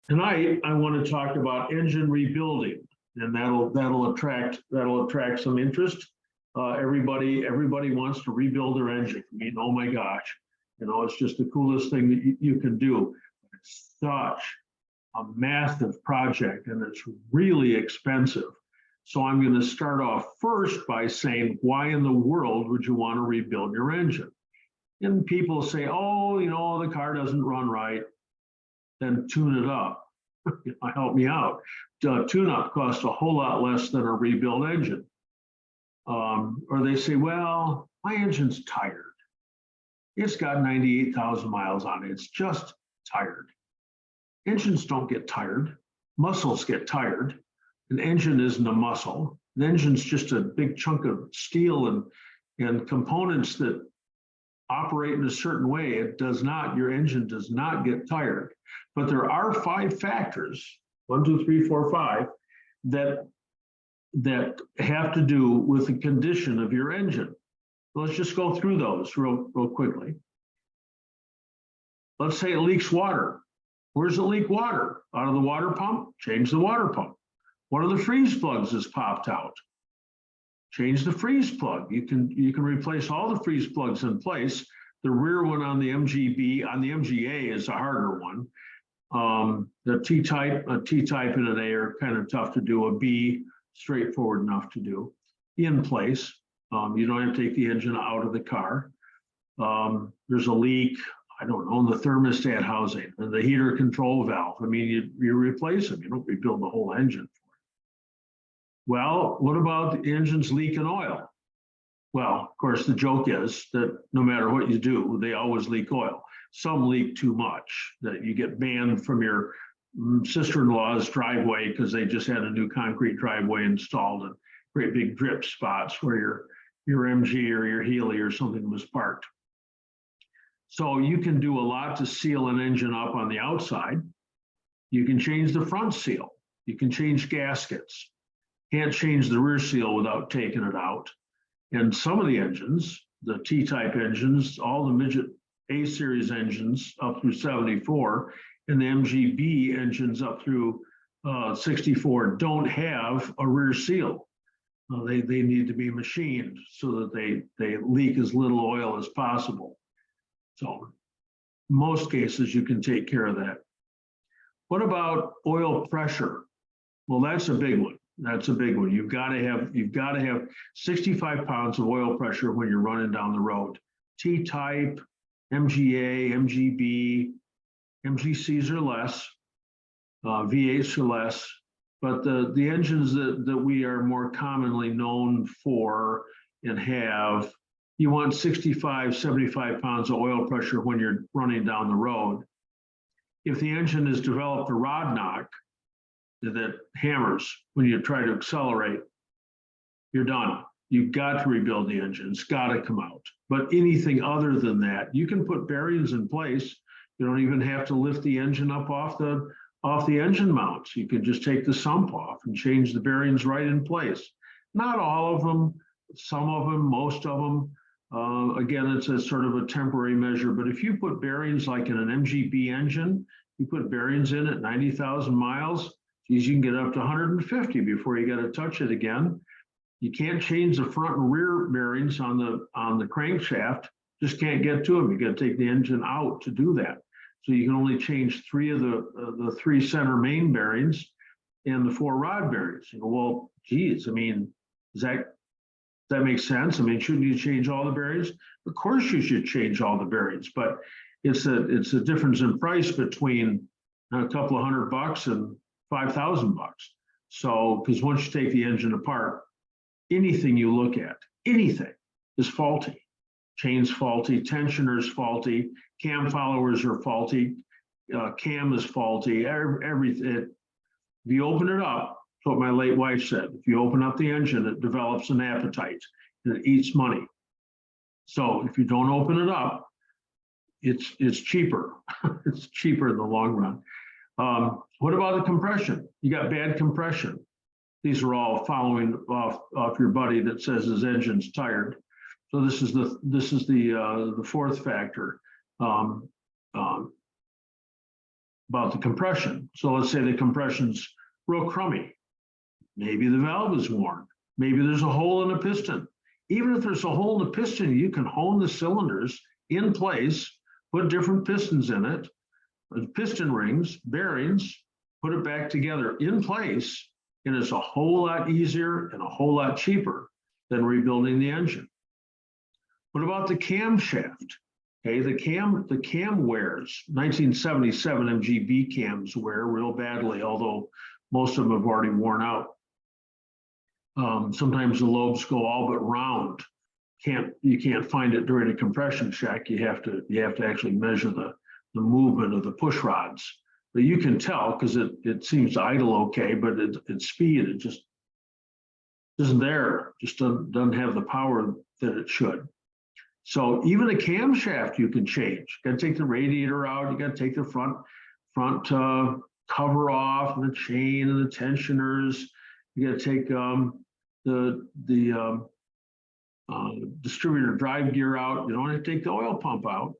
Tonight, I want to talk about engine rebuilding, and that'll attract some interest. Everybody wants to rebuild their engine. I mean, oh my gosh, it's just the coolest thing that you can do. It's such a massive project, and it's really expensive. So I'm going to start off first by saying, why in the world would you want to rebuild your engine? And people say, oh, the car doesn't run right. Then tune it up. Help me out. Tune-up costs a whole lot less than a rebuild engine. Or they say, well, my engine's tired. It's got 98,000 miles on it. It's just tired. Engines don't get tired. Muscles get tired. An engine isn't a muscle. An engine's just a big chunk of steel and components that operate in a certain way. Your engine does not get tired. But there are 5 factors, 1, 2, 3, 4, 5, that have to do with the condition of your engine. Let's just go through those real quickly. Let's say it leaks water. Where does it leak water? Out of the water pump? Change the water pump. One of the freeze plugs is popped out. Change the freeze plug. You can replace all the freeze plugs in place. The rear one on the MGA is a harder one. The T-type and an A are kind of tough to do. A B, straightforward enough to do. In place. You don't have to take the engine out of the car. There's a leak, I don't know, in the thermostat housing and the heater control valve. I mean, you replace them. You don't rebuild the whole engine. Well, what about the engines leaking oil? Well, of course, the joke is that no matter what you do, they always leak oil. Some leak too much, that you get banned from your sister-in-law's driveway because they just had a new concrete driveway installed and great big drip spots where your MG or your Healy or something was parked. So you can do a lot to seal an engine up on the outside. You can change the front seal. You can change gaskets. Can't change the rear seal without taking it out. And some of the engines, the T-type engines, all the Midget A-series engines up through 74, and the MGB engines up through 64 don't have a rear seal. They need to be machined so that they leak as little oil as possible. So most cases you can take care of that. What about oil pressure? Well, that's a big one. That's a big one. You've got to have 65 pounds of oil pressure when you're running down the road. T-type, MGA, MGB, MGCs are less, V8s are less, but the engines that we are more commonly known for and have, you want 65, 75 pounds of oil pressure when you're running down the road. If the engine has developed a rod knock that hammers when you try to accelerate, you're done. You've got to rebuild the engine. It's got to come out. But anything other than that, you can put bearings in place. You don't even have to lift the engine up off the engine mounts. You could just take the sump off and change the bearings right in place. Not all of them, some of them, most of them. Again, it's a sort of a temporary measure, but if you put bearings like in an MGB engine, you put bearings in at 90,000 miles, geez, you can get up to 150 before you got to touch it again. You can't change the front and rear bearings on the crankshaft, just can't get to them. You got to take the engine out to do that. So you can only change 3 of the 3 center main bearings and the 4 rod bearings. You go, well, geez, I mean, does that make sense? I mean, shouldn't you change all the bearings? Of course you should change all the bearings, but it's a difference in price between a couple of $100 and $5,000. So, because once you take the engine apart, anything you look at, anything is faulty. Chain's faulty, tensioner's faulty, cam followers are faulty, cam is faulty, everything. If you open it up, that's what my late wife said, if you open up the engine, it develops an appetite and it eats money. So if you don't open it up, it's cheaper. It's cheaper in the long run. What about the compression? You got bad compression. These are all following off your buddy that says his engine's tired. So this is the 4th factor. about the compression. So let's say the compression's real crummy. Maybe the valve is worn. Maybe there's a hole in the piston. Even if there's a hole in the piston, you can hone the cylinders in place, put different pistons in it, piston rings, bearings, put it back together in place, and it's a whole lot easier and a whole lot cheaper than rebuilding the engine. What about the camshaft? Okay, the cam wears. 1977 MGB cams wear real badly, although most of them have already worn out. Sometimes the lobes go all but round. You can't find it during a compression check. You have to actually measure the movement of the push rods. But you can tell because it seems to idle okay, but its speed, it just isn't there. Just doesn't have the power that it should. So even a camshaft you can change. You got to take the radiator out. You got to take the front cover off, and the chain and the tensioners. You got to take the distributor drive gear out. You don't have to take the oil pump out,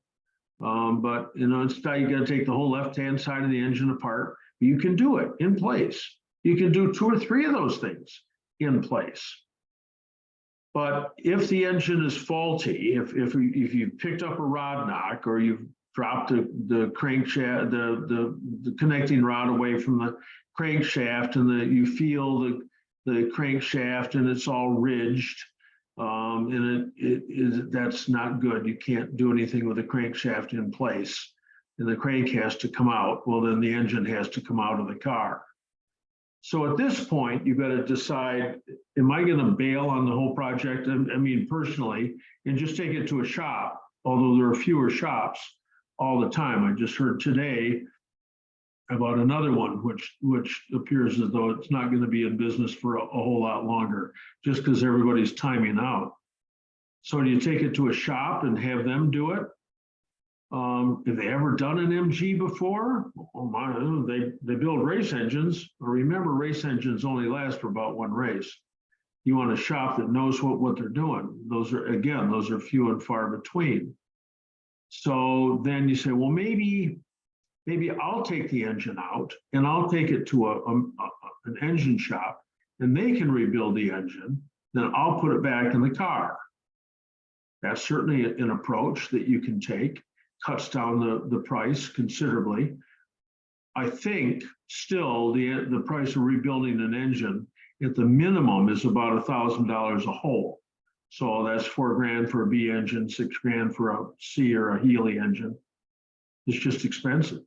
but instead you got to take the whole left-hand side of the engine apart. You can do it in place. You can do 2 or 3 of those things in place. But if the engine is faulty, if you picked up a rod knock, or you've dropped the crankshaft, the connecting rod away from the crankshaft, and you feel the crankshaft and it's all ridged, and that's not good. You can't do anything with the crankshaft in place, and the crank has to come out. Well, then the engine has to come out of the car. So at this point, you've got to decide, am I going to bail on the whole project? I mean, personally, and just take it to a shop, although there are fewer shops all the time. I just heard today about another one, which appears as though it's not going to be in business for a whole lot longer, just because everybody's timing out. So do you take it to a shop and have them do it? Have they ever done an MG before? Oh my, they build race engines. But remember, race engines only last for about 1 race. You want a shop that knows what they're doing. Those are few and far between. So then you say, well, maybe I'll take the engine out and I'll take it to an engine shop, and they can rebuild the engine. Then I'll put it back in the car. That's certainly an approach that you can take. Cuts down the price considerably. I think still the price of rebuilding an engine at the minimum is about $1,000 a hole. So that's $4 grand for a B engine, $6 grand for a C or a Healy engine. It's just expensive.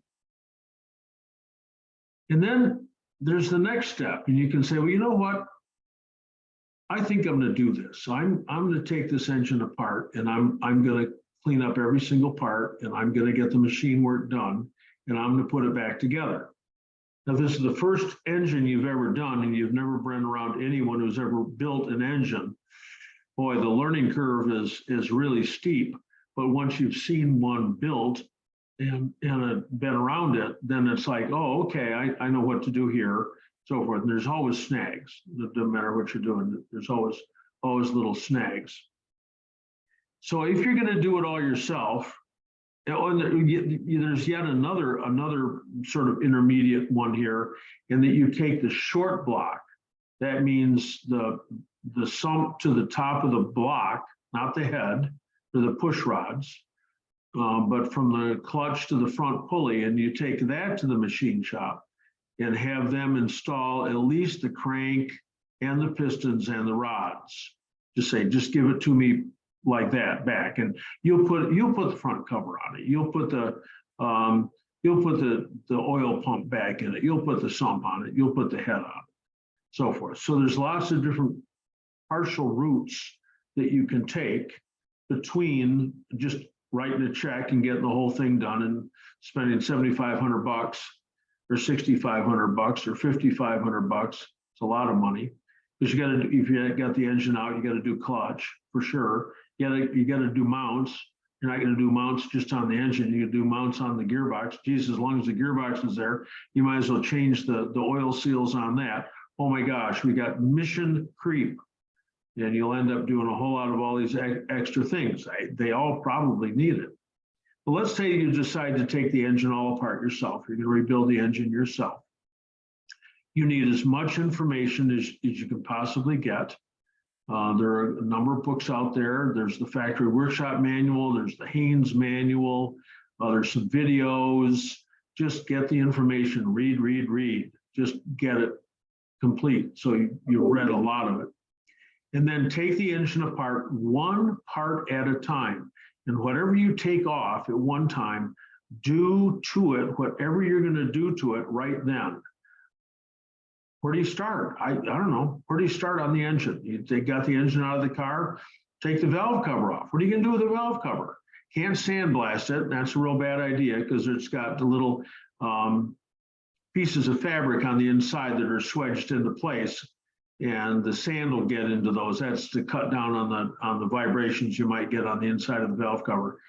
And then there's the next step, and you can say, well, you know what? I think I'm going to do this. So I'm going to take this engine apart, and I'm going to clean up every single part, and I'm going to get the machine work done, and I'm going to put it back together. Now, this is the first engine you've ever done, and you've never been around anyone who's ever built an engine. Boy, the learning curve is really steep, but once you've seen one built and been around it, then it's like, oh, okay, I know what to do here, so forth. And there's always snags. It doesn't matter what you're doing. There's always little snags. So if you're going to do it all yourself, there's yet another sort of intermediate one here, in that you take the short block. That means the sump to the top of the block, not the head, or the push rods, but from the clutch to the front pulley, and you take that to the machine shop and have them install at least the crank and the pistons and the rods. Just give it to me like that back, and you'll put the front cover on it. You'll put the oil pump back in it. You'll put the sump on it. You'll put the head on it, so forth. So there's lots of different partial routes that you can take between just writing a check and getting the whole thing done and spending $7,500 or $6,500 or $5,500. It's a lot of money, because you got to, if you got the engine out, you got to do clutch for sure. You got to do mounts. You're not going to do mounts just on the engine. You can do mounts on the gearbox. Geez, as long as the gearbox is there, you might as well change the oil seals on that. Oh my gosh, we got mission creep. And you'll end up doing a whole lot of all these extra things. They all probably need it. But let's say you decide to take the engine all apart yourself. You're going to rebuild the engine yourself. You need as much information as you can possibly get. There are a number of books out there. There's the factory workshop manual. There's the Haynes manual. There's some videos. Just get the information. Read, read, read. Just get it complete. So you've read a lot of it. And then take the engine apart one part at a time. And whatever you take off at one time, do to it whatever you're going to do to it right then. Where do you start? I don't know. Where do you start on the engine? They got the engine out of the car, take the valve cover off. What are you going to do with the valve cover? Can't sandblast it. That's a real bad idea because it's got the little pieces of fabric on the inside that are swedged into place, and the sand will get into those. That's to cut down on the vibrations you might get on the inside of the valve cover.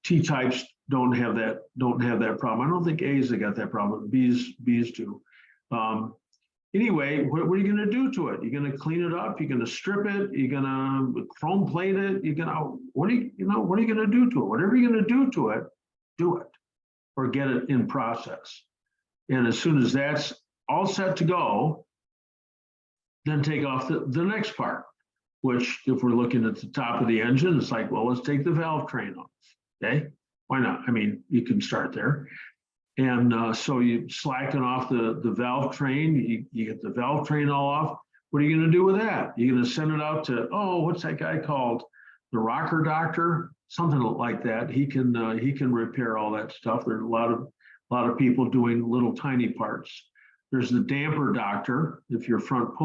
T-types don't have that problem. I don't think A's have got that problem. B's do. Anyway, what are you going to do to it? You're going to clean it up. You're going to strip it. You're going to chrome plate it. You're going to what are you going to do to it? Whatever you're going to do to it, do it, or get it in process. And as soon as that's all set to go, then take off the next part. Which, if we're looking at the top of the engine, it's like, well, let's take the valve train off. Okay, why not? I mean, you can start there. And so you slacken off the valve train, you get the valve train all off. What are you going to do with that? You're going to send it out to, what's that guy called? The rocker doctor? Something like that. He can repair all that stuff. There's a lot of people doing little tiny parts. There's the damper doctor. If your front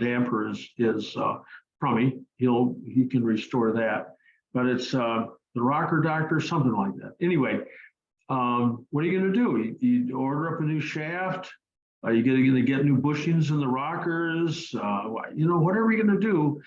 damper is crummy, he can restore that. But it's the rocker doctor, something like that. Anyway. What are you going to do? You order up a new shaft? Are you going to get new bushings in the rockers? Whatever you're going to do,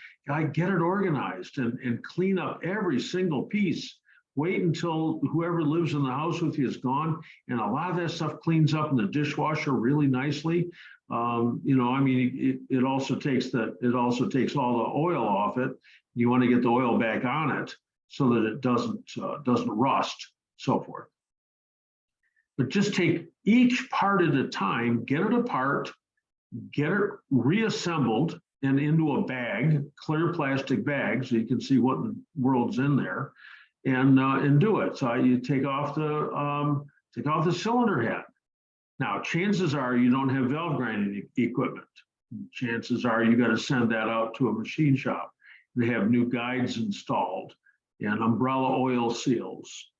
get it organized and clean up every single piece. Wait until whoever lives in the house with you is gone, and a lot of that stuff cleans up in the dishwasher really nicely. It also takes all the oil off it. You want to get the oil back on it so that it doesn't rust, so forth. But just take each part at a time, get it apart, get it reassembled and into a bag, clear plastic bag, so you can see what in the world's in there, and do it. So you take off the cylinder head. Now, chances are you don't have valve grinding equipment. Chances are you got to send that out to a machine shop. They have new guides installed and umbrella oil seals,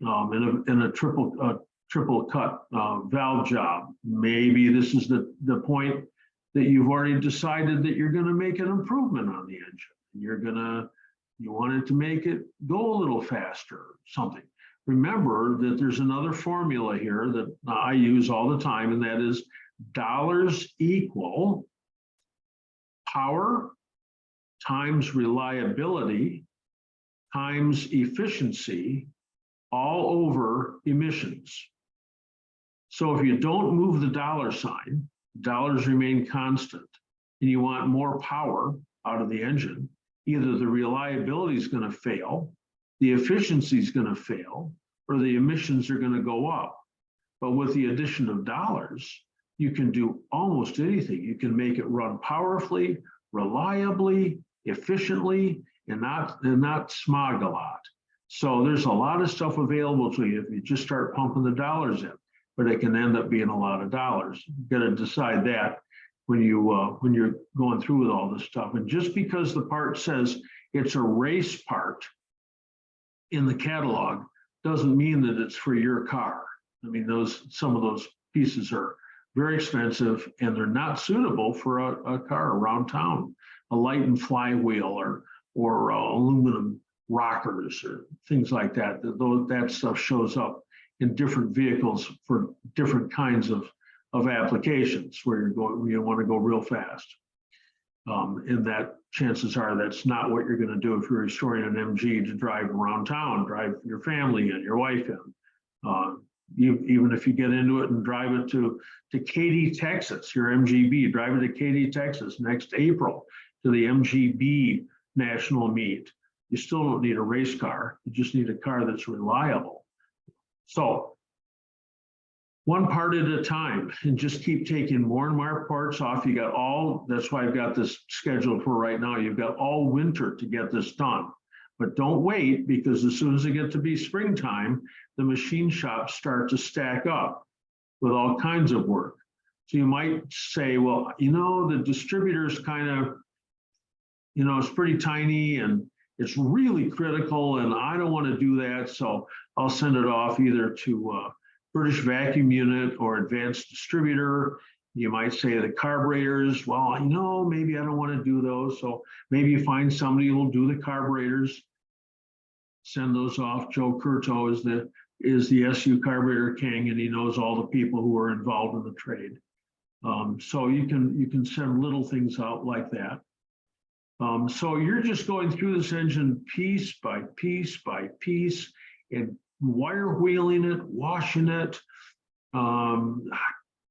and a triple cut valve job. Maybe this is the point that you've already decided that you're going to make an improvement on the engine. You want it to make it go a little faster or something. Remember that there's another formula here that I use all the time, and that is dollars equal power times reliability times efficiency all over emissions. So if you don't move the dollar sign, dollars remain constant, and you want more power out of the engine, either the reliability is going to fail, the efficiency is going to fail, or the emissions are going to go up. But with the addition of dollars, you can do almost anything. You can make it run powerfully, reliably, efficiently, and not smog a lot. So there's a lot of stuff available to you if you just start pumping the dollars in. But it can end up being a lot of dollars. You've got to decide that when you're going through with all this stuff. And just because the part says it's a race part in the catalog doesn't mean that it's for your car. I mean, some of those pieces are very expensive and they're not suitable for a car around town. A light and flywheel or aluminum rockers or things like that. That stuff shows up in different vehicles for different kinds of applications where you want to go real fast. And that chances are that's not what you're going to do if you're restoring an MG to drive around town, drive your family and your wife in. Even if you get into it and drive it to Katy, Texas, your MGB, drive it to Katy, Texas next April to the MGB national meet. you still don't need a race car. You just need a car that's reliable. So one part at a time, and just keep taking more and more parts off. You got all, that's why I've got this scheduled for right now. You've got all winter to get this done. But don't wait, because as soon as it gets to be springtime, the machine shops start to stack up with all kinds of work. So you might say, well, you know, the distributor's kind of, you know, it's pretty tiny and it's really critical, and I don't want to do that. So I'll send it off either to British Vacuum Unit or Advanced Distributor. You might say the carburetors, well, you know, maybe I don't want to do those. So maybe you find somebody who will do the carburetors, send those off. Joe Curto is the SU carburetor king, and he knows all the people who are involved in the trade. So you can send little things out like that. So you're just going through this engine piece by piece by piece, and wire wheeling it, washing it.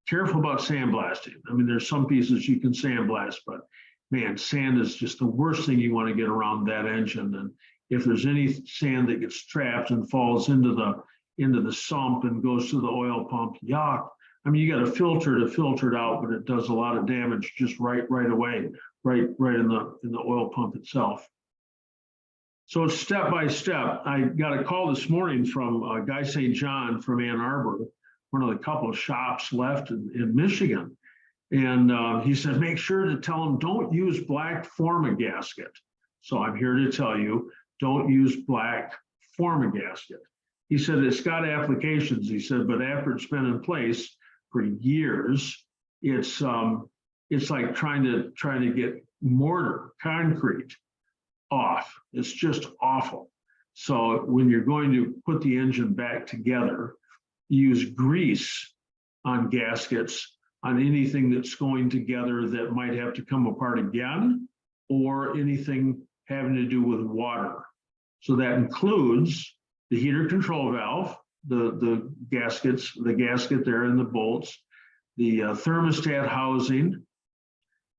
Careful about sandblasting. I mean, there's some pieces you can sandblast, but man, sand is just the worst thing you want to get around that engine. And if there's any sand that gets trapped and falls into the sump and goes to the oil pump, yuck. I mean, you got a filter to filter it out, but it does a lot of damage just right away, right in the oil pump itself. So it's step by step. I got a call this morning from Guy St. John from Ann Arbor, one of the couple of shops left in Michigan. And he said, make sure to tell them don't use black forma gasket. So I'm here to tell you, don't use black forma gasket. He said, it's got applications. He said, but after it's been in place for years, it's like trying to get mortar, concrete off. It's just awful. So when you're going to put the engine back together, use grease on gaskets, on anything that's going together that might have to come apart again, or anything having to do with water. So that includes the heater control valve, the gaskets, the gasket there and the bolts, the thermostat housing,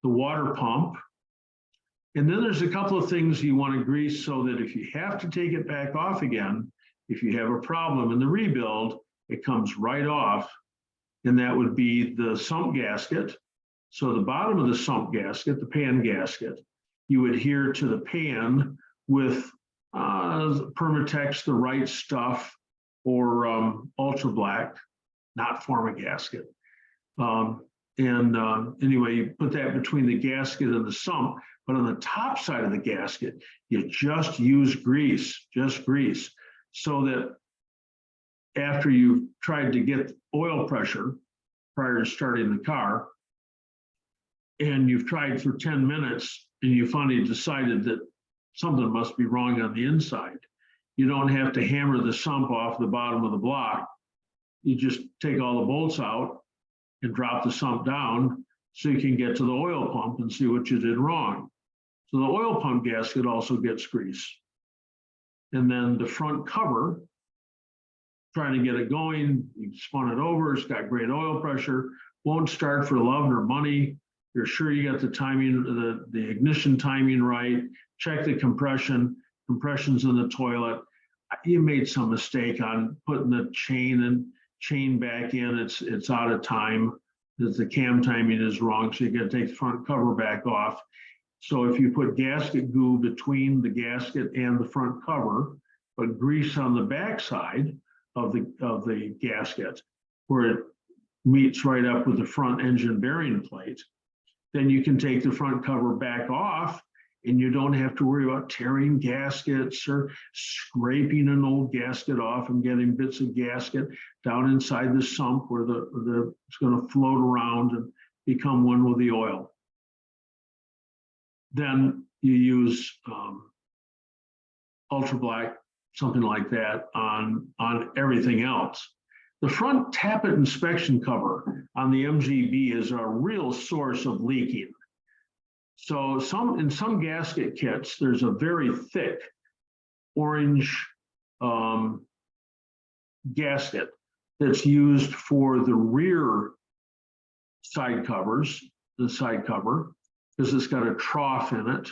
the water pump. And then there's a couple of things you want to grease so that if you have to take it back off again, if you have a problem in the rebuild, it comes right off. And that would be the sump gasket. So the bottom of the sump gasket, the pan gasket, you adhere to the pan with Permatex, the right stuff, or Ultra Black, not Forma gasket. Anyway, you put that between the gasket and the sump, but on the top side of the gasket, you just use grease, so that after you've tried to get oil pressure prior to starting the car, and you've tried for 10 minutes, and you finally decided that something must be wrong on the inside, you don't have to hammer the sump off the bottom of the block. You just take all the bolts out and drop the sump down so you can get to the oil pump and see what you did wrong. So the oil pump gasket also gets grease. And then the front cover, trying to get it going, you spun it over, it's got great oil pressure, won't start for love nor money. You're sure you got the timing, the ignition timing right, check the compression's in the toilet. You made some mistake on putting the chain back in, it's out of time, that the cam timing is wrong, so you got to take the front cover back off. So if you put gasket goo between the gasket and the front cover, but grease on the back side of the gasket where it meets right up with the front engine bearing plate, then you can take the front cover back off, and you don't have to worry about tearing gaskets or scraping an old gasket off and getting bits of gasket down inside the sump where it's going to float around and become one with the oil. Then you use Ultra Black, something like that, on everything else. The front tappet inspection cover on the MGB is a real source of leaking. So in some gasket kits, there's a very thick orange gasket that's used for the rear side covers, the side cover, because it's got a trough in it.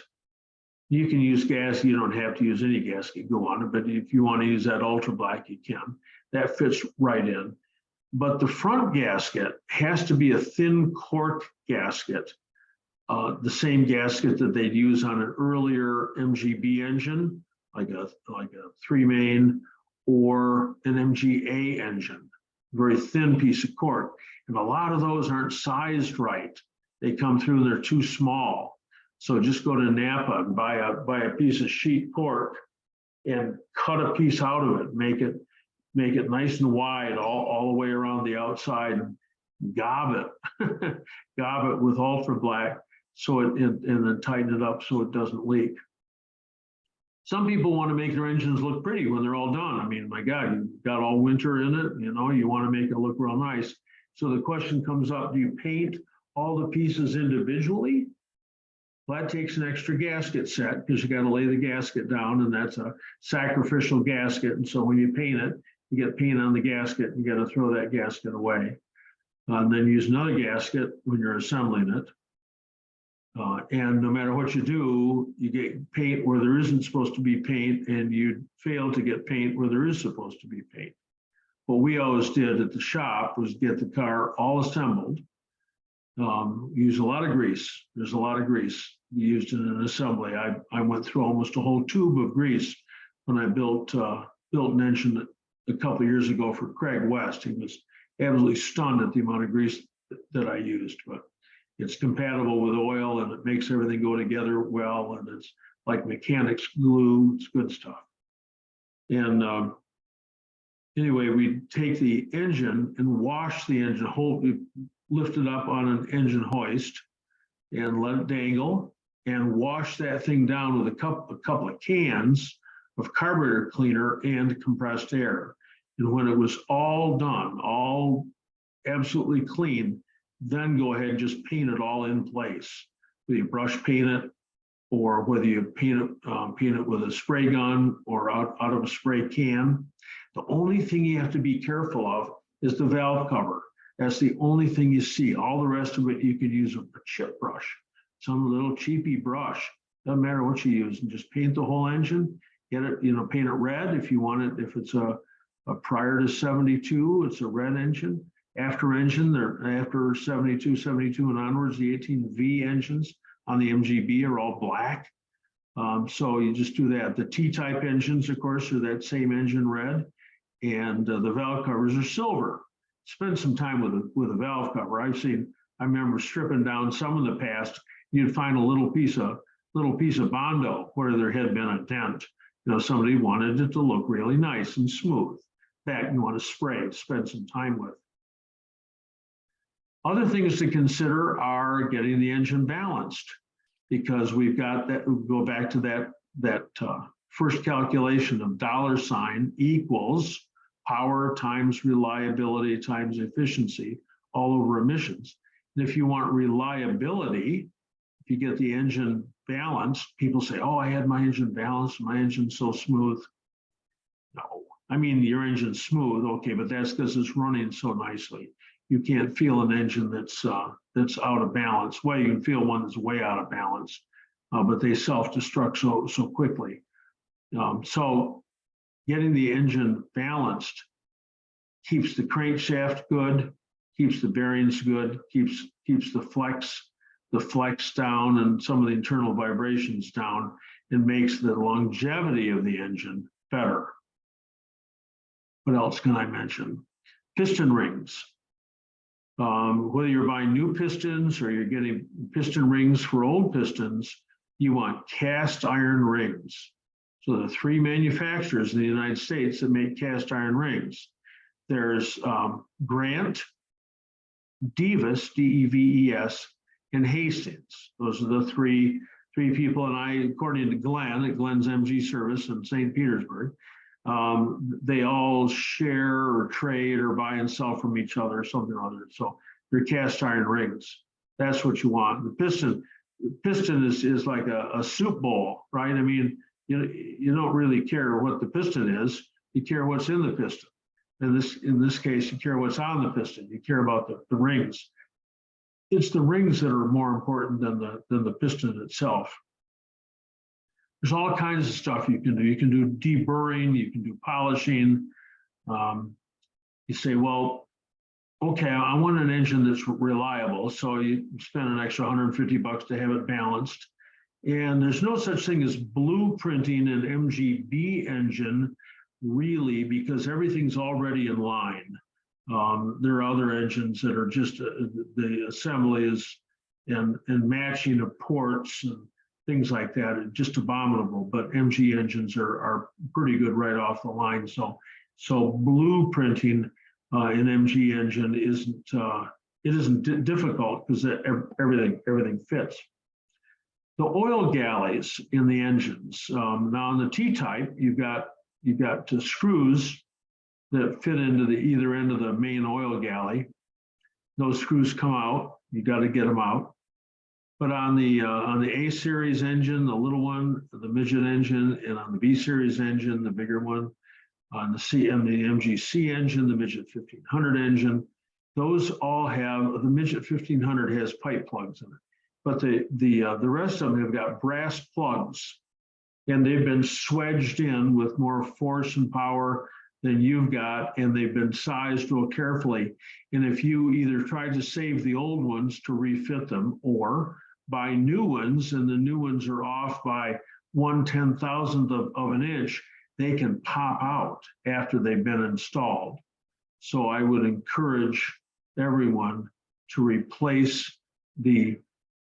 You can use gas, you don't have to use any gasket go on it, but if you want to use that ultra black, you can. That fits right in. But the front gasket has to be a thin cork gasket, the same gasket that they'd use on an earlier MGB engine, like a 3-main or an MGA engine, very thin piece of cork. And a lot of those aren't sized right. They come through and they're too small. So just go to Napa and buy a piece of sheet cork and cut a piece out of it, make it nice and wide all the way around the outside, gob it with ultra black, so and then tighten it up so it doesn't leak. Some people want to make their engines look pretty when they're all done. I mean, my God, you've got all winter in it, you know, you want to make it look real nice. So the question comes up, do you paint all the pieces individually? Well, that takes an extra gasket set because you got to lay the gasket down, and that's a sacrificial gasket. And so when you paint it, you get paint on the gasket, you got to throw that gasket away. And then use another gasket when you're assembling it. And no matter what you do, you get paint where there isn't supposed to be paint, and you fail to get paint where there is supposed to be paint. What we always did at the shop was get the car all assembled. Use a lot of grease. There's a lot of grease used in an assembly. I went through almost a whole tube of grease when I built an engine a couple of years ago for Craig West. He was absolutely stunned at the amount of grease that I used, but it's compatible with oil and it makes everything go together well, and it's like mechanics glue. It's good stuff. And anyway, we take the engine and wash the engine, lift it up on an engine hoist and let it dangle, and wash that thing down with a couple of cans of carburetor cleaner and compressed air. And when it was all done, all absolutely clean, then go ahead and just paint it all in place. Whether you brush paint it, or whether you paint it with a spray gun or out of a spray can. The only thing you have to be careful of is the valve cover. That's the only thing you see. All the rest of it, you could use a chip brush, some little cheapy brush. Doesn't matter what you use, and just paint the whole engine. Get it, paint it red if you want it. If it's a prior to 72, it's a red engine. After 72, 72 and onwards, the 18V engines on the MGB are all black. So you just do that. The T-type engines, of course, are that same engine red, and the valve covers are silver. Spend some time with a valve cover. I remember stripping down some in the past. You'd find a little piece of Bondo where there had been a dent. Somebody wanted it to look really nice and smooth. That you want to spray, spend some time with. Other things to consider are getting the engine balanced, because we've got that. Go back to that first calculation of $ equals power times reliability times efficiency all over emissions. And if you want reliability, if you get the engine balanced, people say, oh, I had my engine balanced, my engine's so smooth. No, I mean, your engine's smooth, okay, but that's because it's running so nicely. You can't feel an engine that's out of balance. Well, you can feel one that's way out of balance, but they self-destruct so quickly. So getting the engine balanced keeps the crankshaft good, keeps the bearings good, keeps the flex down and some of the internal vibrations down, and makes the longevity of the engine better. What else can I mention? Piston rings. Whether you're buying new pistons or you're getting piston rings for old pistons, you want cast iron rings. So the 3 manufacturers in the United States that make cast iron rings. There's Grant, Deves, D-E-V-E-S, and Hastings. Those are the three people, and according to Glenn at Glenn's MG Service in St. Petersburg, they all share or trade or buy and sell from each other or something or other. So they're cast iron rings. That's what you want. The piston is like a soup bowl, right? I mean, you don't really care what the piston is. You care what's in the piston. In this case, you care what's on the piston. You care about the rings. It's the rings that are more important than the piston itself. There's all kinds of stuff you can do. You can do deburring, you can do polishing. You say, well, okay, I want an engine that's reliable. So you spend an extra $150 to have it balanced. And there's no such thing as blueprinting an MGB engine, really, because everything's already in line. There are other engines that are just the assembly is and matching of ports and things like that are just abominable. But MG engines are pretty good right off the line. So blueprinting an MG engine isn't difficult because everything fits. The oil galleys in the engines. Now on the T-type, you've got screws that fit into either end of the main oil galley. Those screws come out. You got to get them out. But on the A series engine, the little one, the Midget engine, and on the B series engine, the bigger one, on the MGC engine, the Midget 1500 engine, those all have, the Midget 1500 has pipe plugs in it. But the rest of them have got brass plugs, and they've been swedged in with more force and power than you've got, and they've been sized real carefully. And if you either try to save the old ones to refit them or buy new ones, and the new ones are off by 1/10,000th of an inch, they can pop out after they've been installed. So I would encourage everyone to replace the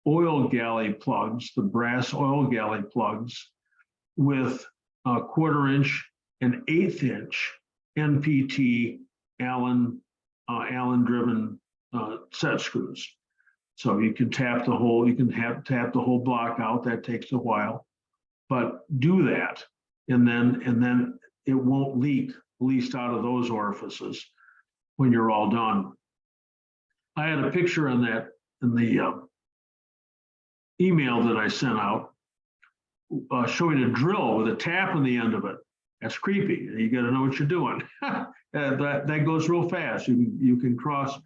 oil galley plugs, the brass oil galley plugs, with a 1/4 inch and 1/8 inch NPT Allen driven set screws. So you can tap the whole, tap the whole block out. That takes a while, but do that, and then it won't leak, at least out of those orifices when you're all done. I had a picture on that in the email that I sent out, showing a drill with a tap on the end of it. That's creepy. You got to know what you're doing. that goes real fast. You can cross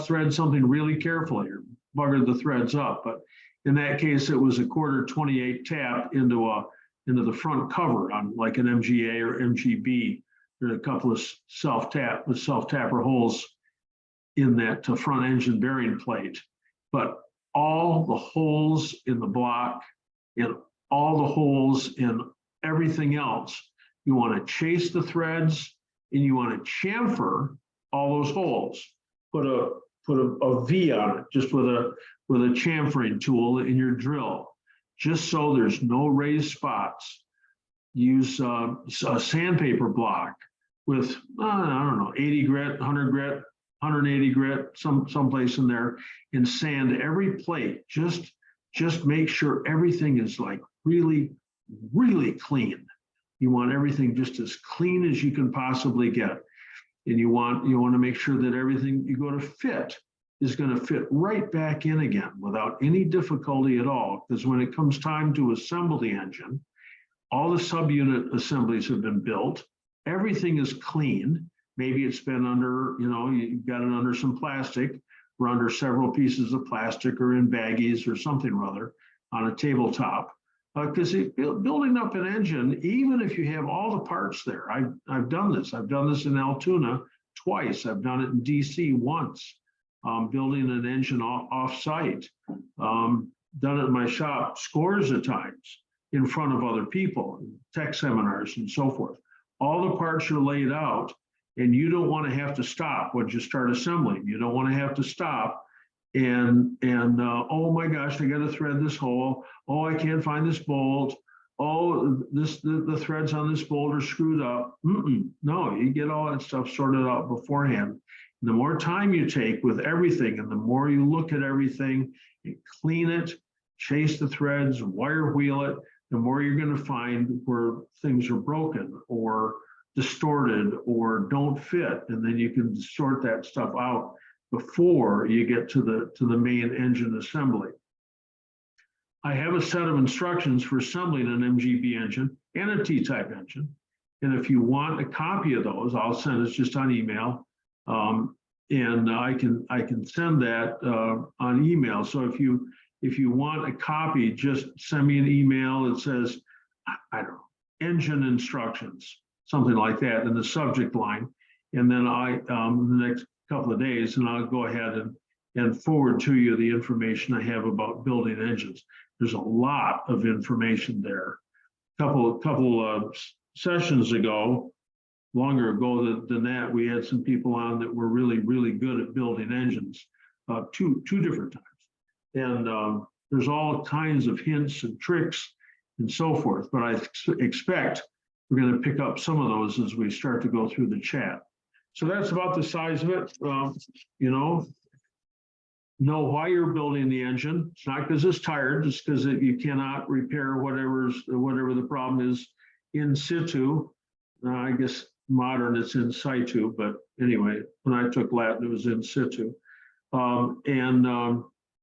thread something really carefully or bugger the threads up. But in that case, it was a 1/4 28 tap into the front cover on like an MGA or MGB. There's a couple of self-tapper holes in that front engine bearing plate. But all the holes in the block and all the holes in everything else, you want to chase the threads and you want to chamfer all those holes. Put a V on it, just with a chamfering tool in your drill, just so there's no raised spots. Use a sandpaper block with, I don't know, 80 grit, 100 grit, 180 grit, someplace in there, and sand every plate. Just make sure everything is like really, really clean. You want everything just as clean as you can possibly get. And you want to make sure that everything you go to fit is going to fit right back in again without any difficulty at all. Because when it comes time to assemble the engine, all the subunit assemblies have been built. Everything is clean. Maybe it's been under, you've got it under some plastic or under several pieces of plastic or in baggies or something or other on a tabletop. Because building up an engine, even if you have all the parts there, I've done this. I've done this in Altoona twice. I've done it in DC once, building an engine off-site. Done it in my shop scores of times in front of other people, tech seminars and so forth. All the parts are laid out, and you don't want to have to stop when you start assembling. You don't want to have to stop and oh my gosh, I got to thread this hole. Oh, I can't find this bolt. Oh, the threads on this bolt are screwed up. No, you get all that stuff sorted out beforehand. The more time you take with everything, and the more you look at everything, and clean it, chase the threads, wire wheel it, the more you're going to find where things are broken or distorted or don't fit, and then you can sort that stuff out before you get to the main engine assembly. I have a set of instructions for assembling an MGB engine and a T-type engine. And if you want a copy of those, I'll send it just on email. And I can send that on email. So if you want a copy, just send me an email that says, I don't know, engine instructions, something like that in the subject line. And then the next couple of days, and I'll go ahead and forward to you the information I have about building engines. There's a lot of information there. Couple of sessions ago, longer ago than that, we had some people on that were really, really good at building engines, two different times. And there's all kinds of hints and tricks and so forth, but I expect we're going to pick up some of those as we start to go through the chat. So that's about the size of it. Know why you're building the engine. It's not because it's tired, it's because you cannot repair whatever the problem is in situ. I guess modern it's in situ, but anyway, when I took Latin, it was in situ.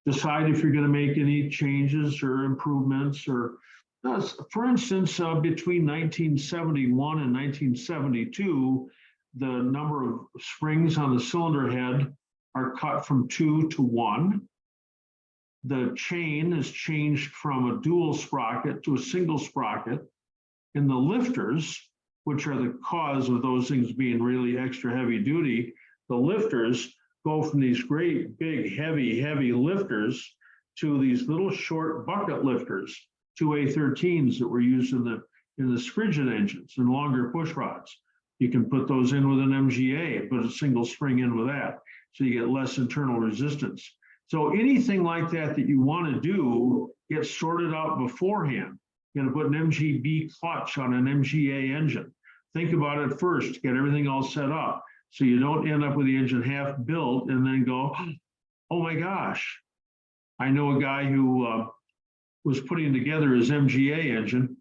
Decide if you're going to make any changes or improvements, or for instance, between 1971 and 1972, the number of springs on the cylinder head are cut from 2 to 1. The chain is changed from a dual sprocket to a single sprocket. And the lifters, which are the cause of those things being really extra heavy duty, the lifters go from these great big heavy lifters to these little short bucket lifters, 2A13s that were used in the Sprigid engines and longer push rods. You can put those in with an MGA, put a single spring in with that, so you get less internal resistance. So anything like that you want to do, get sorted out beforehand. You're going to put an MGB clutch on an MGA engine. Think about it first, get everything all set up, so you don't end up with the engine half built and then go, oh my gosh. I know a guy who was putting together his MGA engine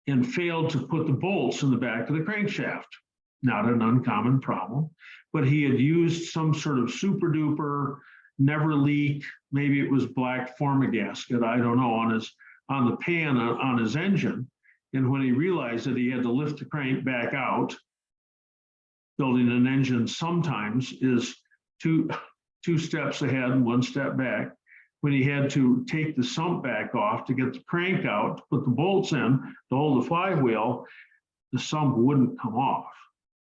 and failed to put the bolts in the back of the crankshaft. Not an uncommon problem, but he had used some sort of super duper, never leak, maybe it was black Formagasket, I don't know, on the pan on his engine. And when he realized that he had to lift the crank back out, building an engine sometimes is two steps ahead and 1 step back. When he had to take the sump back off to get the crank out, to put the bolts in to hold the flywheel, the sump wouldn't come off.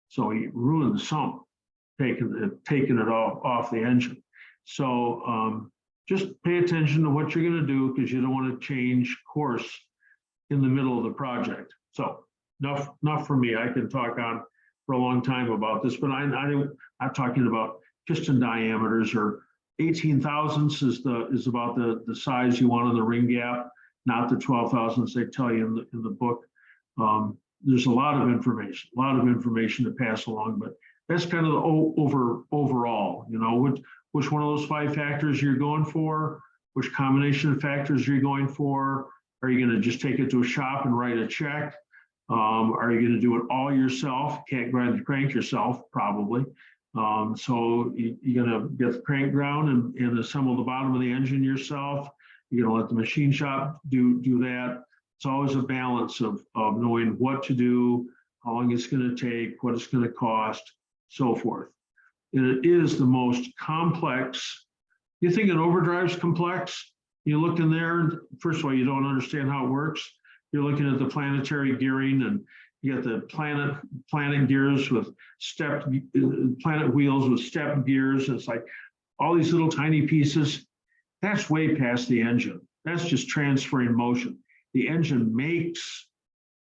So he ruined the sump, taking it off the engine. So just pay attention to what you're going to do, because you don't want to change course in the middle of the project. So enough for me. I can talk on for a long time about this, but I'm not talking about piston diameters, or 18 thousandths is about the size you want on the ring gap, not the 12 thousandths they tell you in the book. There's a lot of information to pass along, but that's kind of the overall, which one of those 5 factors you're going for, which combination of factors you're going for. Are you going to just take it to a shop and write a check? Are you going to do it all yourself? Can't grind the crank yourself, probably. So you're going to get the crank ground and assemble the bottom of the engine yourself. You're going to let the machine shop do that. It's always a balance of knowing what to do, how long it's going to take, what it's going to cost, so forth. And it is the most complex. You think an overdrive's complex? You look in there, and first of all, you don't understand how it works. You're looking at the planetary gearing, and you got the planet gears with planet wheels with stepped gears. It's like all these little tiny pieces. That's way past the engine. That's just transferring motion. The engine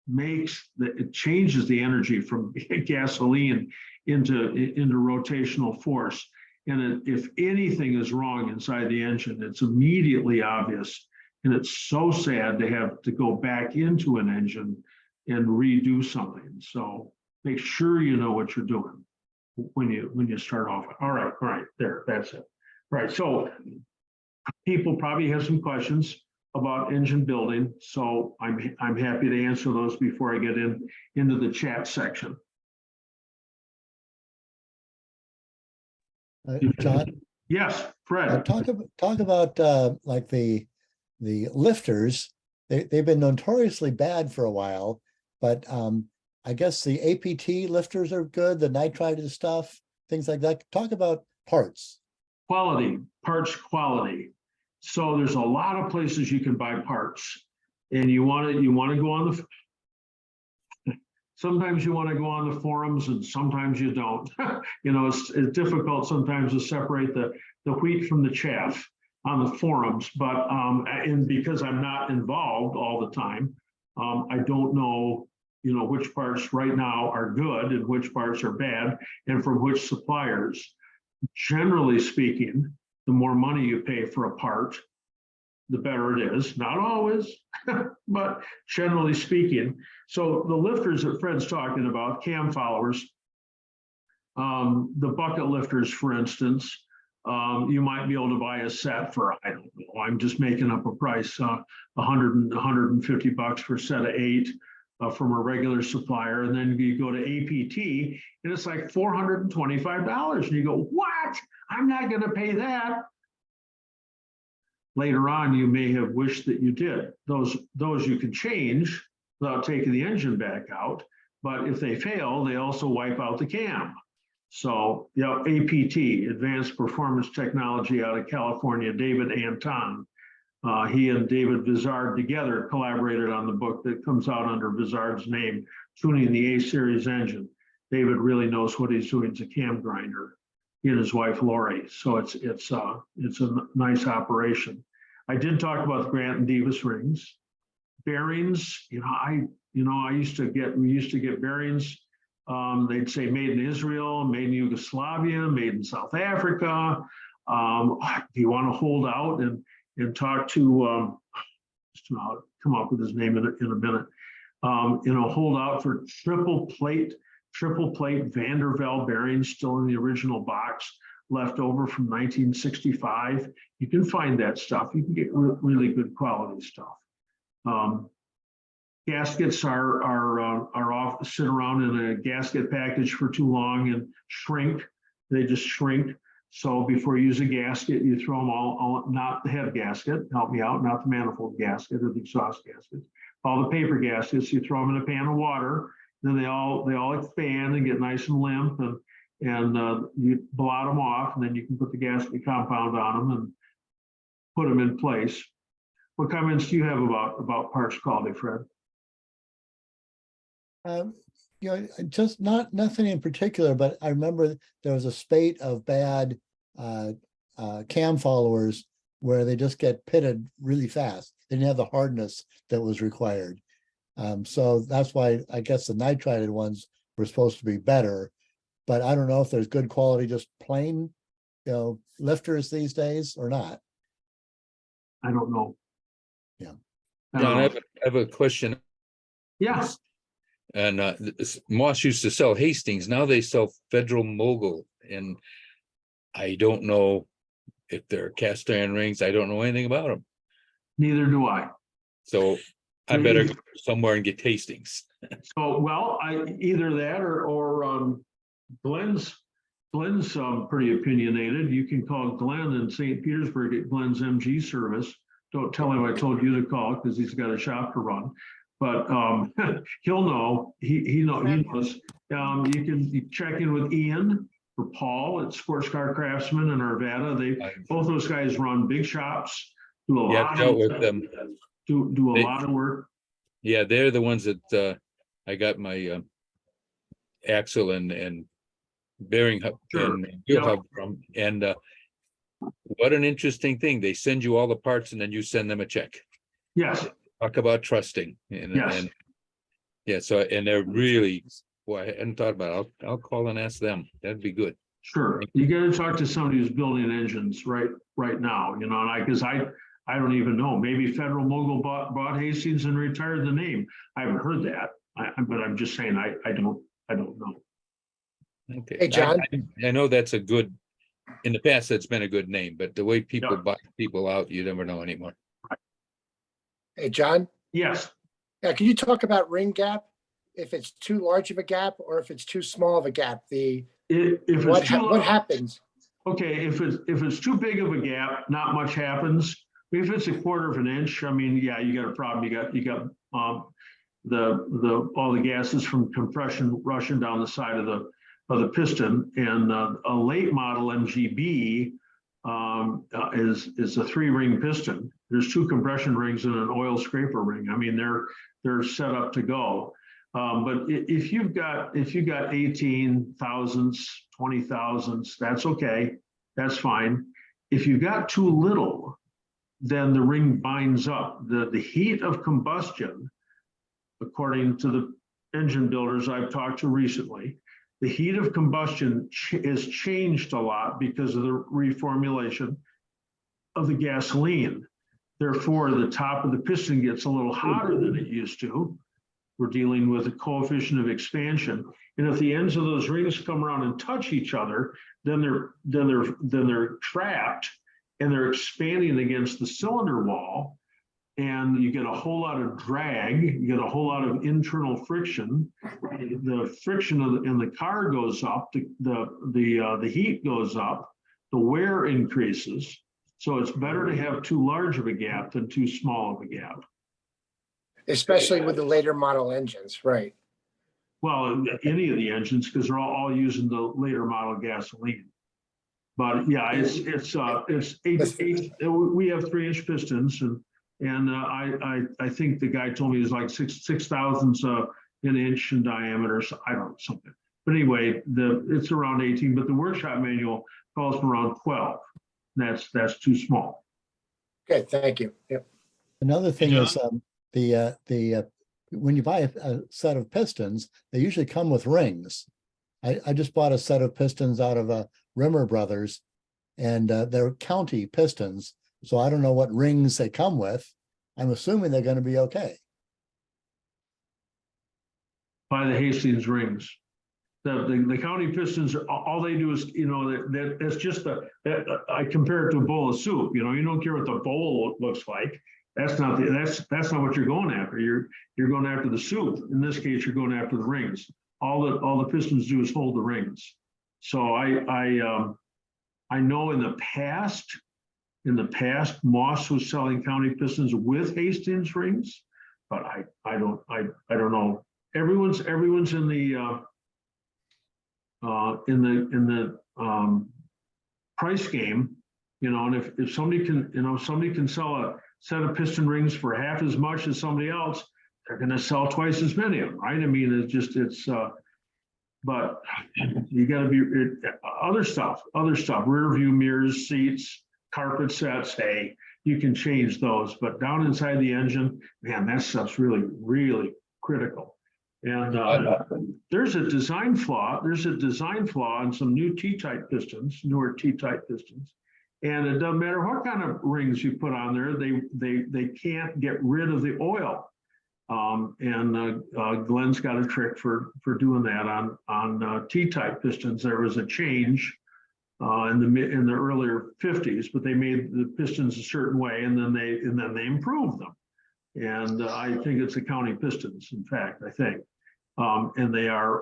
it changes the energy from gasoline into rotational force. And if anything is wrong inside the engine, it's immediately obvious. And it's so sad to have to go back into an engine and redo something. So make sure you know what you're doing when you start off. All right, there, that's it. All right, so people probably have some questions about engine building, so I'm happy to answer those before I get into the chat section. John? Yes, Fred. Talk about like the lifters. They've been notoriously bad for a while, but I guess the APT lifters are good, the nitride stuff, things like that. Talk about parts. Parts quality. So there's a lot of places you can buy parts. and you want to go on the. Sometimes you want to go on the forums, and sometimes you don't. You know, it's difficult sometimes to separate the wheat from the chaff on the forums. But and because I'm not involved all the time, I don't know, you know, which parts right now are good and which parts are bad, and from which suppliers. Generally speaking, the more money you pay for a part, the better it is. Not always, but generally speaking. So the lifters that Fred's talking about, cam followers, the bucket lifters, for instance, you might be able to buy a set for, I don't know, I'm just making up a price, $150 for a set of 8 from a regular supplier. And then you go to APT and it's like $425. And you go, what? I'm not going to pay that. Later on, you may have wished that you did. Those you can change without taking the engine back out. But if they fail, they also wipe out the cam. So, you know, APT, Advanced Performance Technology out of California, David Anton. He and David Vizard together collaborated on the book that comes out under Vizard's name, Tuning the A-Series Engine. David really knows what he's doing as a cam grinder. He and his wife Lori. So it's a nice operation. I did talk about the Grant and Davis rings, bearings. We used to get bearings. They'd say made in Israel, made in Yugoslavia, made in South Africa. Do you want to hold out and talk to? I'll come up with his name in a minute. Hold out for triple plate Vandervelde bearings still in the original box, left over from 1965. You can find that stuff. You can get really good quality stuff. Gaskets are off, sit around in a gasket package for too long and shrink. They just shrink. So before you use a gasket, you throw them all, not the head gasket, help me out, not the manifold gasket or the exhaust gasket. All the paper gaskets, you throw them in a pan of water. Then they all expand and get nice and limp, and you blot them off, and then you can put the gasket compound on them and put them in place. What comments do you have about parts quality, Fred? Just nothing in particular, but I remember there was a spate of bad cam followers where they just get pitted really fast. They didn't have the hardness that was required. So that's why I guess the nitrided ones were supposed to be better, but I don't know if there's good quality, just plain, lifters these days or not. I don't know. Yeah. John, I have a question. Yes. And Moss used to sell Hastings. Now they sell Federal Mogul, and I don't know if they're cast iron rings. I don't know anything about them. Neither do I. So I better go somewhere and get Hastings. So, well, either that or Glenn's pretty opinionated. You can call Glenn in St. Petersburg at Glenn's MG service. Don't tell him I told you to call because he's got a shop to run. But he'll know. He knows. You can check in with Ian or Paul at Sports Car Craftsman in Arvada. Both those guys run big shops. Do a lot. Dealt with them. Do a lot of work. Yeah, they're the ones that I got my axle and bearing hub and wheel hub from. And what an interesting thing. They send you all the parts and then you send them a check. Yes. Talk about trusting. And they're really, boy, I hadn't thought about it. I'll call and ask them. That'd be good. Sure. You got to talk to somebody who's building engines right now, because I don't even know. Maybe Federal Mogul bought Hastings and retired the name. I haven't heard that, but I'm just saying I don't know. Okay. Hey, John. I know that's a good, in the past, that's been a good name, but the way people buy people out, you never know anymore. Hey, John. Yes. Yeah, can you talk about ring gap? If it's too large of a gap or if it's too small of a gap, what happens? Okay, if it's too big of a gap, not much happens. If it's 1/4 of an inch, I mean, yeah, you got a problem. You got all the gases from compression rushing down the side of the piston. And a late model MGB is a 3-ring piston. There's 2 compression rings and an oil scraper ring. I mean, they're set up to go. But if you've got 18 thousandths, 20 thousandths, that's okay. That's fine. If you've got too little, then the ring binds up. The heat of combustion, according to the engine builders I've talked to recently, the heat of combustion is changed a lot because of the reformulation of the gasoline. Therefore, the top of the piston gets a little hotter than it used to. We're dealing with a coefficient of expansion. And if the ends of those rings come around and touch each other, then they're trapped and they're expanding against the cylinder wall. And you get a whole lot of drag, you get a whole lot of internal friction. The friction in the car goes up, the heat goes up, the wear increases. So it's better to have too large of a gap than too small of a gap. Especially with the later model engines, right? Well, any of the engines, because they're all using the later model gasoline. But yeah, it's 8. We have 3-inch pistons, and I think the guy told me it's like 6 thousandths an inch in diameter. So I don't know, something. But anyway, it's around 18. But the workshop manual calls for around 12. That's too small. Okay, thank you. Yep. Another thing is when you buy a set of pistons, they usually come with rings. I just bought a set of pistons out of Rimmer Brothers, and they're county pistons. So I don't know what rings they come with. I'm assuming they're going to be okay. By the Hastings rings. The county pistons, all they do is, that's just I compare it to a bowl of soup. You don't care what the bowl looks like. That's not what you're going after. You're going after the soup. In this case, you're going after the rings. All the pistons do is hold the rings. So I know in the past, Moss was selling county pistons with Hastings rings, but I don't know. Everyone's in the price game, and if somebody can sell a set of piston rings for half as much as somebody else, they're going to sell twice as many of them, right? I mean, but you got to be other stuff, rear view mirrors, seats, carpet sets. Hey, you can change those, but down inside the engine, man, that stuff's really, really critical. And there's a design flaw. There's a design flaw in some new T-type pistons, newer T-type pistons. And it doesn't matter what kind of rings you put on there, they can't get rid of the oil. Glenn's got a trick for doing that on T-type pistons. There was a change in the earlier 50s, but they made the pistons a certain way, and then they improved them. And I think it's the county pistons, in fact, I think. And they're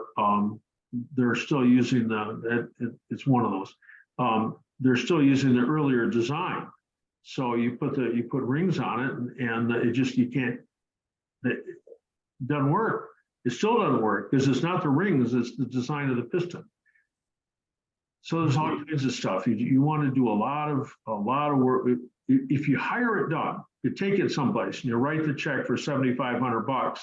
still using it's one of those. They're still using the earlier design. So you put rings on it, and it doesn't work. It still doesn't work because it's not the rings, it's the design of the piston. So there's all kinds of stuff. You want to do a lot of work. If you hire it done, you take it someplace and you write the check for $7,500.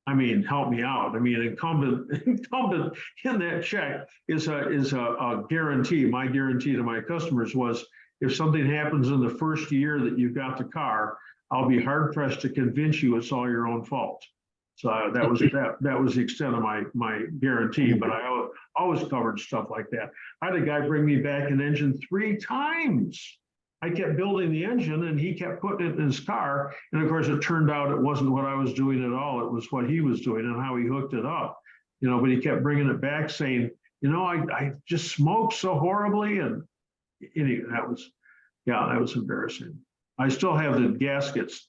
I mean, help me out. I mean, incumbent in that check is a guarantee. My guarantee to my customers was, if something happens in the first year that you've got the car, I'll be hard pressed to convince you it's all your own fault. So that was the extent of my guarantee. But I always covered stuff like that. I had a guy bring me back an engine 3 times. I kept building the engine and he kept putting it in his car. And of course, it turned out it wasn't what I was doing at all. It was what he was doing and how he hooked it up. But he kept bringing it back saying, I just smoked so horribly. And anyway, that was embarrassing. I still have the gaskets,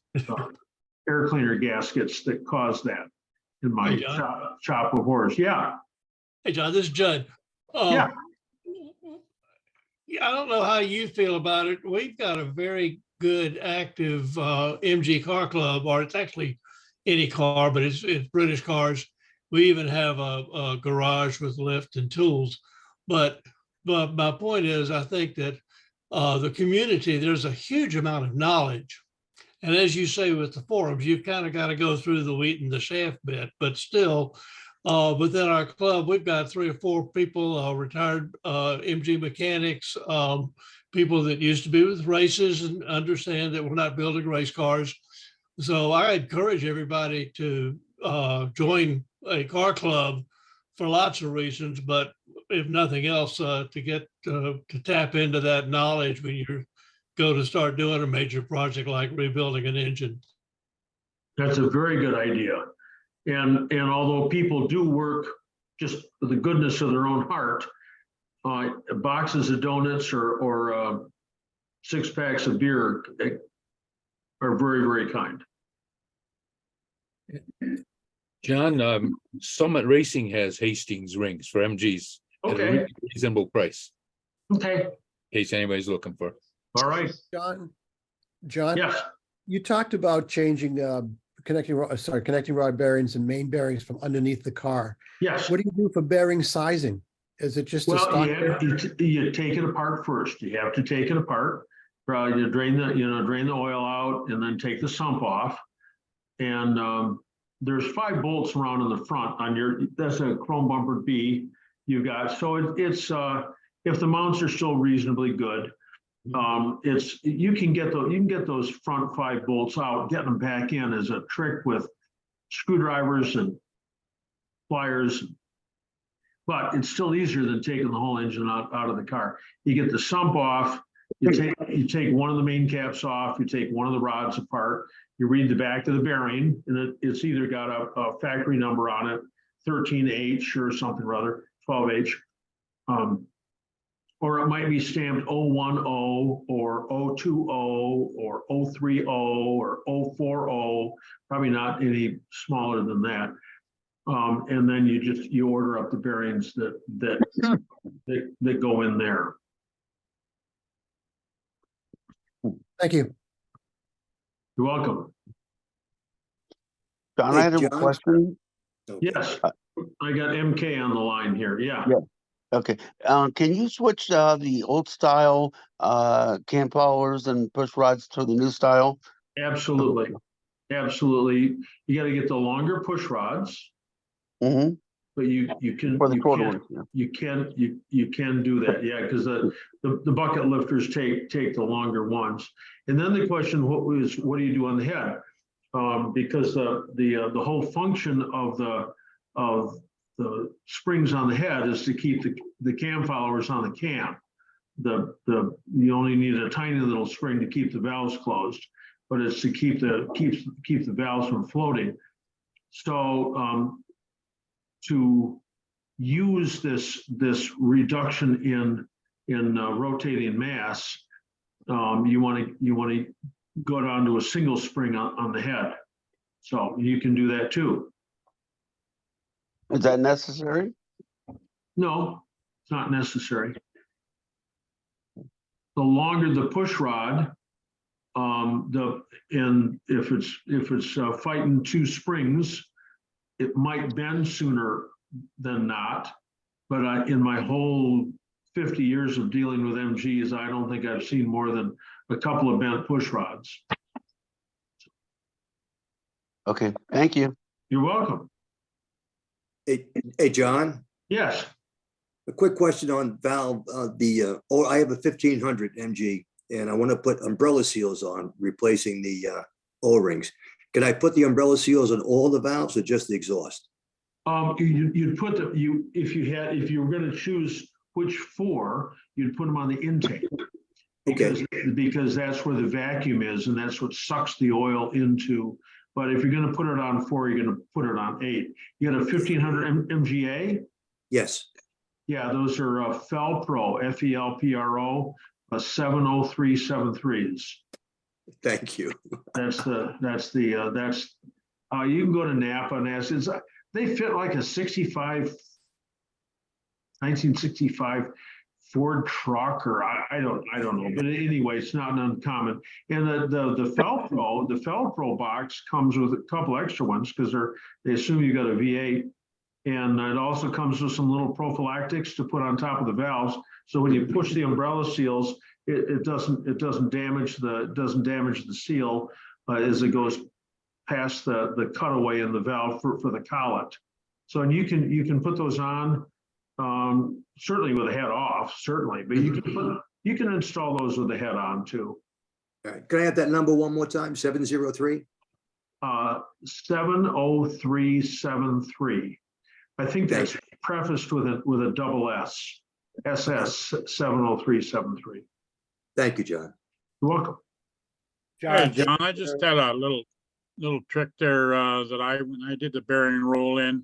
air cleaner gaskets that caused that in my shop of horrors. Yeah. Hey, John, this is Judd. Yeah. I don't know how you feel about it. We've got a very good, active MG car club, or it's actually any car, but it's British cars. We even have a garage with lift and tools. But my point is, I think that the community, there's a huge amount of knowledge. And as you say with the forums, you kind of got to go through the wheat and the chaff bit, but still, within our club, we've got 3 or 4 people, retired MG mechanics, people that used to be with races and understand that we're not building race cars. So I encourage everybody to join a car club for lots of reasons, but if nothing else, to get to tap into that knowledge when you go to start doing a major project like rebuilding an engine. That's a very good idea. And although people do work just for the goodness of their own heart, boxes of donuts or 6 packs of beer are very, very kind. John, Summit Racing has Hastings rings for MGs at a Okay, really reasonable price, okay, in case anybody's looking for. all right, John, yes. you talked about changing connecting rod bearings and main bearings from underneath the car. Yes. What do you do for bearing sizing? Is it just a stock Well, bearing? you take it apart first. You have to take it apart. You drain the oil out and then take the sump off. And there's 5 bolts around in the front on that's a chrome bumpered B you got. So it's if the mounts are still reasonably good, you can get those front 5 bolts out. Getting them back in is a trick with screwdrivers and pliers, but it's still easier than taking the whole engine out of the car. You get the sump off, you take one of the main caps off, you take one of the rods apart, you read the back of the bearing, and it's either got a factory number on it, 13H or something or other, 12H. Or it might be stamped 010 or 020 or 030 or 040, probably not any smaller than that. And then you order up the bearings that go in there. Thank you. You're welcome. John, Hey, I have a John? question. Yes, I got MK on the line here. Yeah. Yeah. Okay, can you switch the old style cam powers and push rods to the new style? Absolutely. Absolutely. You got to get the longer push rods, Mm-hmm. but you can For the shorter ones. Yeah. you can do that. Yeah, because the bucket lifters take the longer ones. And then the question, what do you do on the head? Because the whole function of the springs on the head is to keep the cam followers on the cam. You only need a tiny little spring to keep the valves closed, but it's to keep the valves from floating. So to use this reduction in rotating mass, you want to go down to a single spring on the head. So you can do that too. Is that necessary? No, it's not necessary. The longer the push rod, if it's fighting 2 springs, it might bend sooner than not. But in my whole 50 years of dealing with MGs, I don't think I've seen more than a couple of bent push rods. Okay, thank you. You're welcome. Hey, John, Yes. a quick question on valve. I have a 1500 MG and I want to put umbrella seals on, replacing the O-rings. Can I put the umbrella seals on all the valves or just the exhaust? You'd put if you were going to choose which 4, you'd put them on the intake. Because that's where the vacuum is and that's what sucks the oil into. But if you're going to put it on 4, you're going to put it on 8. You got a 1500 MGA? Yes. Yeah, those are Felpro, FELPRO, 70373s. Thank you. You can go to Napa and ask. They fit like a 1965 Ford truck, or I don't know, but anyway, it's not uncommon. And the Felpro box comes with a couple extra ones because they assume you got a V8, and it also comes with some little prophylactics to put on top of the valves. So when you push the umbrella seals, it doesn't damage the seal as it goes past the cutaway in the valve for the collet. So, and you can put those on certainly with the head off, certainly, but you can install those with the head on too. All right, can I have that number one more time? 703? 70373. I think Thank that's prefaced with a double S. SS 70373. Thank you, John. You're welcome. Hey, John, I just had a little trick there that when I did the bearing roll in,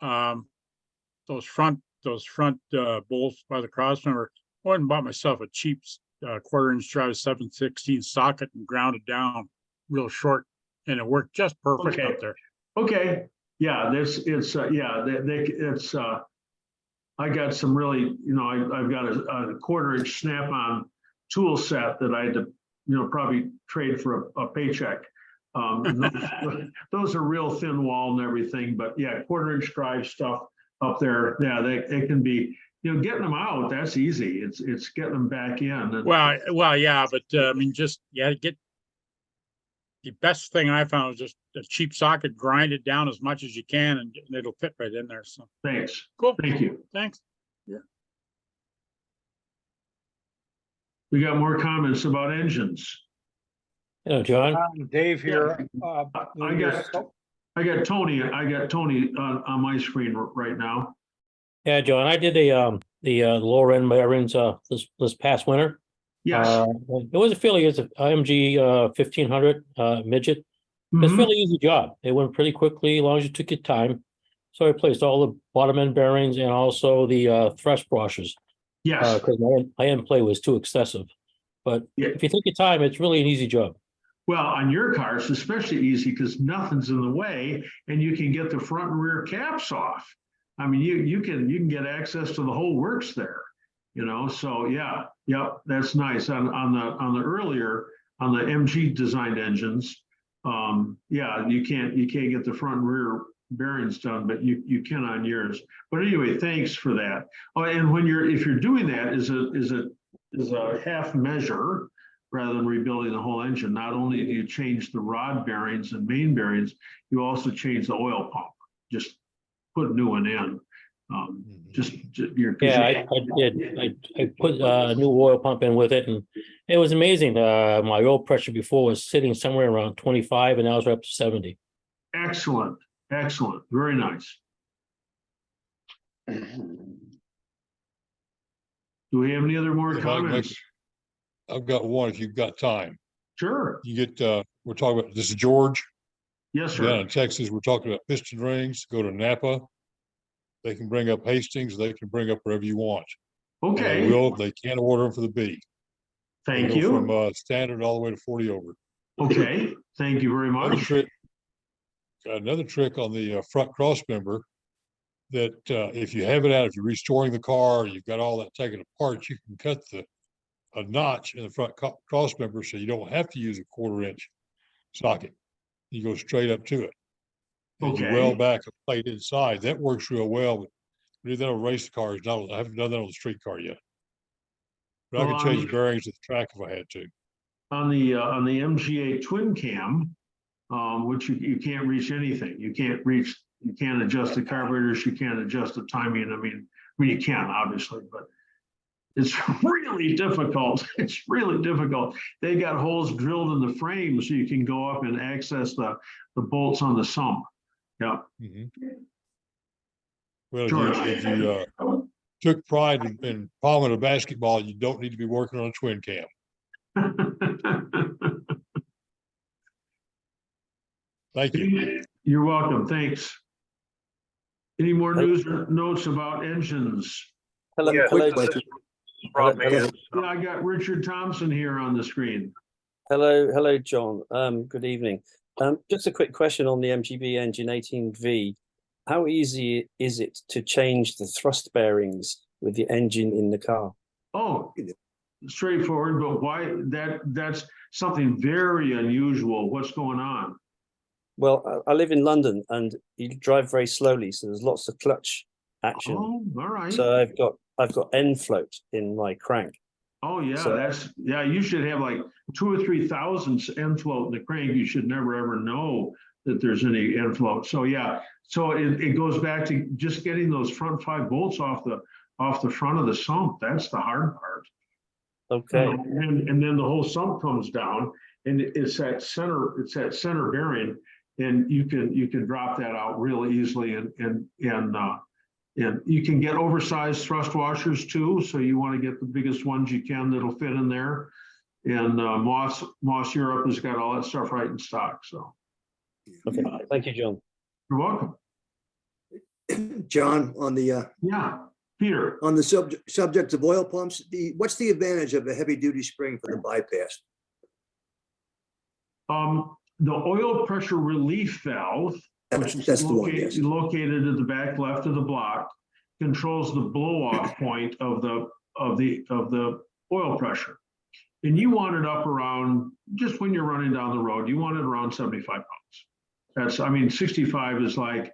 those front bolts by the cross member, I went and bought myself a cheap 1/4-inch drive 7/16 socket and ground it down real short, and it worked just perfect up there. Okay. Yeah, I got some really, I've got a 1/4-inch snap-on tool set that I had to, probably trade for a paycheck. Those are real thin wall and everything, but yeah, 1/4-inch drive stuff up there. Yeah, it can be, getting them out, that's easy. It's getting them back in. And, Well, yeah, but I mean, just get the best thing I found was just a cheap socket, grind it down as much as you can, and it'll fit right in there. So thanks. cool. Thank you. Thanks. We got more comments about engines. Hello, John. Dave here. I got Tony on my screen right now. Yeah, John, I did the lower end bearings this past winter. Yes. It was a fairly easy MG 1500 Midget. It's a fairly easy job. It went pretty quickly as long as you took your time. So I replaced all the bottom end bearings and also the thrust washers. Yes. Because my end play was too excessive. But if you take your time, it's really an easy job. Well, on your car, it's especially easy because nothing's in the way and you can get the front and rear caps off. I mean, you can get access to the whole works there, so yep, that's nice. On the MG designed engines, you can't get the front and rear bearings done, but you can on yours. But anyway, thanks for that. Oh, and if you're doing that is a half measure rather than rebuilding the whole engine, not only do you change the rod bearings and main bearings, you also change the oil pump. Just put a new one in. I did. I put a new oil pump in with it, and it was amazing. My oil pressure before was sitting somewhere around 25, and now it's up to 70. Excellent. Very nice. Do we have any other more comments? I've got one if you've got time. Sure. You get, we're talking about, this is George. Yes, sir. Down in Texas, we're talking about piston rings. Go to Napa. They can bring up Hastings. They can bring up wherever you want. Okay. They can't order them for the B. Thank you. From standard all the way to 40 over. Okay. Thank you very much. Another trick on the front cross member that if you have it out, if you're restoring the car, you've got all that taken apart, you can cut a notch in the front cross member so you don't have to use a 1/4-inch socket. You go straight up to it. And you weld back a plate inside. That works real well. But we did that on race cars. I haven't done that on the street car yet. But I can change bearings at the track if I had to. On the MGA twin cam, which you can't reach anything. You can't adjust the carburetors. You can't adjust the timing. I mean you can obviously, but it's really difficult. It's really difficult. They got holes drilled in the frame so you can go up and access the bolts on the sump. Yeah. Well, if you took pride in palming a basketball, you don't need to be working on a twin cam. Thank you. You're welcome. Thanks. Any more news or notes about engines? Hello. Yeah, Hello. Yeah, I got Richard Thompson here on the screen. Hello, John. Good evening. Just a quick question on the MGB engine 18V. How easy is it to change the thrust bearings with the engine in the car? Oh, straightforward, but why that's something very unusual. What's going on? Well, I live in London and you drive very slowly, so there's lots of clutch action. Oh, all right. So I've got end float in my crank. Oh, yeah, So- yeah, you should have like 2 or 3 thousandths end float in the crank. You should never, ever know that there's any end float. So, yeah, so it goes back to just getting those front 5 bolts off the front of the sump. That's the hard part. Okay. And then the whole sump comes down, and it's that center bearing, and you can drop that out really easily, and you can get oversized thrust washers too. So you want to get the biggest ones you can that'll fit in there. And Moss Europe has got all that stuff right in stock. So Okay. Thank you, John. you're welcome. John, on the Yeah, Peter. on the subject of oil pumps, what's the advantage of a heavy duty spring for the bypass? The oil pressure relief valve, which is That's the one, yes. located at the back left of the block, controls the blow off point of the oil pressure. And you want it up around, just when you're running down the road, you want it around 75 pounds. 65 is like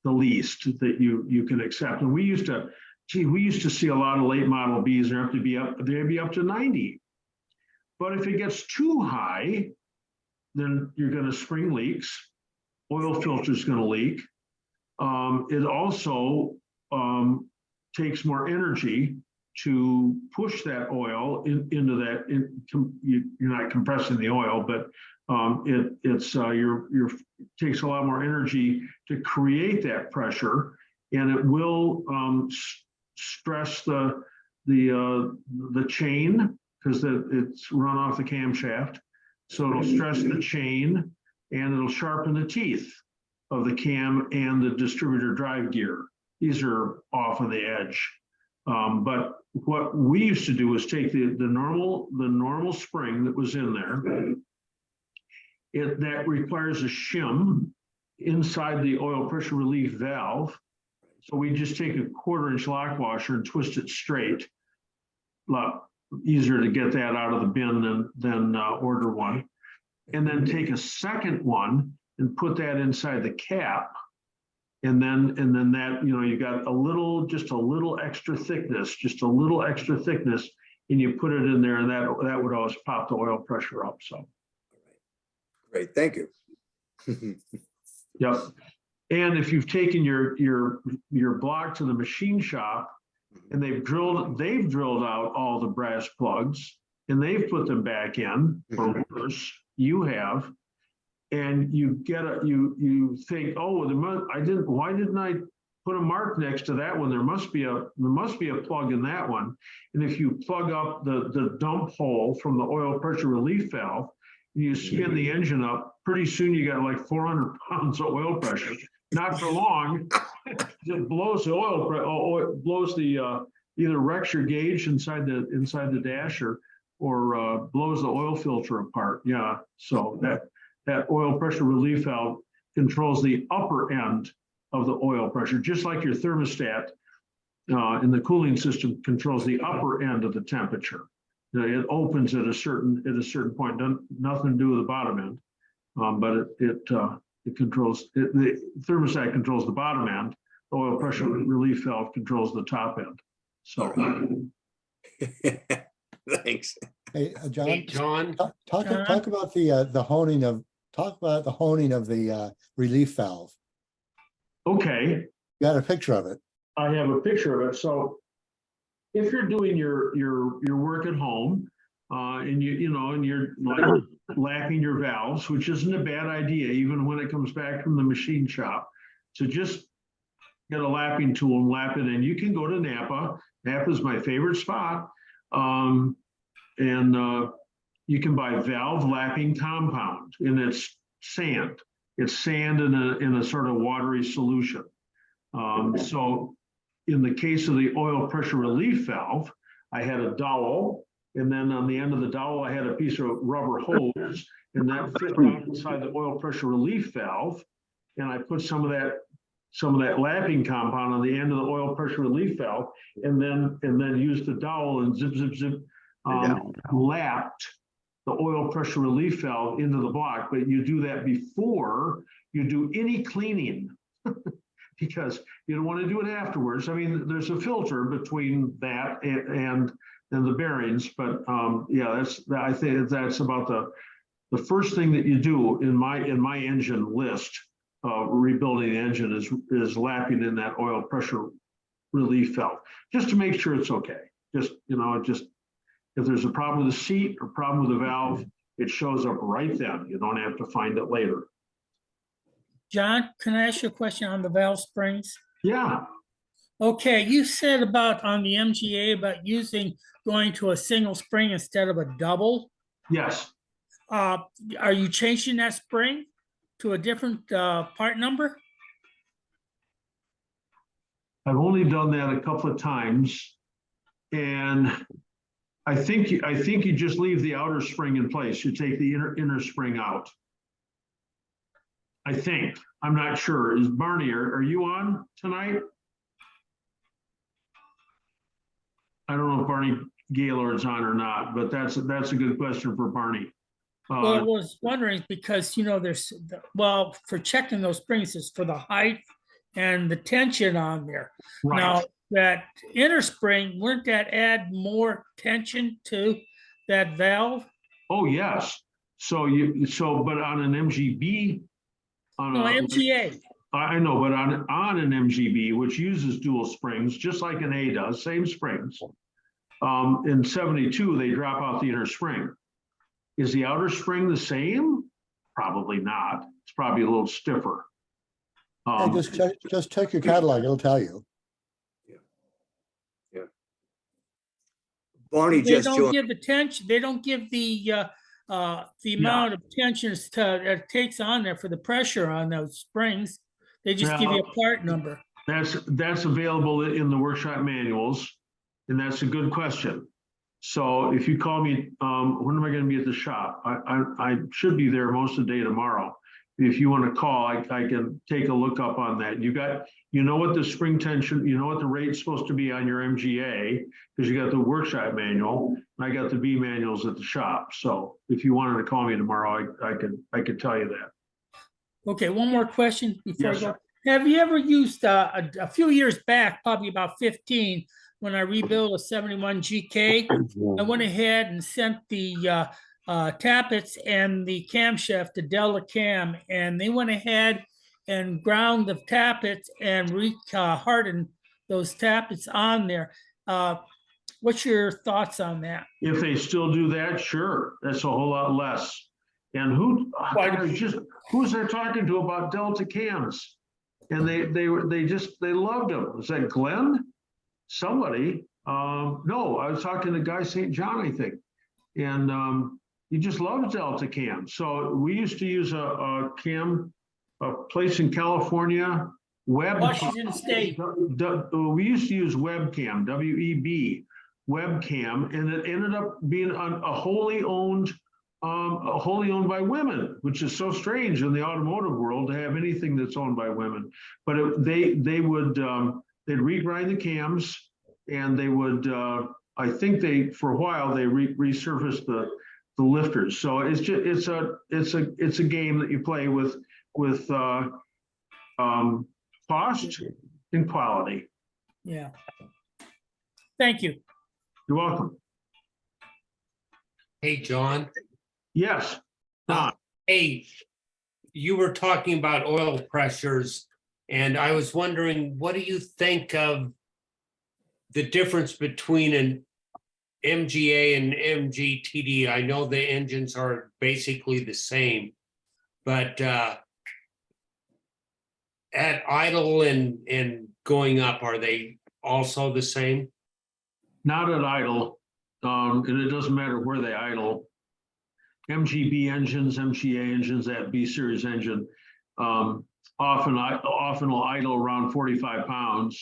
the least that you can accept. And we used to see a lot of late model Bs, they'd be up to 90. But if it gets too high, then you're going to spring leaks. Oil filter is going to leak. It also takes more energy to push that oil into that. You're not compressing the oil, but it takes a lot more energy to create that pressure, and it will stress the chain, because it's run off the camshaft. So it'll stress the chain, and it'll sharpen the teeth of the cam and the distributor drive gear. These are off of the edge. But what we used to do was take the normal spring that was in there. That requires a shim inside the oil pressure relief valve. So we just take a 1/4-inch lock washer and twist it straight. A lot easier to get that out of the bin than order one. And then take a second one and put that inside the cap. And then that, you got just a little extra thickness, and you put it in there, and that would always pop the oil pressure up. So. Great, thank you. Yep. And if you've taken your block to the machine shop and they've drilled out all the brass plugs and they've put them back in, or worse, you have, and you think, oh, why didn't I put a mark next to that one? There must be a plug in that one. And if you plug up the dump hole from the oil pressure relief valve, and you spin the engine up, pretty soon you got like 400 pounds of oil pressure. Not for long. It blows the it blows the either wrecks your gauge inside the dash or blows the oil filter apart. Yeah. So that oil pressure relief valve controls the upper end of the oil pressure, just like your thermostat in the cooling system controls the upper end of the temperature. It opens at a certain point, nothing to do with the bottom end, but it controls the thermostat controls the bottom end. The oil pressure relief valve controls the top end. So, Thanks. Hey, John. Hey, John. Talk about the honing of the relief valve. Okay. You got a picture of it. I have a picture of it. So if you're doing your work at home, and you're like lapping your valves, which isn't a bad idea, even when it comes back from the machine shop. So just get a lapping tool and lap it in. You can go to Napa. Napa is my favorite spot. And you can buy valve lapping compound, and it's sand. It's sand in a sort of watery solution. So in the case of the oil pressure relief valve, I had a dowel, and then on the end of the dowel, I had a piece of rubber hose, and that fit down inside the oil pressure relief valve. And I put some of that lapping compound on the end of the oil pressure relief valve, and then used the dowel and zip, lapped the oil pressure relief valve into the block. But you do that before you do any cleaning. Because you don't want to do it afterwards. I mean, there's a filter between that and and the bearings, but yeah, I think that's about the first thing that you do in my engine list of rebuilding the engine is lapping in that oil pressure relief valve, just to make sure it's okay. Just, if there's a problem with the seat or problem with the valve, it shows up right then. You don't have to find it later. John, can I ask you a question on the valve springs? Yeah. Okay, you said about on the MGA about going to a single spring instead of a double. Yes. Are you changing that spring to a different part number? I've only done that a couple of times, and I think you just leave the outer spring in place. You take the inner spring out. I think. I'm not sure. Is Barney, are you on tonight? I don't know if Barney Gaylord's on or not, but that's a good question for Barney. Well, I was wondering because, there's, for checking those springs is for the height and the tension on there. Right. Now, that inner spring, wouldn't that add more tension to that valve? Oh, yes. But on an MGB, No, MGA. I know, but on an MGB, which uses dual springs, just like an A does, same springs. In 72, they drop out the inner spring. Is the outer spring the same? Probably not. It's probably a little stiffer. Hey, just check your catalog, it'll tell you. Yeah. Barney They just don't joined. give the tension, they don't give the amount of tension it takes on there for the pressure on those springs. They just give you a part number. That's available in the workshop manuals, and that's a good question. So if you call me, when am I going to be at the shop? I should be there most of the day tomorrow. If you want to call, I can take a look up on that. You know what the spring tension, you know what the rate's supposed to be on your MGA, because you got the workshop manual, and I got the B manuals at the shop. So if you wanted to call me tomorrow, I could tell you that. Okay, one more question before Yes, I go. Have you ever used a few years back, probably about 15, when I rebuilt a 71 GK, I went ahead and sent the tappets and the camshaft to Delta Cam, and they went ahead and ground the tappets and hardened those tappets on there. What's your thoughts on that? if they still do that, sure, that's a whole lot less. And who's they're talking to about Delta Cams? And they loved them. Was that Glenn? Somebody, no, I was talking to Guy St. John, I think, and he just loves Delta Cam. So we used to use a place in California, Washington State. We used to use Webcam, WEB, Webcam, and it ended up being a wholly owned by women, which is so strange in the automotive world to have anything that's owned by women. But they'd regrind the cams, and they would, I think for a while they resurfaced the lifters. So it's a game that you play with cost and quality. Yeah. Thank you. You're welcome. Hey, John. Yes. Don. Hey, you were talking about oil pressures, and I was wondering, what do you think of the difference between an MGA and MGTD? I know the engines are basically the same, but at idle and going up, are they also the same? Not at idle, and it doesn't matter where they idle. MGB engines, MGA engines, that B series engine, often will idle around 45 pounds,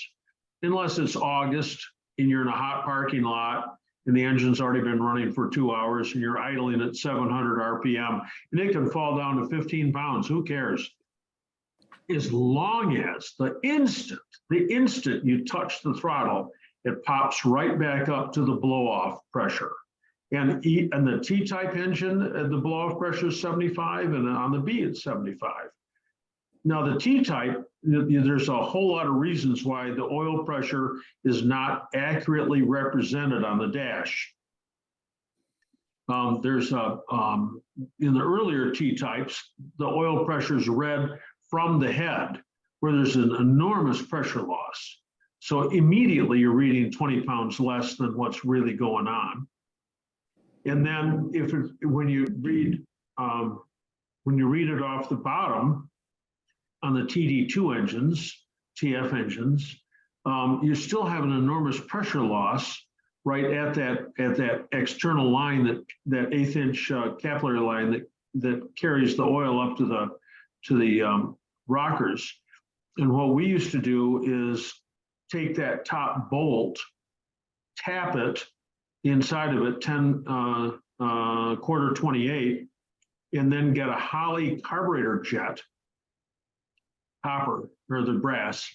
unless it's August and you're in a hot parking lot and the engine's already been running for 2 hours and you're idling at 700 RPM, and it can fall down to 15 pounds. Who cares? As long as the instant you touch the throttle, it pops right back up to the blow-off pressure. And the T-type engine, the blow-off pressure is 75, and on the B it's 75. Now the T-type, there's a whole lot of reasons why the oil pressure is not accurately represented on the dash. There's a, in the earlier T-types, the oil pressure is read from the head, where there's an enormous pressure loss. So immediately you're reading 20 pounds less than what's really going on. And then when you read it off the bottom on the TD2 engines, TF engines, you still have an enormous pressure loss right at that external line, that 1/8 inch capillary line that carries the oil up to the rockers. And what we used to do is take that top bolt, tap it inside of it 10 quarter 28, and then get a Holley carburetor jet, copper or the brass,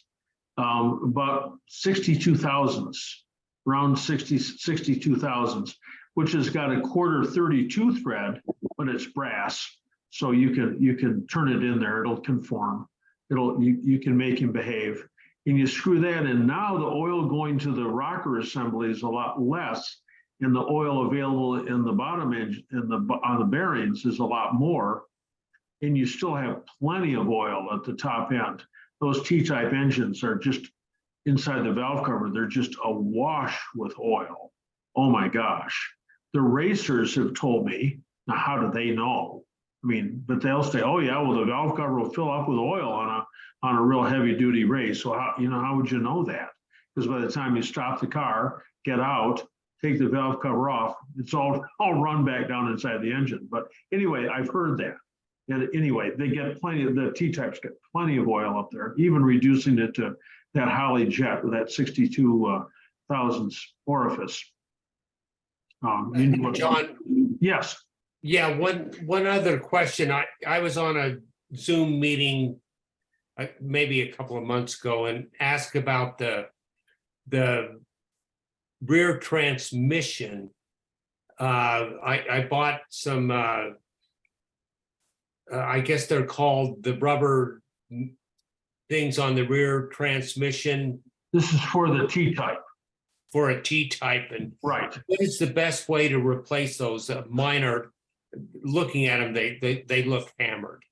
about 62 thousandths, around 62 thousandths, which has got a quarter 32 thread, but it's brass. So you can turn it in there, it'll conform. You can make him behave. And you screw that in. Now the oil going to the rocker assembly is a lot less, and the oil available in the bottom edge on the bearings is a lot more. And you still have plenty of oil at the top end. Those T-type engines are just inside the valve cover, they're just awash with oil. Oh my gosh. The racers have told me, now how do they know? I mean, but they'll say, oh yeah, well the valve cover will fill up with oil on a real heavy duty race. So how would you know that? Because by the time you stop the car, get out, take the valve cover off, it's all run back down inside the engine. But anyway, I've heard that. And anyway, they get plenty of, the T-types get plenty of oil up there, even reducing it to that Holley jet with that 62 thousandths orifice. John? Yes. Yeah, one other question. I was on a Zoom meeting maybe a couple of months ago and asked about the rear transmission. I bought some, I guess they're called the rubber things on the rear transmission. This is for the T-type. For a T-type. And right. What is the best way to replace those? Mine are, looking at them, they look hammered.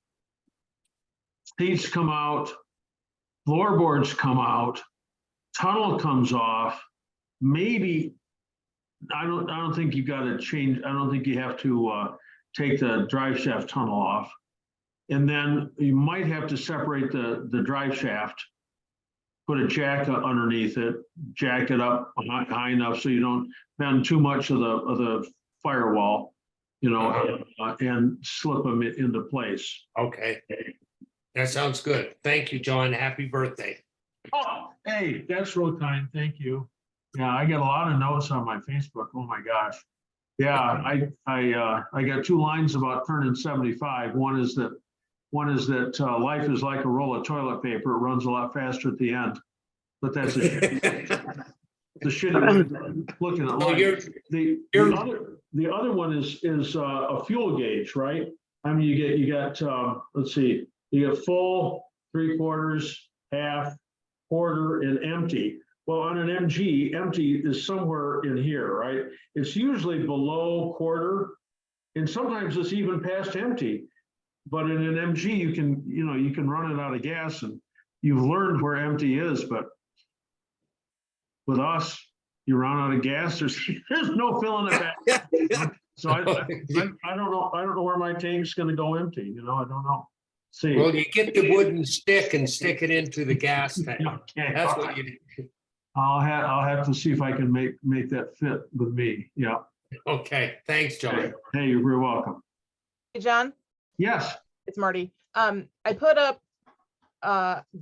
Seats come out, floorboards come out, tunnel comes off. Maybe, I don't think you got to change. I don't think you have to take the drive shaft tunnel off. And then you might have to separate the drive shaft, put a jack underneath it, jack it up high enough so you don't bend too much of the firewall, and slip them into place. Okay. That sounds good. Thank you, John. Happy birthday. Oh, hey, that's real kind. Thank you. Yeah, I get a lot of notes on my Facebook. Oh my gosh. Yeah, I got 2 lines about turning 75. One is that life is like a roll of toilet paper. It runs a lot faster at the end. But that's a shitty way of looking at life. The other one is a fuel gauge, right? I mean, you got let's see, you get full, 3/4, half, quarter, and empty. Well, on an MG, empty is somewhere in here, right? It's usually below quarter, and sometimes it's even past empty. But in an MG, you can run it out of gas, and you've learned where empty is. But with us, you run out of gas. There's no filling it back. So I don't know where my tank's going to go empty. I don't know. See. Well, you get the wooden stick and stick it into the gas tank. Okay. That's what you do. I'll have to see if I can make that fit with me. Yeah. Okay. Thanks, John. Hey, you're very welcome. Hey, John. Yes. It's Marty. I put up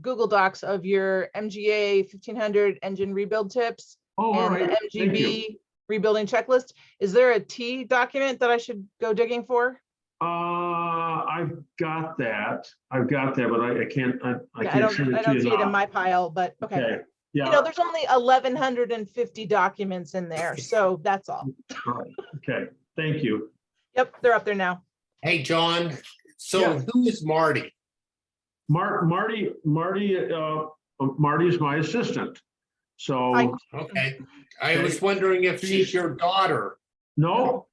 Google Docs of your MGA 1500 engine rebuild tips and the MGB rebuilding checklist. Is there a T document that I should go digging for? I've got that, but I can't. I don't see it in my pile, but okay. Yeah. There's only 1,150 documents in there, so that's all. All right. Okay. Thank you. Yep, they're up there now. Hey, John. So who is Marty? Marty's my assistant. So, Okay, I was wondering if she's your daughter. no,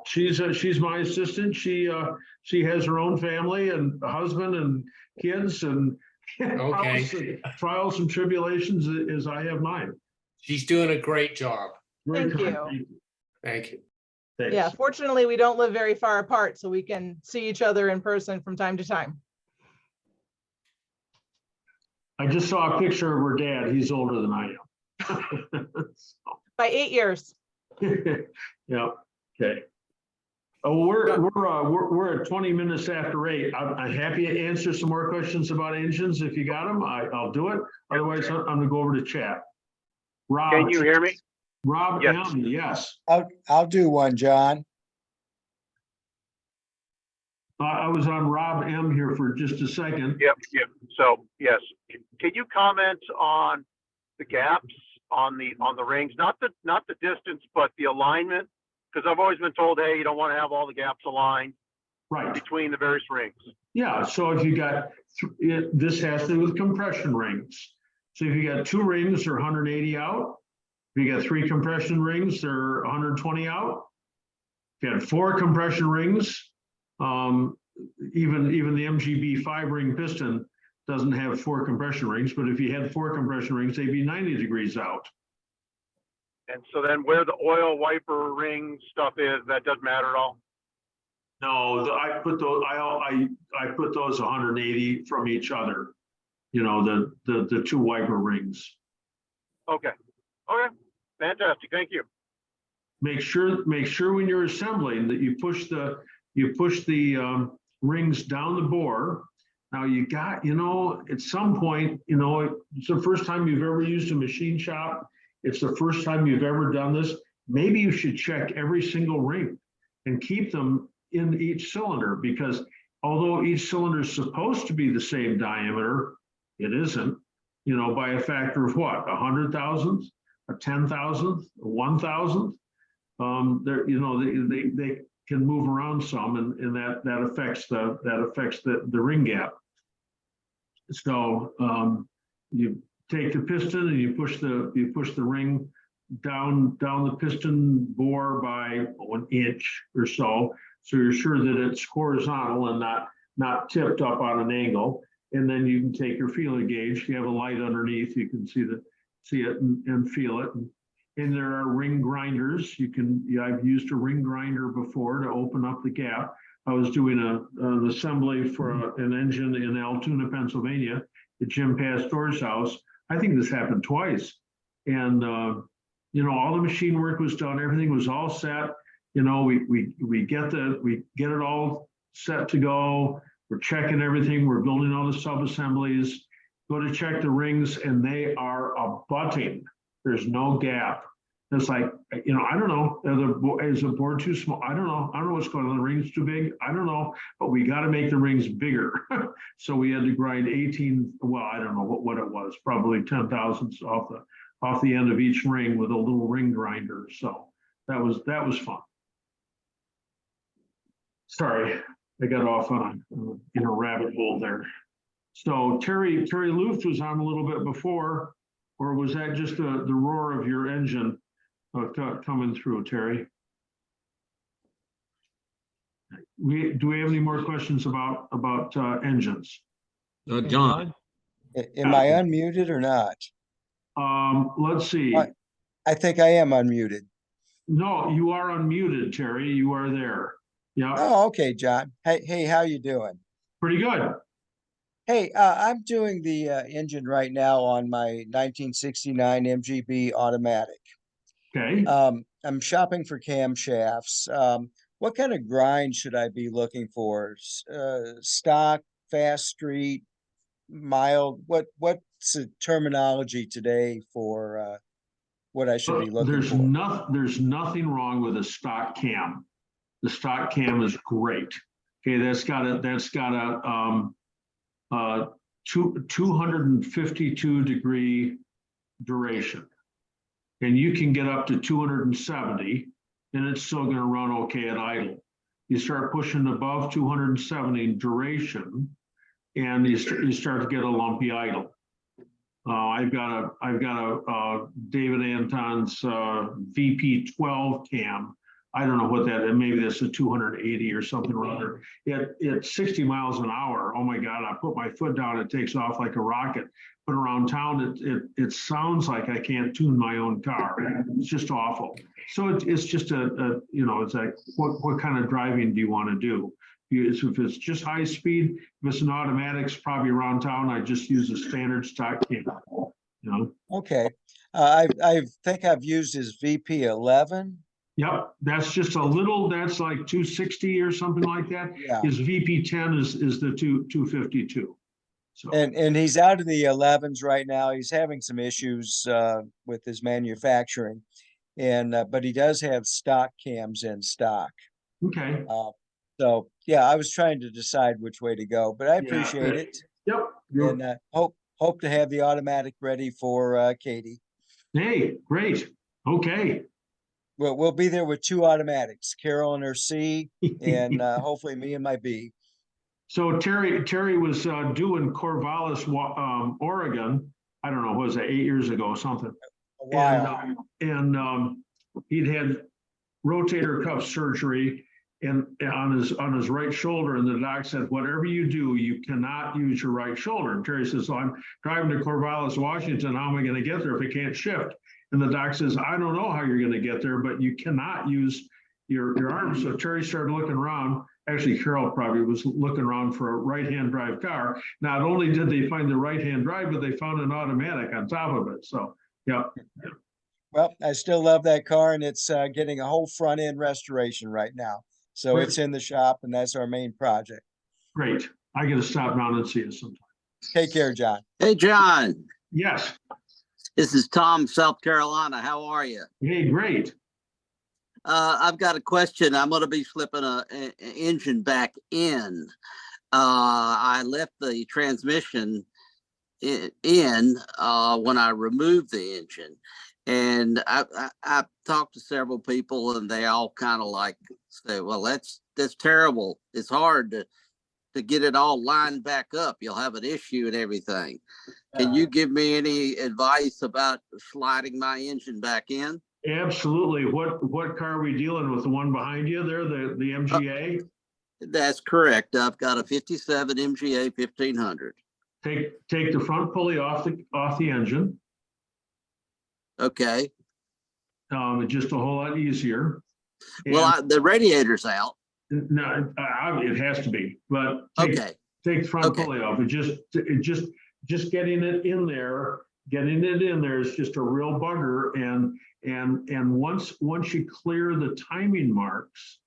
she's my assistant. She has her own family and a husband and kids and Okay. trials and tribulations as I have mine. She's doing a great job. Very Thank kind. you. Thank you. Thanks. Yeah, fortunately, we don't live very far apart, so we can see each other in person from time to time. I just saw a picture of her dad. He's older than I am. By 8 years. Yeah, okay. Oh, we're at 20 minutes after 8. I'm happy to answer some more questions about engines. If you got them, I'll do it. Otherwise, I'm gonna go over to chat. Rob. Can you hear me? Rob, Yes. yes. I'll do one, John. I was on Rob M here for just a second. Yep. So yes, can you comment on the gaps on the rings? Not the distance, but the alignment. Because I've always been told, hey, you don't want to have all the gaps aligned between the various rings. Yeah, so if you got, this has to do with compression rings. So if you got 2 rings, they're 180 out. If you got 3 compression rings, they're 120 out. If you had 4 compression rings, even the MGB 5-ring piston doesn't have 4 compression rings, but if you had 4 compression rings, they'd be 90 degrees out. And so then where the oil wiper ring stuff is, that doesn't matter at all? No, I put those 180 from each other, you know, the 2 wiper rings. Okay, fantastic, thank you. Make sure when you're assembling that you push the rings down the bore. Now you got, you know, at some point, you know, it's the first time you've ever used a machine shop. It's the first time you've ever done this. Maybe you should check every single ring and keep them in each cylinder, because although each cylinder is supposed to be the same diameter, it isn't, you know, by a factor of what, 100,000th, a 10,000th, a 1,000th. They're, you know, they can move around some, and that affects the ring gap. So you take the piston and you push the ring down the piston bore by 1 inch or so you're sure that it's horizontal and not tipped up on an angle. And then you can take your feeler gauge. If you have a light underneath, you can see it and feel it. And there are ring grinders. I've used a ring grinder before to open up the gap. I was doing an assembly for an engine in Altoona, Pennsylvania, at Jim Pastore's house. I think this happened twice. And, you know, all the machine work was done. Everything was all set. You know, we get it all set to go. We're checking everything. We're building all the sub-assemblies. Go to check the rings and they are abutting. There's no gap. It's like, you know, I don't know. Is the board too small? I don't know. I don't know what's going on. The ring's too big. I don't know. But we got to make the rings bigger. So we had to grind 18. Well, I don't know what it was. Probably 10 thousandths off the end of each ring with a little ring grinder. So that was fun. Sorry, I got off on a rabbit hole there. So Terry Luft was on a little bit before, or was that just the roar of your engine coming through, Terry? Do we have any more questions about engines? John. Am I unmuted or not? Let's see. I think I am unmuted. No, you are unmuted, Terry. You are there. Yeah. Oh, okay, John. Hey, how you doing? Pretty good. Hey, I'm doing the engine right now on my 1969 MGB automatic. Okay. I'm shopping for camshafts. What kind of grind should I be looking for? Stock, fast street, mild? What's the terminology today for what I should be looking for? There's nothing wrong with a stock cam. The stock cam is great. Okay, that's got a 252 degree duration, and you can get up to 270, and it's still going to run okay at idle. You start pushing above 270 duration, and you start to get a lumpy idle. I've got a David Anton's VP12 cam. I don't know what that is. Maybe that's a 280 or something or other. It's 60 miles an hour. Oh my God! I put my foot down, it takes off like a rocket. But around town, it sounds like I can't tune my own car. It's just awful. So it's just it's like what kind of driving do you want to do? If it's just high speed, if it's an automatic, it's probably around town. I just use a standard stock cam. Okay, I think I've used his VP11. Yep, that's just a little. That's like 260 or something like that. Yeah. His VP10 is the 252. So And he's out of the 11s right now. He's having some issues with his manufacturing, and but he does have stock cams in stock. Okay. So yeah, I was trying to decide which way to go, but I appreciate it. Yep. And hope to have the automatic ready for Katie. Hey, great. Okay. Well, we'll be there with 2 automatics, Carol and her C, and hopefully me and my B. So Terry was due in Corvallis, Oregon. I don't know, was it 8 years ago or something? A while. And he'd had rotator cuff surgery and on his right shoulder, and the doc said, whatever you do, you cannot use your right shoulder. And Terry says, so I'm driving to Corvallis, Washington. How am I going to get there if I can't shift? And the doc says, I don't know how you're going to get there, but you cannot use your arm. So Terry started looking around. Actually, Carol probably was looking around for a right-hand drive car. Not only did they find the right-hand drive, but they found an automatic on top of it. So, yeah. Well, I still love that car, and it's getting a whole front end restoration right now. So Great. It's in the shop, and that's our main project. Great. I got to stop down and see you sometime. Take care, John. Hey, John. Yes. This is Tom, South Carolina. How are you? Hey, great. I've got a question. I'm going to be slipping an engine back in. I left the transmission in when I removed the engine. And I talked to several people, and they all kind of like say, well, that's terrible. It's hard to get it all lined back up. You'll have an issue and everything. Can you give me any advice about sliding my engine back in? Absolutely. What car are we dealing with? The one behind you there, the MGA? That's correct. I've got a 57 MGA 1500. Take the front pulley off the engine. Okay. It's just a whole lot easier. Well, the radiator's out. No, it has to be. But take the front pulley off. It just getting it in there. Getting it in there is just a real bugger. And once you clear the timing marks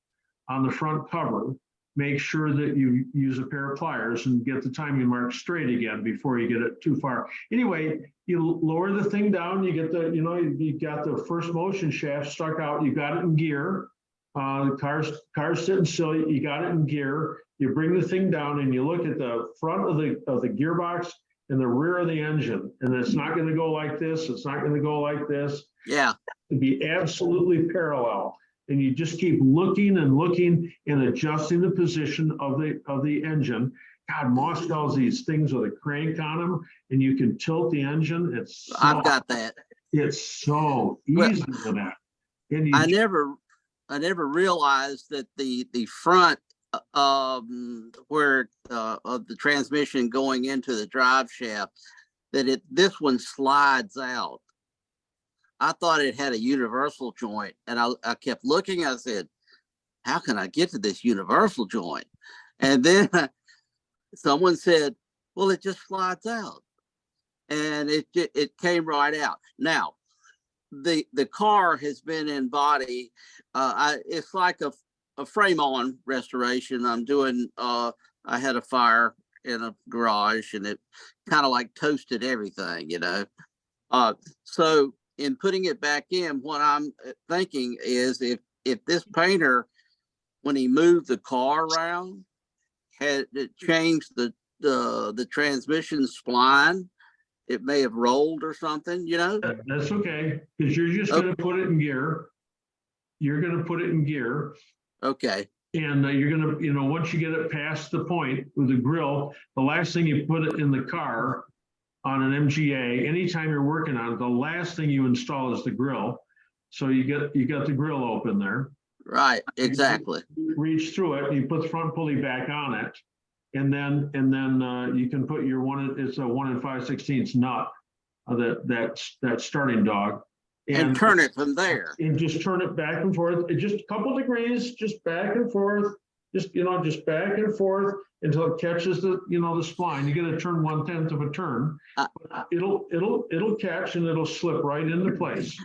on the front cover, make sure that you use a pair of pliers and get the timing marks straight again before you get it too far. Anyway, you lower the thing down, you get you got the first motion shaft stuck out, you got it in gear. The car's sitting still, you got it in gear. You bring the thing down and you look at the front of the gearbox and the rear of the engine, and it's not going to go like this. It's not going to go like this. Yeah, it'd be absolutely parallel. And you just keep looking and looking and adjusting the position of the engine. God, Moss sells these things with a crank on them, and you can tilt the engine. I've got that. It's so easy for that. And I never realized that the front where of the transmission going into the drive shaft, that this one slides out. I thought it had a universal joint, and I kept looking. I said, how can I get to this universal joint? And then someone said, well, it just slides out, and it came right out. Now, the car has been in body. It's like a frame-on restoration. I'm doing. I had a fire in a garage, and it kind of like toasted everything, So in putting it back in, what I'm thinking is if this painter, when he moved the car around, had it changed the transmission spline, it may have rolled or something, That's okay, because you're just going to put it in gear. You're going to put it in gear. Okay. And you're gonna, once you get it past the point with the grill, the last thing you put it in the car on an MGA, anytime you're working on it, the last thing you install is the grill. So you got the grill open there. Right, exactly. You reach through it, you put the front pulley back on it, and then you can put your it's a 1 5/16 nut, that starting dog. And turn it from there. And just turn it back and forth, just a couple degrees, just back and forth, just back and forth until it catches the spline. You got to turn 1/10 of a turn. It'll catch and it'll slip right into place.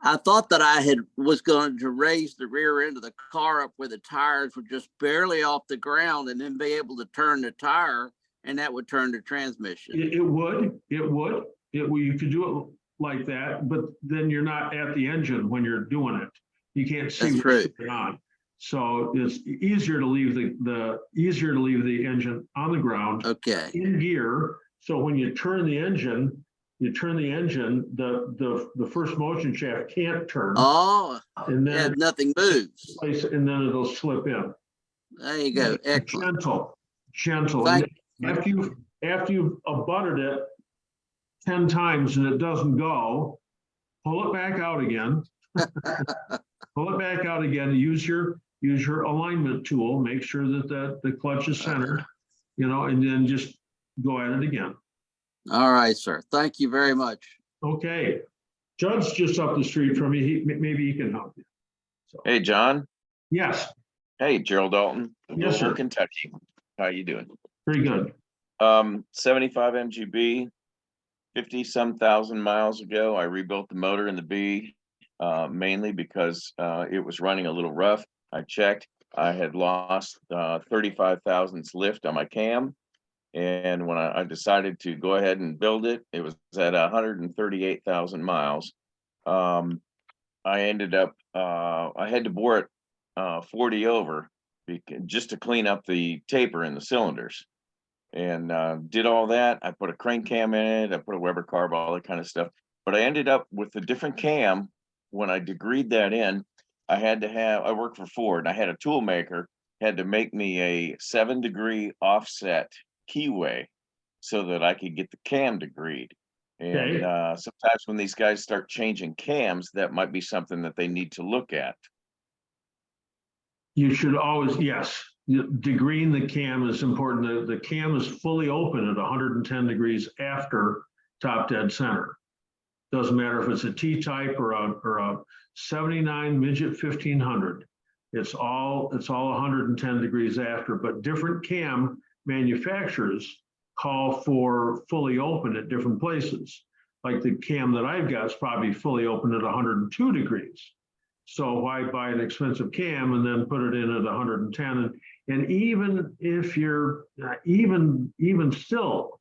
I thought that I was going to raise the rear end of the car up where the tires were just barely off the ground and then be able to turn the tire, and that would turn the transmission. It would. You could do it like that, but then you're not at the engine when you're doing it. You can't see what's going on. So it's easier to leave the engine on the ground. Okay. In gear. So when you turn the engine, the first motion shaft can't turn. Oh, and then nothing moves. And then it'll slip in. There you go. Excellent. Gentle. After you've abutted it 10 times and it doesn't go, pull it back out again. Pull it back out again. Use your alignment tool. Make sure that the clutch is centered, and then just go at it again. All right, sir. Thank you very much. Okay. Judd's just up the street from me. Maybe he can help you. So. Hey, John. Yes. Hey, Gerald Dalton. Yes, sir. Kentucky. How you doing? Pretty good. 75 MGB. 50-some thousand miles ago, I rebuilt the motor in the B, mainly because it was running a little rough. I checked. I had lost 35 thousandths lift on my cam. And when I decided to go ahead and build it, it was at 138,000 miles. I ended up, I had to bore it 40 over just to clean up the taper in the cylinders. And did all that. I put a crank cam in it. I put a Weber carb, all that kind of stuff. But I ended up with a different cam. When I degreed that in, I worked for Ford, and I had a tool maker, had to make me a 7-degree offset keyway so that I could get the cam degreed. And sometimes when these guys start changing cams, that might be something that they need to look at. You should always, yes. Degreeing the cam is important. The cam is fully open at 110 degrees after top dead center. Doesn't matter if it's a T-type or a 79 Midget 1500. It's all 110 degrees after, but different cam manufacturers call for fully open at different places. Like the cam that I've got is probably fully open at 102 degrees. So why buy an expensive cam and then put it in at 110? And even if you're even still,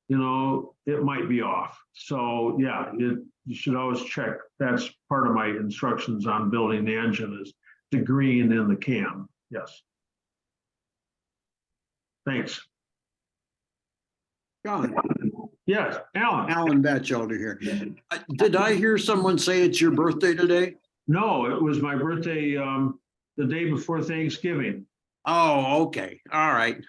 it might be off. So yeah, you should always check. That's part of my instructions on building the engine is degreeing in the cam. Yes. Thanks. John. Yes, Alan. Alan Batchelder here. Did I hear someone say it's your birthday today? No, it was my birthday the day before Thanksgiving. Oh, okay. All right.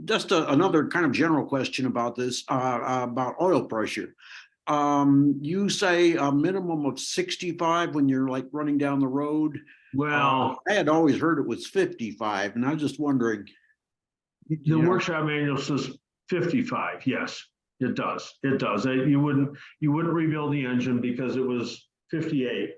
Just another kind of general question about this, about oil pressure. You say a minimum of 65 when you're like running down the road. Well, I had always heard it was 55, and I was just wondering. The workshop manual says 55. Yes, it does. It does. You wouldn't rebuild the engine because it was 58.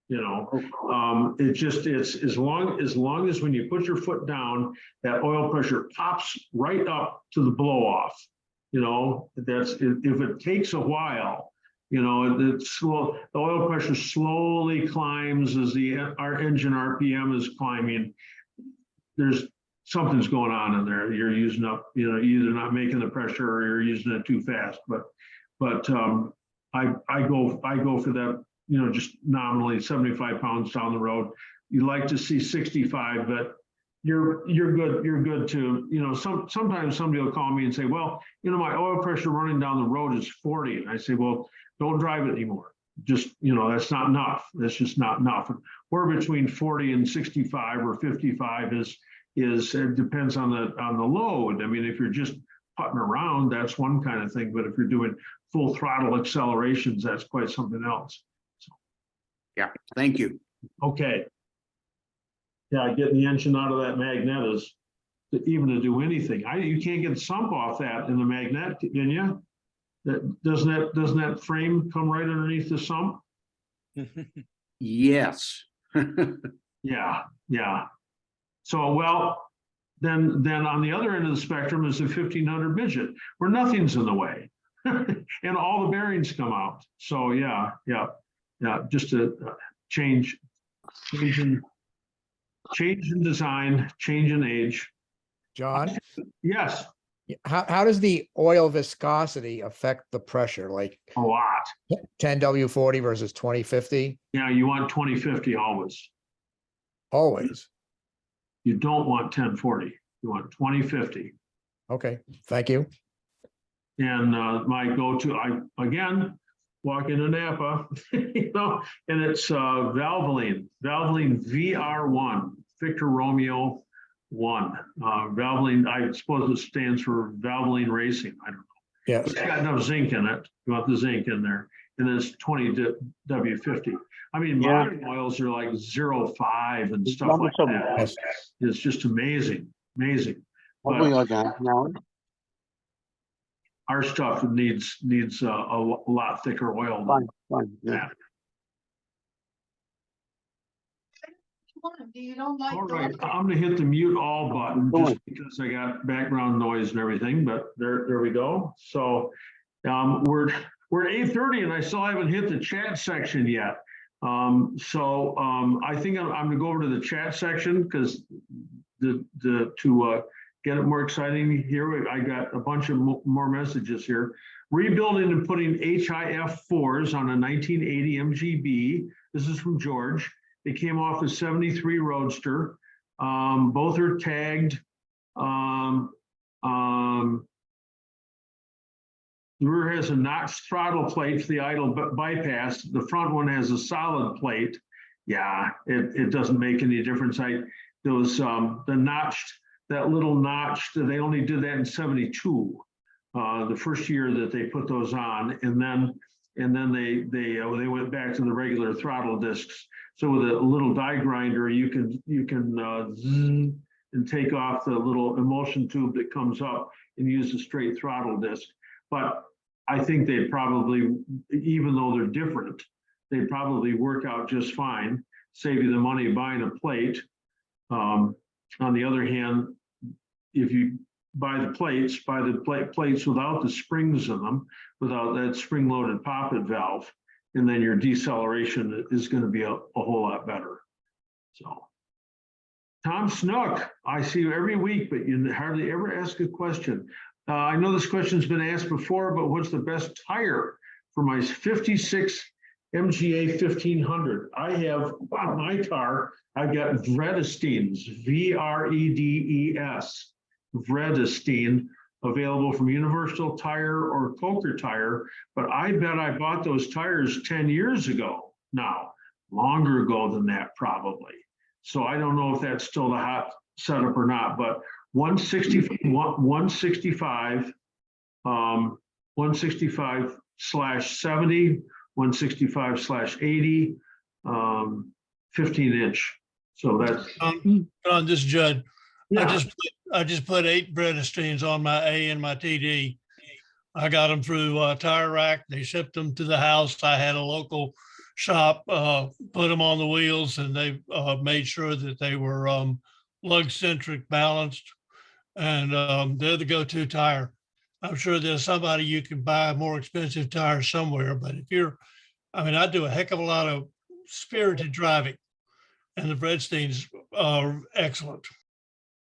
It's as long as when you put your foot down, that oil pressure pops right up to the blow off. That's if it takes a while. It's slow. The oil pressure slowly climbs as our engine RPM is climbing. There's something's going on in there. You're using up, either not making the pressure or you're using it too fast. But I go for that, just nominally 75 pounds down the road. You like to see 65, but you're good to, sometimes somebody will call me and say, well, my oil pressure running down the road is 40. And I say, well, don't drive it anymore. just, that's not enough. That's just not enough. We're between 40 and 65 or 55 is it depends on the load. I mean, if you're just putting around, that's one kind of thing. But if you're doing full throttle accelerations, that's quite something else. So, yeah, thank you. Okay. Yeah, getting the engine out of that magnet is even to do anything. You can't get the sump off that in the magnet, can you? Doesn't that frame come right underneath the sump? Yes. Yeah. So, well, then on the other end of the spectrum is the 1500 Midget, where nothing's in the way, and all the bearings come out. So yeah, just a change in design, change in age. John? Yes. How does the oil viscosity affect the pressure? Like a lot. 10W40 versus 2050? Yeah, you want 2050 always. Always. You don't want 1040. You want 2050. Okay, thank you. And my go-to, I again walk into Napa, and it's Valvoline VR1, Victor Romeo 1. Valvoline, I suppose it stands for Valvoline Racing. I don't know. Yes. It's got enough zinc in it. You want the zinc in there. And then it's 20 W50. I mean, modern oils are like 0.5 and stuff like that. It's just amazing. But our stuff needs a lot thicker oil. Yeah. All right, I'm gonna hit the mute all button just because I got background noise and everything, but there we go. So we're 8:30 and I still haven't hit the chat section yet. I think I'm gonna go over to the chat section because to get it more exciting here, I got a bunch of more messages here. Rebuilding and putting HIF4s on a 1980 MGB. This is from George. They came off a 73 Roadster. Both are tagged. The rear has a notched throttle plate for the idle bypass. The front one has a solid plate. Yeah, it doesn't make any difference. That little notch, they only did that in 72, the first year that they put those on, and then they went back to the regular throttle discs. So with a little die grinder, you can zzz and take off the little emulsion tube that comes up and use the straight throttle disc. But I think they probably, even though they're different, they probably work out just fine, save you the money buying a plate. On the other hand, if you buy the plates without the springs in them, without that spring-loaded poppet valve, and then your deceleration is going to be a whole lot better. So, Tom Snook, I see you every week, but you hardly ever ask a question. I know this question's been asked before, but what's the best tire for my 56 MGA 1500? I have on my car, I've got Vredesteins, VREDES, Vredestein, available from Universal Tire or Coker Tire, but I bet I bought those tires 10 years ago now, longer ago than that probably. So I don't know if that's still the hot setup or not, but 165/70, 165/80, 15-inch. So that's on this Judd. Yeah. I just put 8 Vredesteins on my A and my TD. I got them through Tire Rack. They shipped them to the house. I had a local shop put them on the wheels, and they made sure that they were lug-centric balanced, and they're the go-to tire. I'm sure there's somebody you can buy a more expensive tire somewhere, but if you're, I do a heck of a lot of spirited driving, and the Vredesteins are excellent.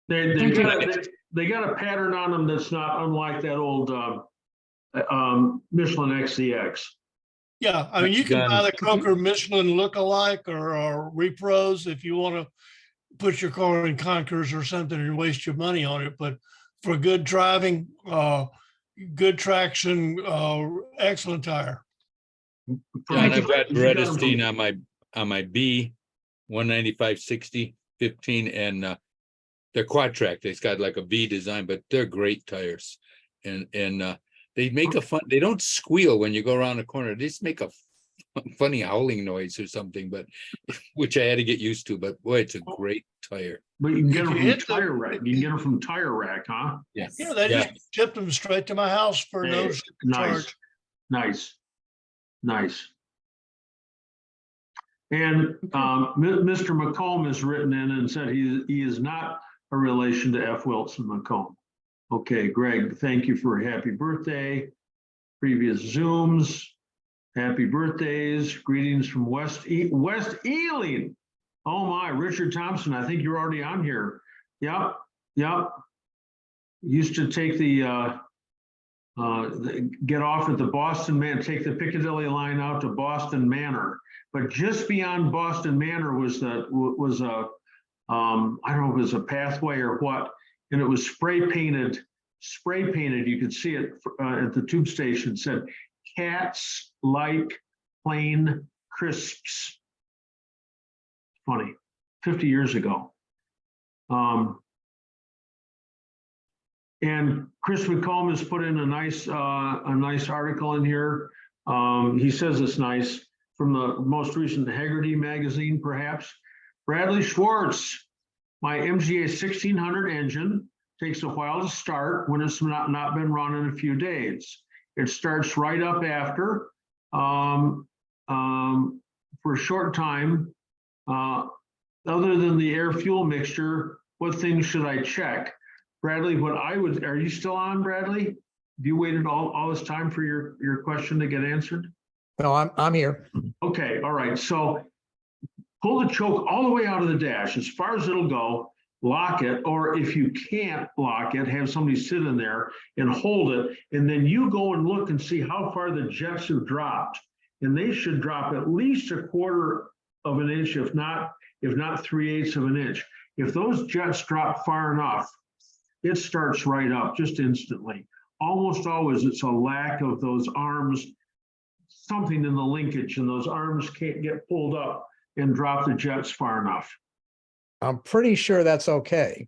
They got a pattern on them that's not unlike that old Michelin XCX. Yeah, you can buy the Coker Michelin look-alike or repros if you want to put your car in Concours or something and waste your money on it. But for good driving, good traction, excellent tire. Yeah, and I've got Beretistine on my B, 195, 60, 15, and they're quad track. It's got like a V design, but they're great tires. And they make a fun, they don't squeal when you go around the corner. They just make a funny howling noise or something, but which I had to get used to. But boy, it's a great tire. But you can get If them you from hit the- Tire Rack. You can get them from Tire Rack, huh? Yes. Yeah, they just shipped them straight to my house for no Hey, nice, charge. nice, nice. And Mr. McComb has written in and said he is not a relation to F. Wilson McComb. Okay, Greg, thank you for a happy birthday. Previous Zooms, happy birthdays, greetings from West Ealing. Oh my, Richard Thompson, I think you're already on here. Yep, yep. Used to take get off at the Boston take the Piccadilly line out to Boston Manor, but just beyond Boston Manor was a I don't know if it was a pathway or what, and it was spray painted. You could see it at the tube station. It said "Cats like plain crisps." Funny, 50 years ago. And Chris McComb has put in a nice article in here. He says it's nice, from the most recent Haggerty magazine, perhaps. Bradley Schwartz, my MGA 1600 engine takes a while to start when it's not been run in a few days. It starts right up after for a short time. Other than the air fuel mixture, what things should I check? Bradley, are you still on, Bradley? Have you waited all this time for your question to get answered? No, I'm here. Okay, all right. So pull the choke all the way out of the dash, as far as it'll go, lock it, or if you can't lock it, have somebody sit in there and hold it, and then you go and look and see how far the jets have dropped. And they should drop at least a quarter of an inch, if not 3/8 of an inch. If those jets drop far enough, it starts right up just instantly. Almost always it's a lack of those arms, something in the linkage, and those arms can't get pulled up and drop the jets far enough. I'm pretty sure that's okay.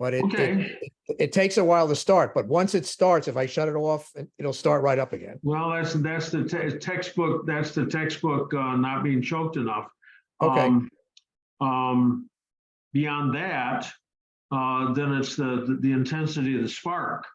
But it takes a while to start, but once it starts, if I shut it off, it'll start right up again. Well, that's the textbook. That's the textbook not being choked enough. Okay. Beyond that, then it's the intensity of the spark.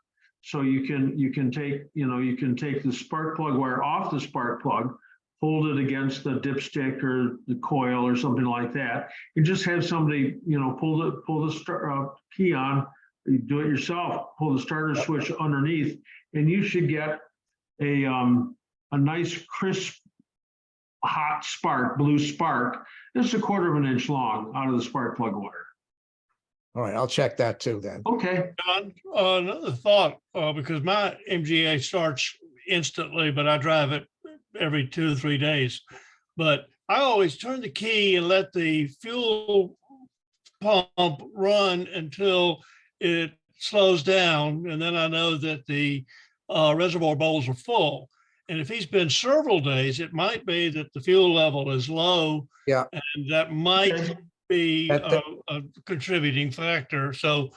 So you can take the spark plug wire off the spark plug, hold it against the dipstick or the coil or something like that. You just have somebody pull the key on. You do it yourself. Pull the starter switch underneath, and you should get a nice crisp hot spark, blue spark. It's a quarter of an inch long out of the spark plug wire. All right, I'll check that too then. Okay. John, another thought, because my MGA starts instantly, but I drive it every 2 or 3 days. But I always turn the key and let the fuel pump run until it slows down. And then I know that the reservoir bowls are full. And if he's been several days, it might be that the fuel level is low. Yeah. And that might be a contributing factor. So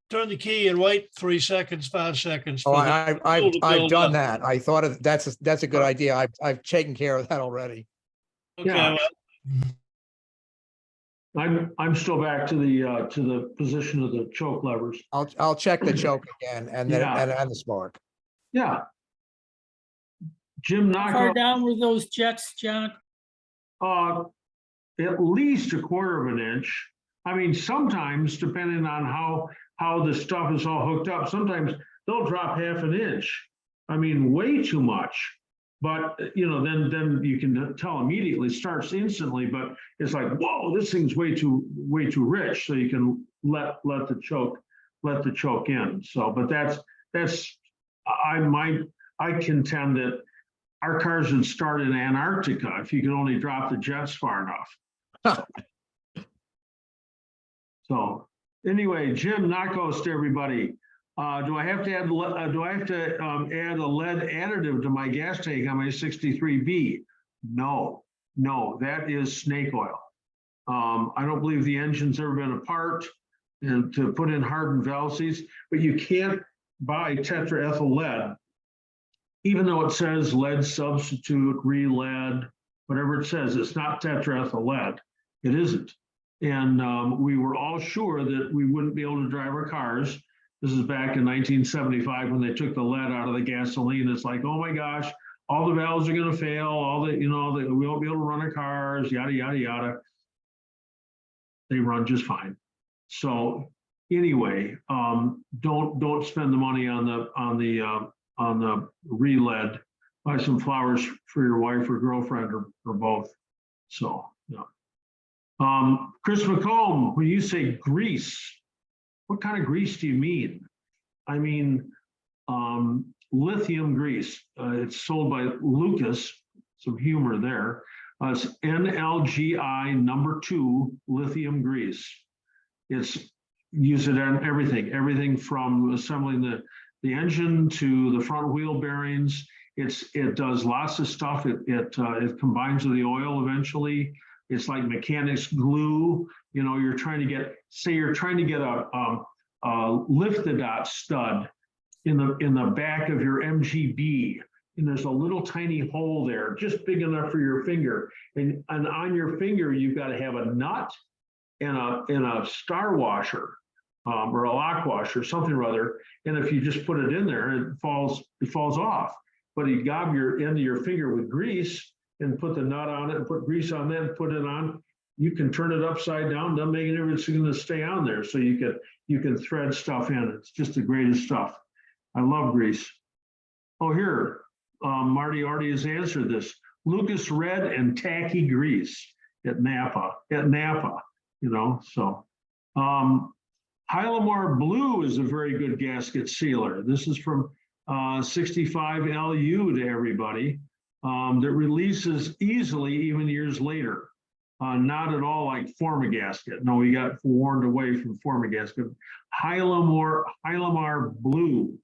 turn the key and wait 3 seconds, 5 seconds. Oh, for the I've fuel to build done up. that. I thought that's a good idea. I've taken care of that already. Okay, Yeah. well, I'm still back to the position of the choke levers. I'll check the choke again and then and the spark. Yeah. Jim, How far down were those jets, John? At least a quarter of an inch. I mean, sometimes depending on how the stuff is all hooked up, sometimes they'll drop half an inch. I mean, way too much. But then you can tell immediately, starts instantly. But it's like, whoa, this thing's way too rich. So you can let the choke in. So, but I contend that our cars would start in Antarctica if you could only drop the jets far enough. So anyway, Jim Nakos to everybody. Do I have to add, add a lead additive to my gas tank on my 63B? No, that is snake oil. I don't believe the engine's ever been apart and to put in hardened valve seats, but you can't buy tetraethyl lead, even though it says lead substitute, re-lead, whatever it says, it's not tetraethyl lead. It isn't. And we were all sure that we wouldn't be able to drive our cars. This is back in 1975 when they took the lead out of the gasoline. It's like, oh my gosh, all the valves are going to fail. All the, we won't be able to run our cars, yada, yada, yada. They run just fine. So anyway, don't spend the money on the re-lead. Buy some flowers for your wife or girlfriend or both. So yeah. Chris McComb, when you say grease, what kind of grease do you mean? I mean lithium grease. It's sold by Lucas. Some humor there. It's NLGI #2 lithium grease. It's use it on everything from assembling the engine to the front wheel bearings. It does lots of stuff. It combines with the oil eventually. It's like mechanics glue. You're trying to get, a lift-the-dot stud in the back of your MGB. And there's a little tiny hole there, just big enough for your finger. And on your finger, you've got to have a nut and a star washer or a lock washer, something or other. And if you just put it in there, it falls off. But you gob your end of your finger with grease and put the nut on it and put grease on that and put it on. You can turn it upside down, doesn't make any difference, it's going to stay on there. So you can thread stuff in. It's just the greatest stuff. I love grease. Oh, here. Marty already has answered this. Lucas Red and Tacky Grease at Napa, so. Hylamar Blue is a very good gasket sealer. This is from 65LU to everybody, that releases easily even years later. Not at all like Formagasket. No, we got warned away from Formagasket. Hylamar Blue.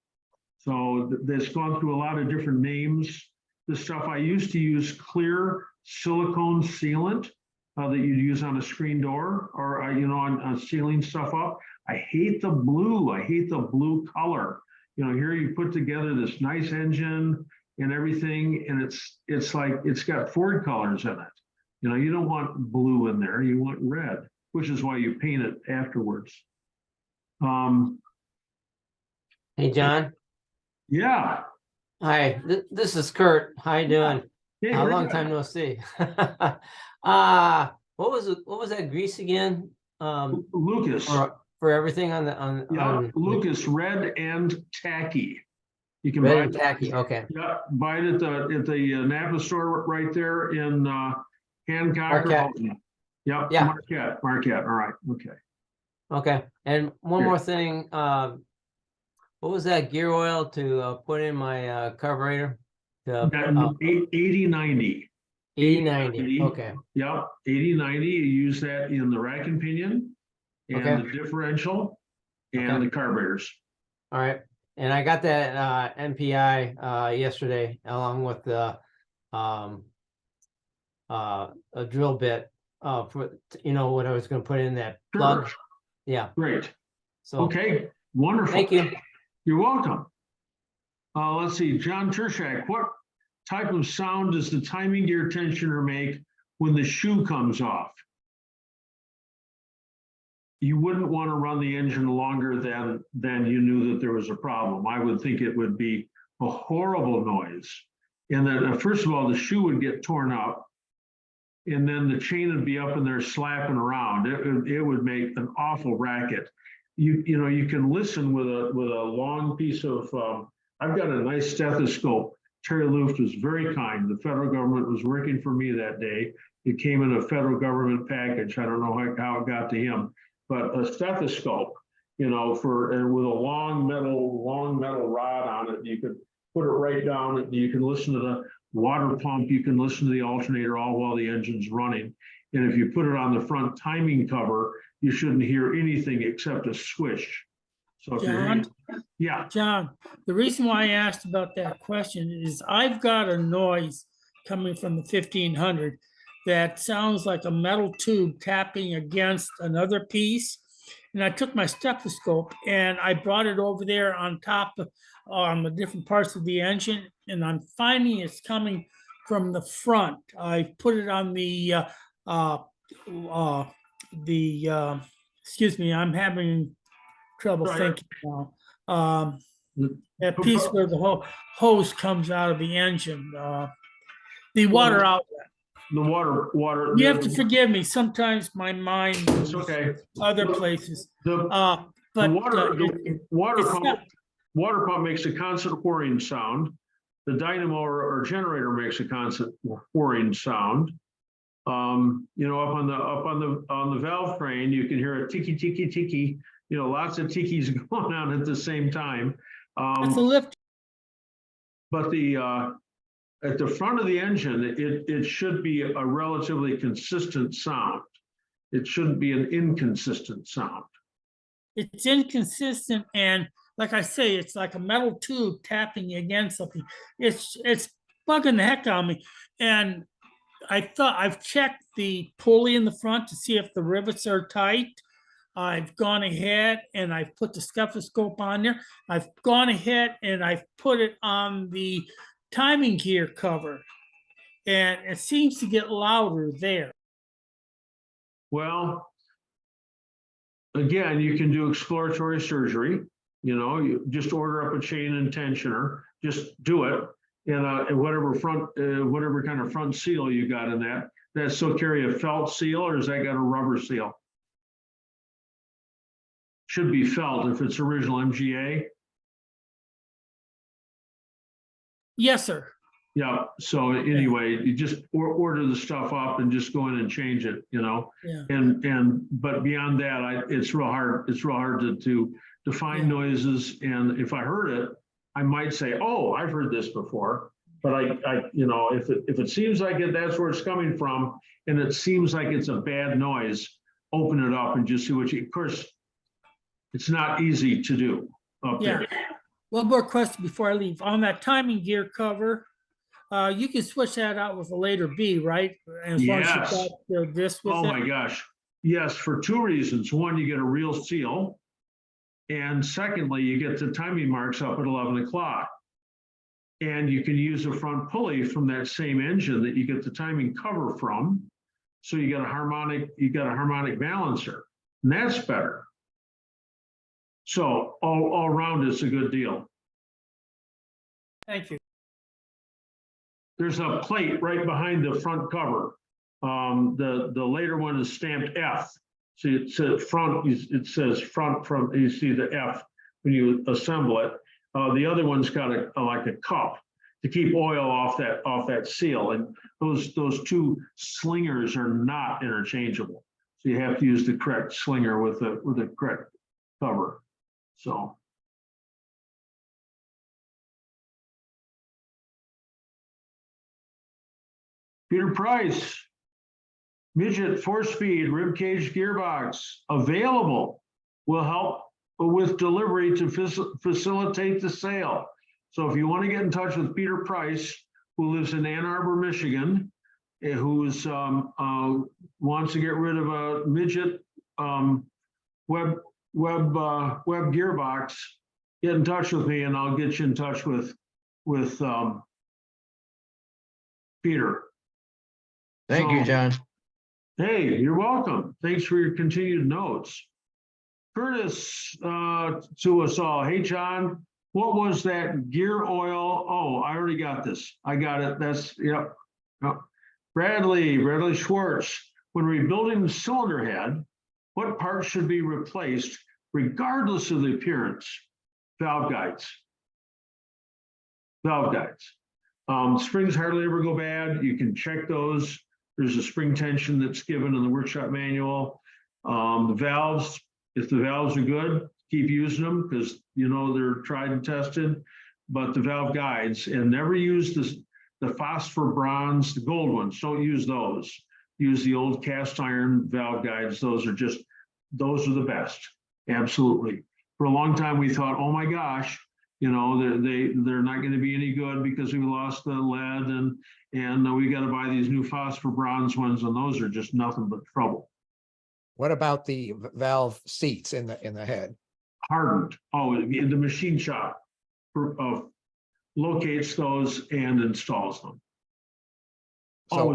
So that's gone through a lot of different names. The stuff I used to use clear silicone sealant that you'd use on a screen door or on sealing stuff up. I hate the blue. I hate the blue color. Here you put together this nice engine and everything, and it's like it's got Ford colors in it. You don't want blue in there. You want red, which is why you paint it afterwards. Hey, John. Yeah. Hi, this is Kurt. How you doing? Hey, a long time no see. What was that grease again? Lucas. For everything on Lucas Red and Tacky. You can Red buy and Tacky. Okay. Yeah, buy it at the Napa store right there in Hancock. Marquette. Yep. Yeah. Marquette. All right. Okay. Okay. And one more thing. What was that gear oil to put in my carburetor? 8090. 8090. Okay. Yep. 8090. You use that in the rack and pinion and the differential and the carburetors. All right. And I got that NPI yesterday along with the a drill bit for what I was going to put in that plug. Yeah. Great. So okay. Wonderful. Thank you. You're welcome. Let's see, John Tershak, what type of sound does the timing gear tensioner make when the shoe comes off? You wouldn't want to run the engine longer than you knew that there was a problem. I would think it would be a horrible noise. And then first of all, the shoe would get torn up and then the chain would be up in there slapping around. It would make an awful racket. You can listen with a long piece of, I've got a nice stethoscope. Terry Luft was very kind. The federal government was working for me that day. It came in a federal government package. I don't know how it got to him, but a stethoscope, and with a long metal rod on it. You could put it right down and you can listen to the water pump. You can listen to the alternator all while the engine's running. And if you put it on the front timing cover, you shouldn't hear anything except a swish. So if you're, John, yeah, John, the reason why I asked about that question is I've got a noise coming from the 1500 that sounds like a metal tube tapping against another piece. And I took my stethoscope and I brought it over there on top of on the different parts of the engine, and I'm finding it's coming from the front. I put it on the excuse me, I'm having trouble Right. thinking now. That piece where the hose comes out of the engine, the water outlet. the water. You have to forgive me. Sometimes my mind It's goes okay. other places. The But water pump makes a constant whirring sound. The dynamo or generator makes a constant whirring sound. You know, up on the valve crane, you can hear a tiki tiki tiki. You know, lots of tikis going on at the same time. That's a lift. But at the front of the engine, it should be a relatively consistent sound. It shouldn't be an inconsistent sound. It's inconsistent, and like I say, it's like a metal tube tapping against something. It's bugging the heck out of me. And I thought I've checked the pulley in the front to see if the rivets are tight. I've gone ahead and I've put the stethoscope on there. I've gone ahead and I've put it on the timing gear cover, and it seems to get louder there. Well, again, you can do exploratory surgery. You know, you just order up a chain and tensioner, just do it. And whatever kind of front seal you got in that. That still carry a felt seal, or has that got a rubber seal? Should be felt if it's original MGA. Yes, sir. Yeah. So anyway, you just order the stuff up and just go in and change it, you know. Yeah. But beyond that, it's real hard. It's real hard to define noises. And if I heard it, I might say, "Oh, I've heard this before." But I you know, if it seems like that's where it's coming from, and it seems like it's a bad noise, open it up and just see what you. Of course, it's not easy to do up there. One more question before I leave. On that timing gear cover, you can switch that out with a later B, right? And as long as you've got the disc with Oh it. my gosh. Yes, for two reasons. One, you get a real seal. And secondly, you get the timing marks up at 11 o'clock. And you can use a front pulley from that same engine that you get the timing cover from. So you got a harmonic balancer. And that's better. So all around it's a good deal. Thank you. There's a plate right behind the front cover. The later one is stamped F. See, it says front. It says front from. You see the F when you assemble it. The other one's got like a cup to keep oil off that seal. And those two slingers are not interchangeable. So you have to use the correct slinger with the correct cover. So. Peter Price, Midget 4-speed ribcage gearbox available, will help with delivery to facilitate the sale. So if you want to get in touch with Peter Price, who lives in Ann Arbor, Michigan, who's wants to get rid of a Midget web gearbox, get in touch with me and I'll get you in touch with Peter. Thank you, John. Hey, you're welcome. Thanks for your continued notes. Curtis, to us all. Hey, John, what was that gear oil? Oh, I already got this. I got it. That's, yep. Bradley Schwartz. When rebuilding the cylinder head, what parts should be replaced regardless of the appearance? Valve guides. Valve guides. Springs hardly ever go bad. You can check those. There's a spring tension that's given in the workshop manual. The valves, if the valves are good, keep using them because you know they're tried and tested. But the valve guides, and never use the phosphor bronze, the gold ones. Don't use those. Use the old cast iron valve guides. Those are the best. Absolutely. For a long time, we thought, oh my gosh, you know, they're not going to be any good because we lost the lead and we got to buy these new phosphor bronze ones, and those are just nothing but trouble. What about the valve seats in the head? Hardened. Oh, the machine shop locates those and installs them. So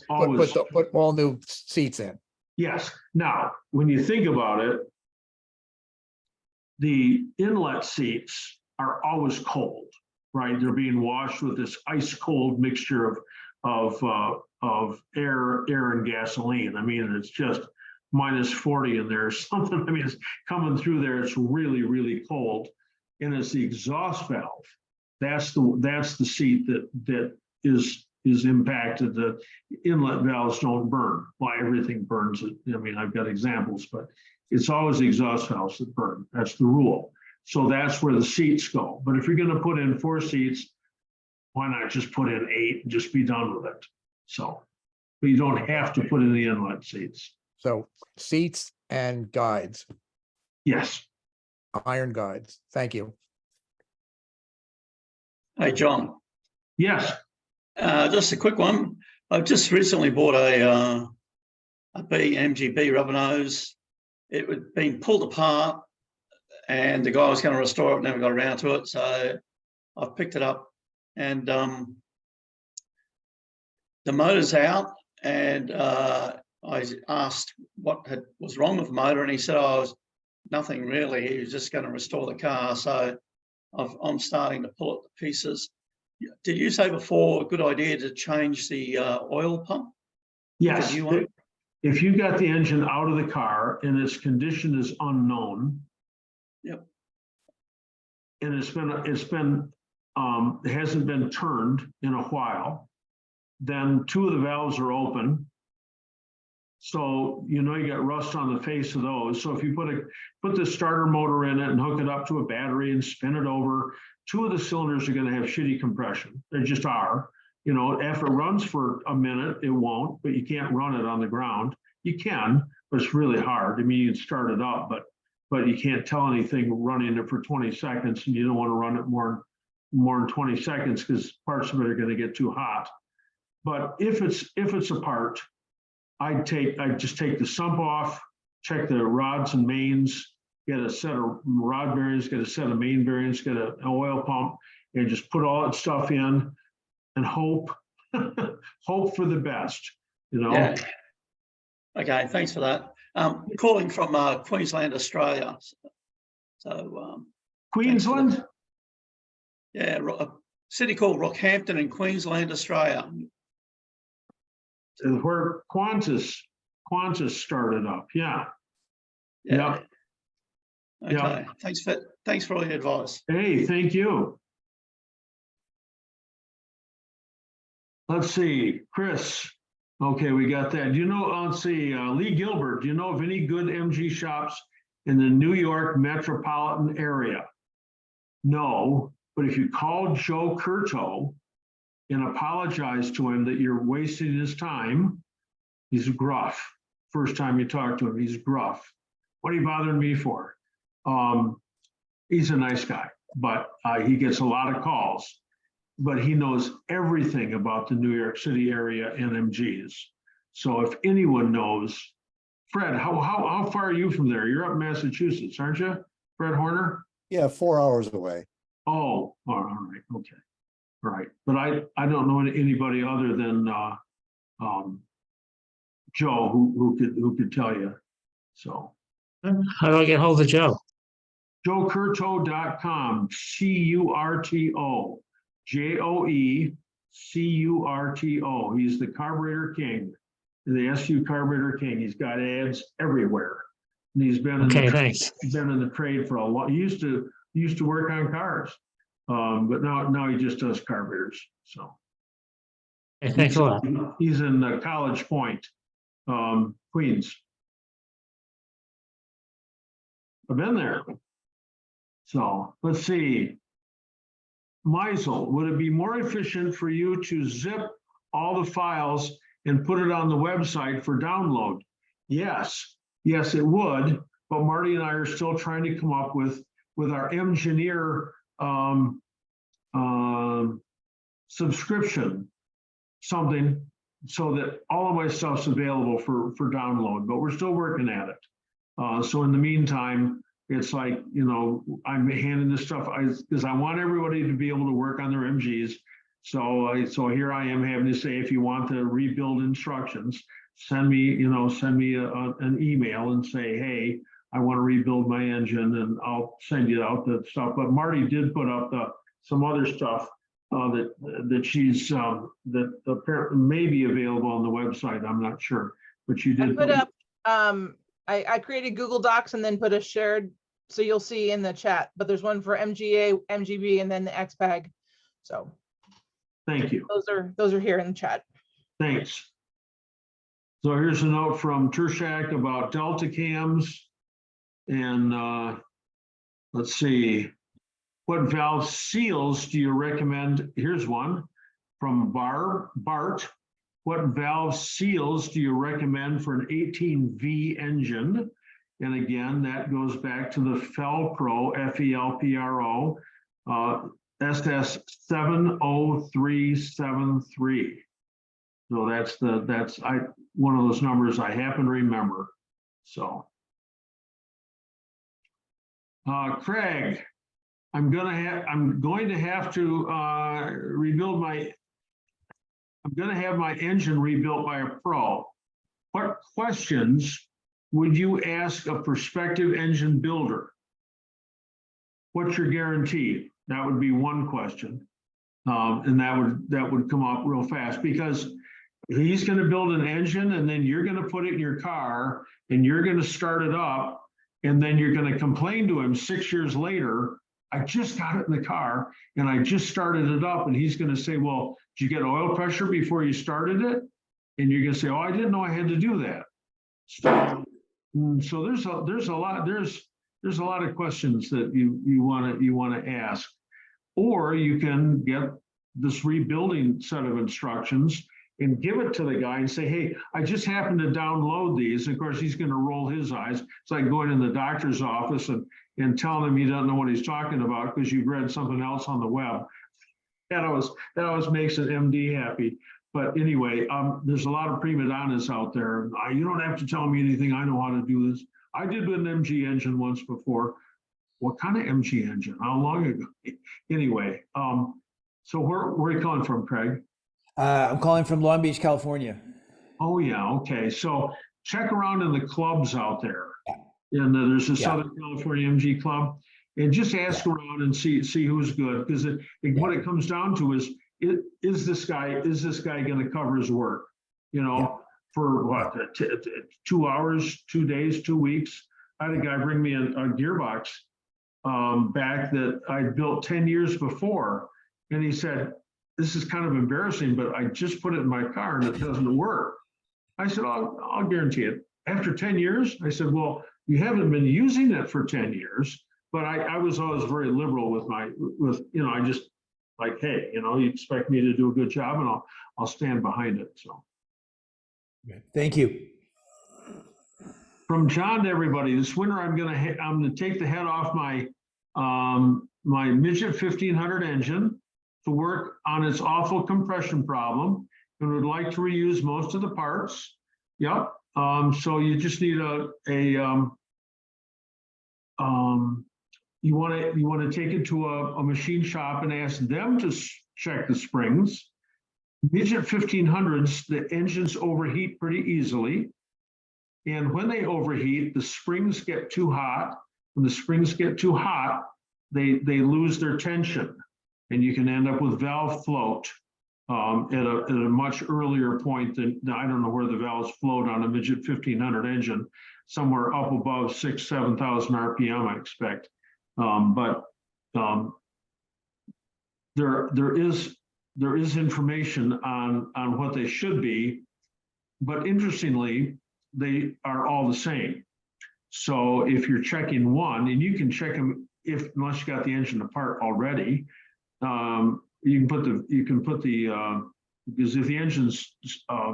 Always. put all new seats in. Yes. Now, when you think about it, the inlet seats are always cold, right? They're being washed with this ice cold mixture of air and gasoline. I mean, it's just -40 in there or something. I mean, it's coming through there. It's really, really cold. And it's the exhaust valve. That's the seat that is impacted. The inlet valves don't burn. Well, everything burns. I mean, I've got examples, but it's always the exhaust valves that burn. That's the rule. So that's where the seats go. But if you're going to put in 4 seats, why not just put in 8 and just be done with it? So, but you don't have to put in the inlet seats. So seats and guides, Yes. iron guides. Thank you. Hey, John. Yes. Just a quick one. I've just recently bought a MGB rubber nose. It had been pulled apart and the guy was going to restore it, never got around to it. So I've picked it up and the motor's out, and I asked what was wrong with the motor, and he said, oh, it was nothing really. He was just going to restore the car. So I'm starting to pull it to pieces. Did you say before a good idea to change the oil pump? Yes. If you got the engine out of the car and its condition is unknown. Yep. And it hasn't been turned in a while, then 2 of the valves are open. So you know you got rust on the face of those. So if you put the starter motor in it and hook it up to a battery and spin it over, 2 of the cylinders are going to have shitty compression. They just are. You know, if it runs for a minute, it won't, but you can't run it on the ground. You can, but it's really hard. I mean, you can start it up, but you can't tell anything running it for 20 seconds, and you don't want to run it more than 20 seconds because parts of it are going to get too hot. But if it's apart, I'd just take the sump off, check the rods and mains, get a set of rod bearings, get a set of main bearings, get an oil pump, and just put all that stuff in and hope for the best, you know? Yeah. Okay, thanks for that. Calling from Queensland, Australia. So Queensland? Yeah, a city called Rockhampton in Queensland, Australia. Where Qantas started up, yeah. Yeah. Okay. Yep. Thanks for all your advice. Hey, thank you. Let's see, Chris. Okay, we got that. Do you know, let's see, Lee Gilbert, do you know of any good MG shops in the New York metropolitan area? No, but if you call Joe Curto and apologize to him that you're wasting his time, he's gruff. First time you talk to him, he's gruff. What are you bothering me for? He's a nice guy, but he gets a lot of calls. But he knows everything about the New York City area and MGs. So if anyone knows, Fred, how far are you from there? You're up in Massachusetts, aren't you, Fred Horner? Yeah, 4 hours away. Oh, all right, okay, all right. But I don't know anybody other than Joe who could tell you. So how do I get hold of Joe? JoeCurto.com, CURTO. JoeCurto. He's the carburetor king, the SU carburetor king. He's got ads everywhere, and he's been in the trade for a lot. He used to work on cars, but now he just does carburetors. So, thanks a lot. He's in College Point, Queens. I've been there. So let's see. Meisel, would it be more efficient for you to zip all the files and put it on the website for download? Yes, it would, but Marty and I are still trying to come up with with our engineer subscription, something so that all of my stuff's available for download, but we're still working at it. So in the meantime, it's like, you know, I'm handing this stuff because I want everybody to be able to work on their MGs. So here I am having to say, if you want the rebuild instructions, send me an email and say, hey, I want to rebuild my engine, and I'll send you out the stuff. But Marty did put up some other stuff that she's that apparently may be available on the website. I'm not sure, but you did put up. I created Google Docs and then put a shared, so you'll see in the chat. But there's one for MGA, MGB, and then the XPAG. So thank you. Those are here in the chat. Thanks. So here's a note from Tershak about Delta cams, and let's see. What valve seals do you recommend? Here's one from Bart. What valve seals do you recommend for an 18V engine? And again, that goes back to the Felpro, FELPRO, SS 70373. So that's one of those numbers I happen to remember. So, Craig, I'm going to have to rebuild my. I'm going to have my engine rebuilt by a pro. What questions would you ask a prospective engine builder? What's your guarantee? That would be one question, and that would come up real fast, because he's going to build an engine, and then you're going to put it in your car, and you're going to start it up, and then you're going to complain to him 6 years later. I just got it in the car and I just started it up, and he's going to say, well, did you get oil pressure before you started it? And you're going to say, oh, I didn't know I had to do that. So there's a lot of questions that you want to ask, or you can get this rebuilding set of instructions and give it to the guy and say, hey, I just happened to download these. Of course, he's going to roll his eyes. It's like going in the doctor's office and telling him you don't know what he's talking about because you've read something else on the web. That always makes an MD happy. But anyway, there's a lot of prima donnas out there. You don't have to tell me anything. I know how to do this. I did an MG engine once before. What kind of MG engine? How long ago? Anyway, so where are you calling from, Craig? I'm calling from Long Beach, California. Oh yeah, okay. So check around in the clubs out there. And there's a Southern California MG club, and just ask around and see who's good, because what it comes down to is this guy going to cover his work? You know, for what, 2 hours, 2 days, 2 weeks? I had a guy bring me a gearbox back that I built 10 years before, and he said, this is kind of embarrassing, but I just put it in my car and it doesn't work. I said, I'll guarantee it. After 10 years, I said, well, you haven't been using it for 10 years, but I was always very liberal with I just like, hey, you expect me to do a good job, and I'll stand behind it. So. Thank you. From John to everybody, this winter I'm gonna take the head off my my Midget 1500 engine to work on its awful compression problem, and would like to reuse most of the parts. Yep. So you just need you want to take it to a machine shop and ask them to check the springs. Midget 1500s, the engines overheat pretty easily. And when they overheat, the springs get too hot. When the springs get too hot, they lose their tension, and you can end up with valve float at a much earlier point than, I don't know where the valves float on a Midget 1500 engine, somewhere up above 6,000-7,000 RPM, I expect. But there is information on what they should be, but interestingly, they are all the same. So if you're checking one, and you can check them unless you got the engine apart already, you can put the because if the engine's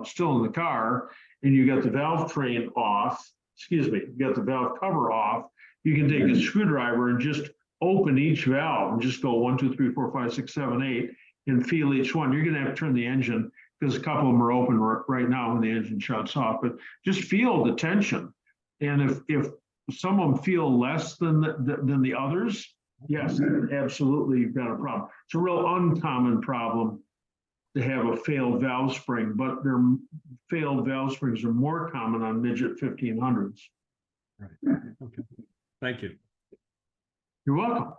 still in the car and you got the valve train off, you got the valve cover off, you can take a screwdriver and just open each valve and just go 1, 2, 3, 4, 5, 6, 7, 8 and feel each one, you're going to have to turn the engine because a couple of them are open right now when the engine shuts off. But just feel the tension. And if some of them feel less than the others, yes, absolutely, you've got a problem. It's a real uncommon problem to have a failed valve spring, but their failed valve springs are more common on Midget 1500s. Right. Okay. Thank you. You're welcome.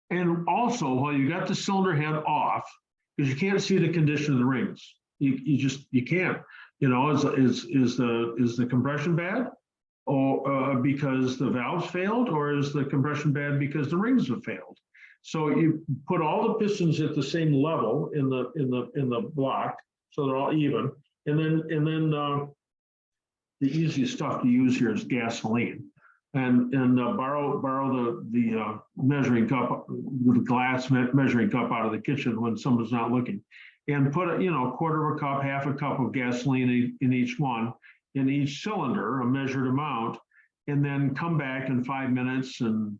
And also, while you got the cylinder head off, because you can't see the condition of the rings, you can't. You know, is the compression bad, or because the valves failed, or is the compression bad because the rings have failed? So you put all the pistons at the same level in the block, so they're all even, and then the easiest stuff to use here is gasoline, and borrow the measuring cup, the glass measuring cup out of the kitchen when someone's not looking, and put a quarter of a cup, half a cup of gasoline in each one, in each cylinder, a measured amount, and then come back in 5 minutes and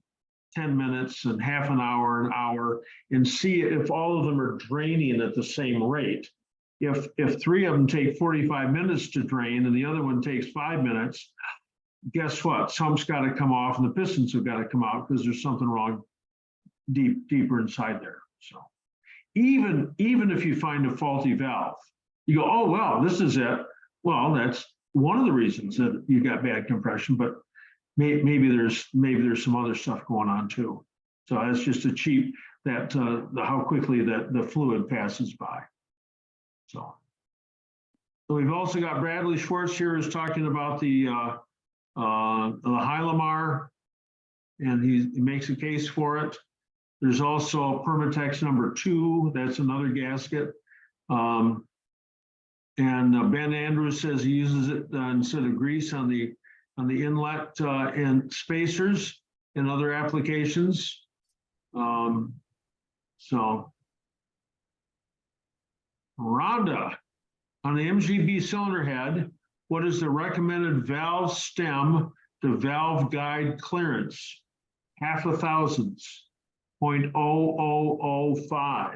10 minutes and half an hour, and see if all of them are draining at the same rate. If 3 of them take 45 minutes to drain and the other one takes 5 minutes, guess what? Some's got to come off and the pistons have got to come out because there's something wrong deeper inside there. So even if you find a faulty valve, you go, oh, well, this is it. Well, that's one of the reasons that you got bad compression, but maybe there's some other stuff going on too. So that's just a cheap that how quickly that the fluid passes by. So we've also got Bradley Schwartz here is talking about the Hylamar, and he makes a case for it. There's also Permatex number 2. That's another gasket. And Ben Andrews says he uses it instead of grease on the inlet and spacers and other applications. So Rhonda, on the MGB cylinder head, what is the recommended valve stem to valve guide clearance? 0.5 thousandths, 0.0005.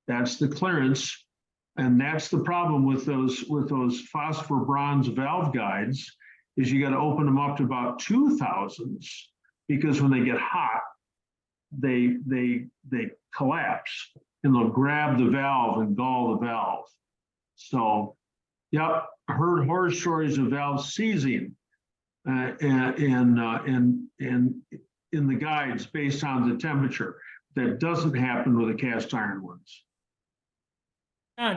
That's the clearance. And that's the problem with those phosphor bronze valve guides, is you got to open them up to about 2 thousandths, because when they get hot, they collapse and they'll grab the valve and gall the valve. So, yep, I heard horror stories of valves seizing in the guides based on the temperature. That doesn't happen with the cast iron ones.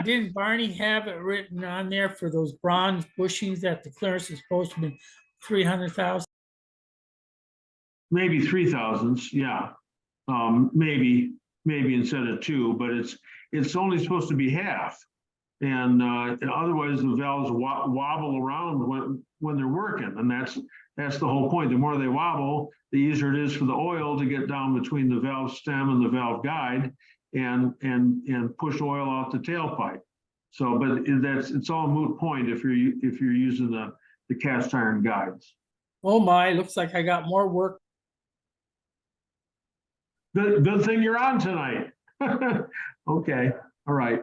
Didn't Barney have it written on there for those bronze bushings that the clearance is supposed to be 300,000? Maybe 3 thousandths, yeah. Maybe instead of 2, but it's only supposed to be half. And otherwise the valves wobble around when they're working, and that's the whole point. The more they wobble, the easier it is for the oil to get down between the valve stem and the valve guide and push oil out the tailpipe. So, but it's all a moot point if you're using the cast iron guides. Oh my, looks like I got more work. Good thing you're on tonight. Okay, all right.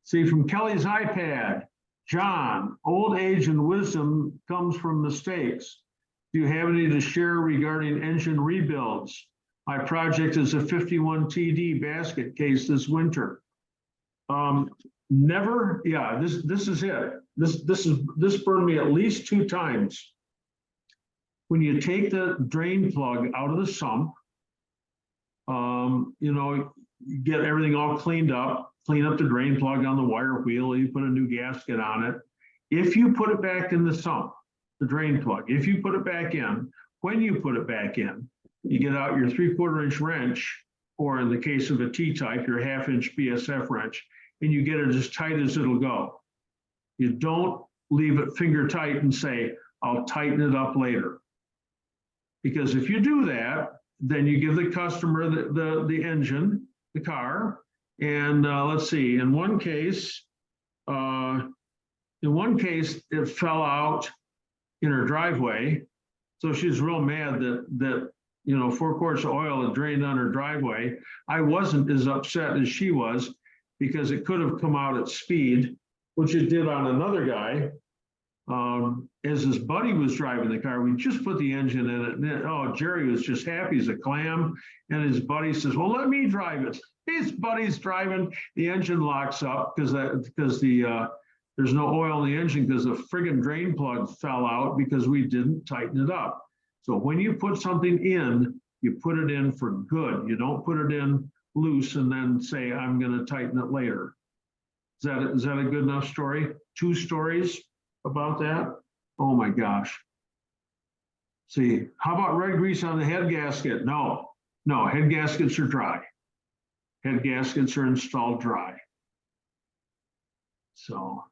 See, from Kelly's iPad, John, old age and wisdom comes from mistakes. Do you have any to share regarding engine rebuilds? My project is a 51 TD basket case this winter. Never, yeah, this is it. This burned me at least 2 times. When you take the drain plug out of the sump, you know, you get everything all cleaned up, clean up the drain plug on the wire wheel, you put a new gasket on it. If you put it back in the sump, the drain plug, if you put it back in, when you put it back in, you get out your 3/4 inch wrench, or in the case of a T-type, your 1/2 inch BSF wrench, and you get it as tight as it'll go. You don't leave it finger tight and say, I'll tighten it up later. Because if you do that, then you give the customer the engine, the car, and let's see, in one case it fell out in her driveway. So she's real mad that you know, 4 quarts of oil that drained on her driveway. I wasn't as upset as she was because it could have come out at speed, which it did on another guy. As his buddy was driving the car, we just put the engine in it. And then, oh, Jerry was just happy as a clam. And his buddy says, well, let me drive it. His buddy's driving, the engine locks up because there's no oil in the engine because the friggin' drain plug fell out because we didn't tighten it up. So when you put something in, you put it in for good. You don't put it in loose and then say, I'm going to tighten it later. Is that a good enough story? 2 stories about that? Oh my gosh. See, how about red grease on the head gasket? No, head gaskets are dry. Head gaskets are installed dry. So,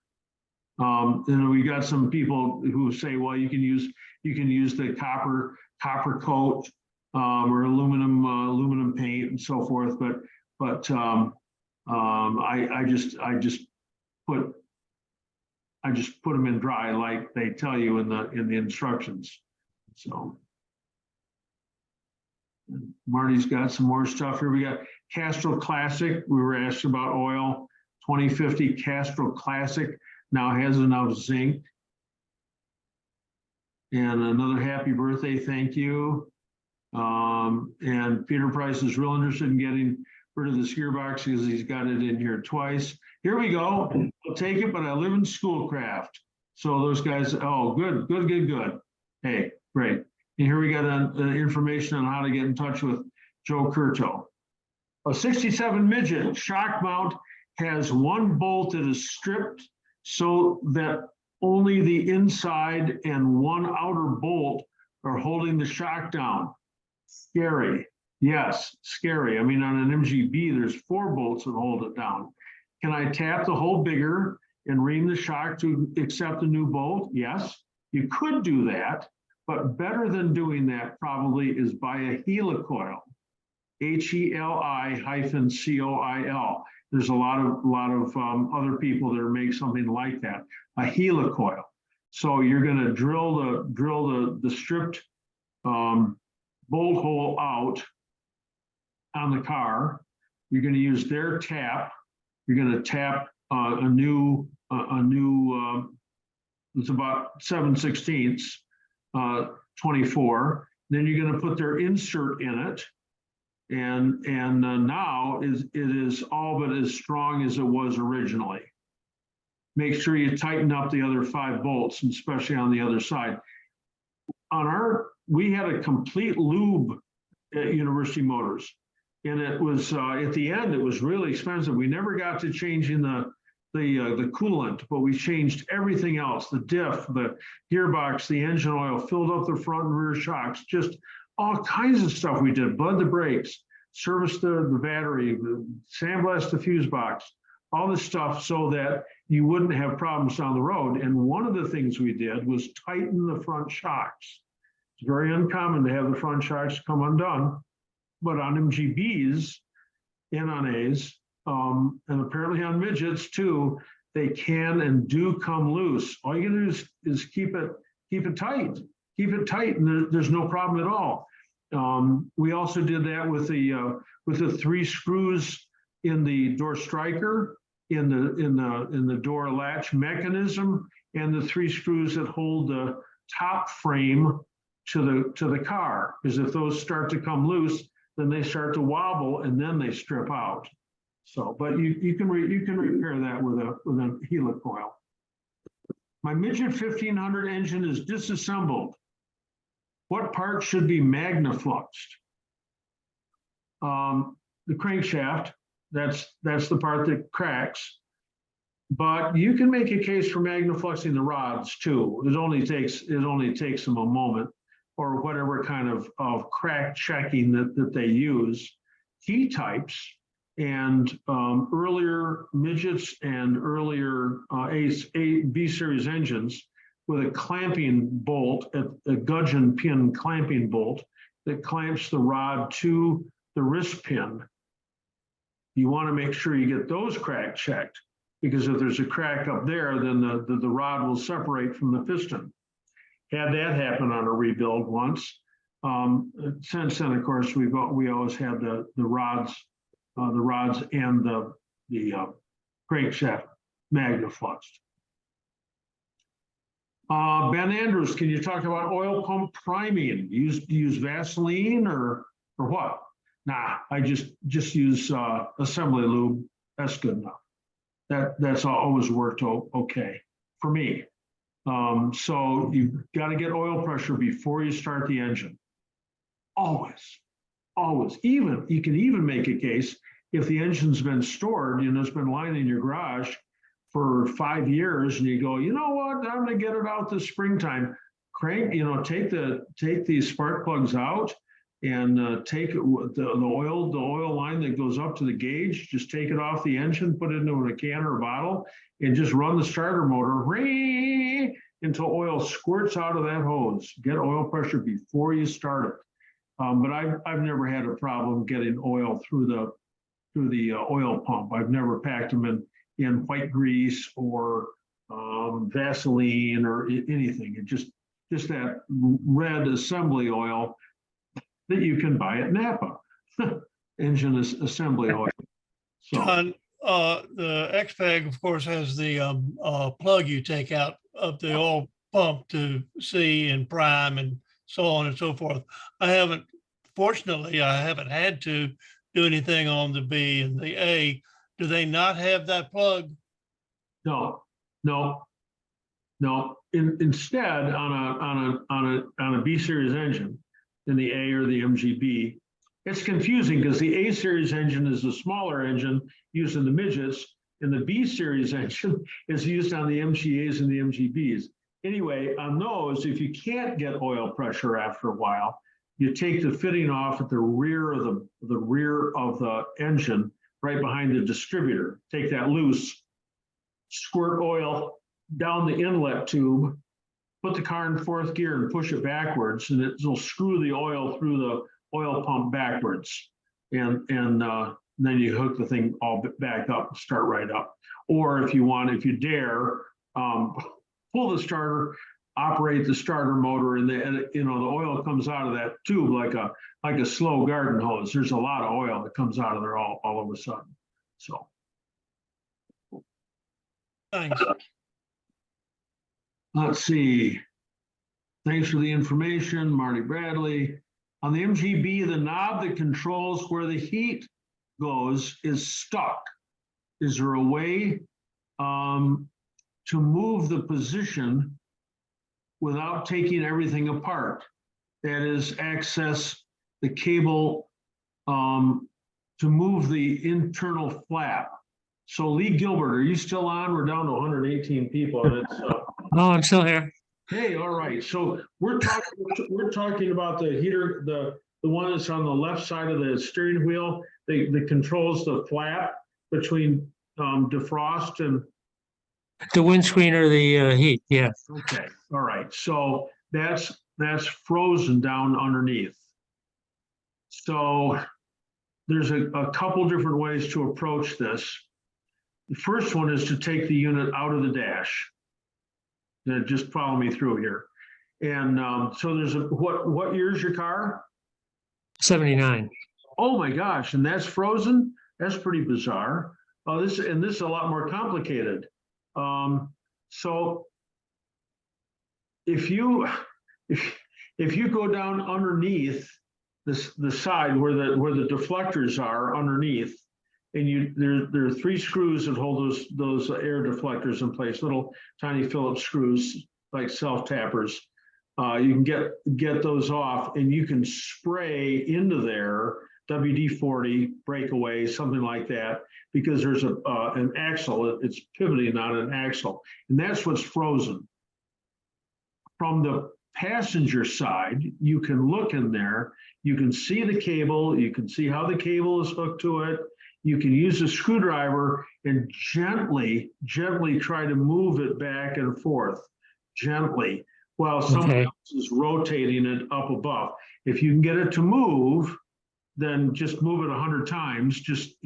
and we got some people who say, well, you can use the copper coat or aluminum paint and so forth, but I just put them in dry like they tell you in the instructions. So Marty's got some more stuff here. We got Castrol Classic. We were asked about oil. 2050 Castrol Classic now has enough zinc. And another happy birthday, thank you. And Peter Price is real interested in getting rid of this gearbox because he's got it in here twice. Here we go. I'll take it, but I live in Schoolcraft. So those guys, oh, good. Hey, great. And here we got information on how to get in touch with Joe Curto. A 67 Midget shock mount has 1 bolt that is stripped so that only the inside and 1 outer bolt are holding the shock down. Scary. Yes, scary. I mean, on an MGB, there's 4 bolts that hold it down. Can I tap the hole bigger and ream the shock to accept a new bolt? Yes, you could do that, but better than doing that probably is buy a helicoil, HELI-COIL. There's a lot of other people that make something like that, a helicoil. So you're going to drill the stripped bolt hole out on the car. You're going to use their tap. You're going to tap a new it's about 7/16, 24. Then you're going to put their insert in it, and now it is all but as strong as it was originally. Make sure you tighten up the other 5 bolts, and especially on the other side. We had a complete lube at University Motors, and it was at the end it was really expensive. We never got to changing the coolant, but we changed everything else: the diff, the gearbox, the engine oil, filled up the front and rear shocks, just all kinds of stuff we did. Bled the brakes, serviced the battery, sandblasted the fuse box, all this stuff so that you wouldn't have problems down the road. And one of the things we did was tighten the front shocks. It's very uncommon to have the front shocks come undone, but on MGBs and on A's, and apparently on midgets too, they can and do come loose. All you can do is keep it tight. Keep it tight, and there's no problem at all. We also did that with the 3 screws in the door striker, in the door latch mechanism, and the 3 screws that hold the top frame to the car. Because if those start to come loose, then they start to wobble and then they strip out. So, but you can repair that with a helicoil. My Midget 1500 engine is disassembled. What part should be magnafluxed? The crankshaft. That's the part that cracks. But you can make a case for magnafluxing the rods too. It only takes them a moment, or whatever kind of crack checking that they use. T-types and earlier midgets and earlier B series engines with a clamping bolt, a gudgeon pin clamping bolt that clamps the rod to the wrist pin. You want to make sure you get those crack checked, because if there's a crack up there, then the rod will separate from the piston. Had that happen on a rebuild once. Since then, of course, we always had the rods and the crankshaft magnafluxed. Ben Andrews, can you talk about oil pump priming? Do you use Vaseline or what? Nah, I just use assembly lube. That's good enough. That's always worked okay for me. So you've got to get oil pressure before you start the engine. Always. Even you can even make a case if the engine's been stored, it's been lying in your garage for 5 years, and you go, you know what, I'm gonna get it out this springtime. Crank, take these spark plugs out and take the oil line that goes up to the gauge, just take it off the engine, put it into a can or a bottle, and just run the starter motor until oil squirts out of that hose. Get oil pressure before you start it. But I've never had a problem getting oil through the oil pump. I've never packed them in white grease or Vaseline or anything. It just that red assembly oil that you can buy at Napa. Engine assembly oil. So, John, the XPEG, of course, has the plug you take out of the oil pump to see and prime and so on and so forth. Fortunately, I haven't had to do anything on the B and the A. Do they not have that plug? No. Instead, on a B series engine, in the A or the MGB, it's confusing because the A series engine is a smaller engine used in the midgets, and the B series engine is used on the MGAs and the MGBs. Anyway, on those, if you can't get oil pressure after a while, you take the fitting off at the rear of the engine, right behind the distributor. Take that loose, squirt oil down the inlet tube, put the car in fourth gear and push it backwards, and it'll screw the oil through the oil pump backwards. And then you hook the thing all back up and start right up. Or if you dare, pull the starter, operate the starter motor, and the oil comes out of that tube like a slow garden hose. There's a lot of oil that comes out of there all of a sudden. So. Thanks. Let's see. Thanks for the information, Marty Bradley. On the MGB, the knob that controls where the heat goes is stuck. Is there a way to move the position without taking everything apart? That is, access the cable to move the internal flap. So Lee Gilbert, are you still on? We're down to 118 people, and it's Oh, I'm still here. hey, all right. So we're talking about the heater, the one that's on the left side of the steering wheel that controls the flap between defrost and The windscreen or the heat, yeah. okay. All right. So that's frozen down underneath. So there's a couple different ways to approach this. The first one is to take the unit out of the dash. Just follow me through here. And so there's what year's your car? 79. Oh my gosh, and that's frozen? That's pretty bizarre. This is a lot more complicated. So if you go down underneath the side where the deflectors are underneath, and there are 3 screws that hold those air deflectors in place, little tiny Phillips screws like self tappers. You can get those off, and you can spray into there WD-40 breakaway, something like that, because there's an axle. It's pivoting on an axle, and that's what's frozen. From the passenger side, you can look in there. You can see the cable. You can see how the cable is hooked to it. You can use a screwdriver and gently try to move it back and forth, gently, while someone else is rotating it up above. If you can get it to move, then just move it 100 times, just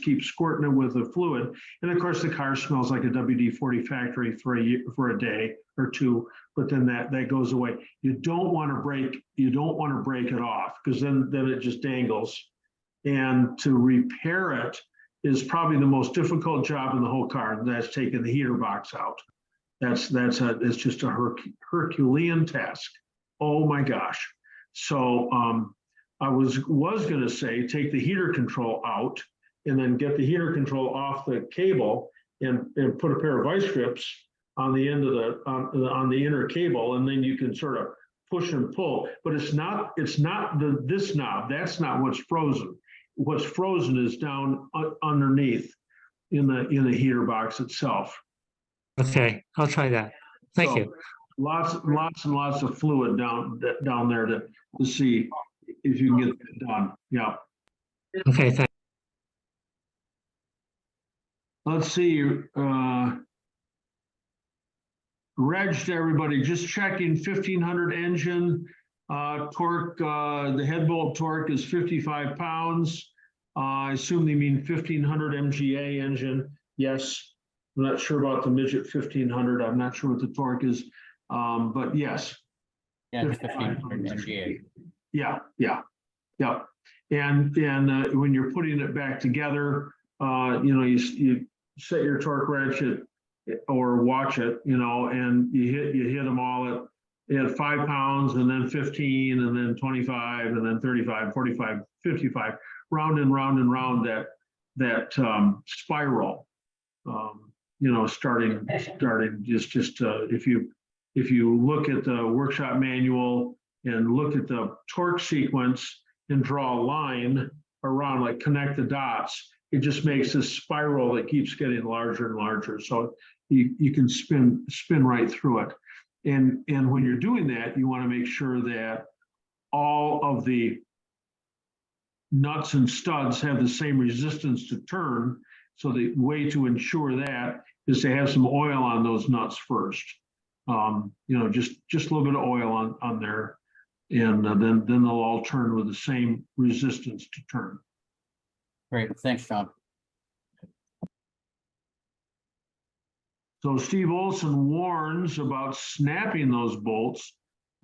keep squirting it with the fluid. And of course, the car smells like a WD-40 factory for a day or two, but then that goes away. You don't want to break it off, because then it just dangles. And to repair it is probably the most difficult job in the whole car. And that's taking the heater box out. It's just a Herculean task. Oh my gosh. So I was going to say, take the heater control out and then get the heater control off the cable and put a pair of vice grips on the end of on the inner cable, and then you can sort of push and pull. But it's not this knob. That's not what's frozen. What's frozen is down underneath in the heater box itself. Okay, I'll try that. Thank you. Lots and lots of fluid down there to see if you can get that done. Yeah. Okay, thanks. Let's see. Reg to everybody, just checking 1500 engine torque. The head bolt torque is 55 pounds. I assume they mean 1500 MGA engine. Yes. I'm not sure about the Midget 1500. I'm not sure what the torque is, but yes. Yeah, 1500 MGA. Yeah. And when you're putting it back together, you set your torque wrench or watch it, and you hit them all at 5 pounds, and then 15, and then 25, and then 35, 45, 55, round and round and round that spiral. Starting just if you look at the workshop manual and look at the torque sequence and draw a line around, like connect the dots, it just makes this spiral that keeps getting larger and larger. So you can spin right through it. And when you're doing that, you want to make sure that all of the nuts and studs have the same resistance to turn. So the way to ensure that is to have some oil on those nuts first. Just a little bit of oil on there, and then they'll all turn with the same resistance to turn. Great, thanks, John. So Steve Olson warns about snapping those bolts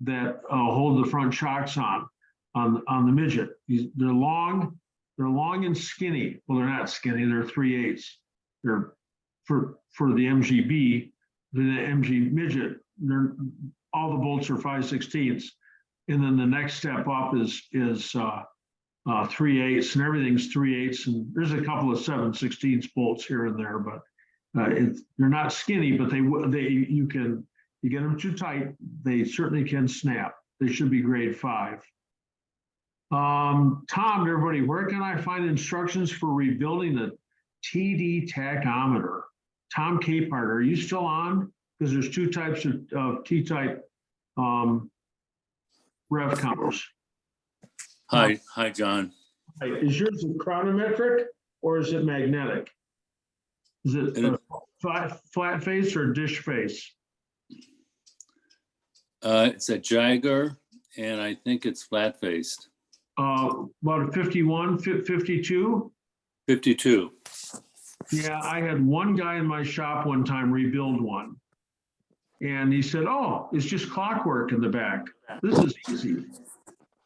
that hold the front shocks on the Midget. They're long and skinny. Well, they're not skinny. They're 3/8. They're for the MGB, the MG Midget. All the bolts are 5/16, and then the next step up is 3/8, and everything's 3/8, and there's a couple of 7/16 bolts here and there, but they're not skinny. But you get them too tight, they certainly can snap. They should be grade 5. Tom, everybody, where can I find instructions for rebuilding the TD tachometer? Tom Capehart, are you still on? Because there's 2 types of T-type rev counters. Hi, John. Is yours a chronometric or is it magnetic? Is it flat face or dish face? It's a Jaeger, and I think it's flat-faced. About a 51, 52? 52. Yeah, I had one guy in my shop one time rebuild one. And he said, oh, it's just clockwork in the back. This is easy.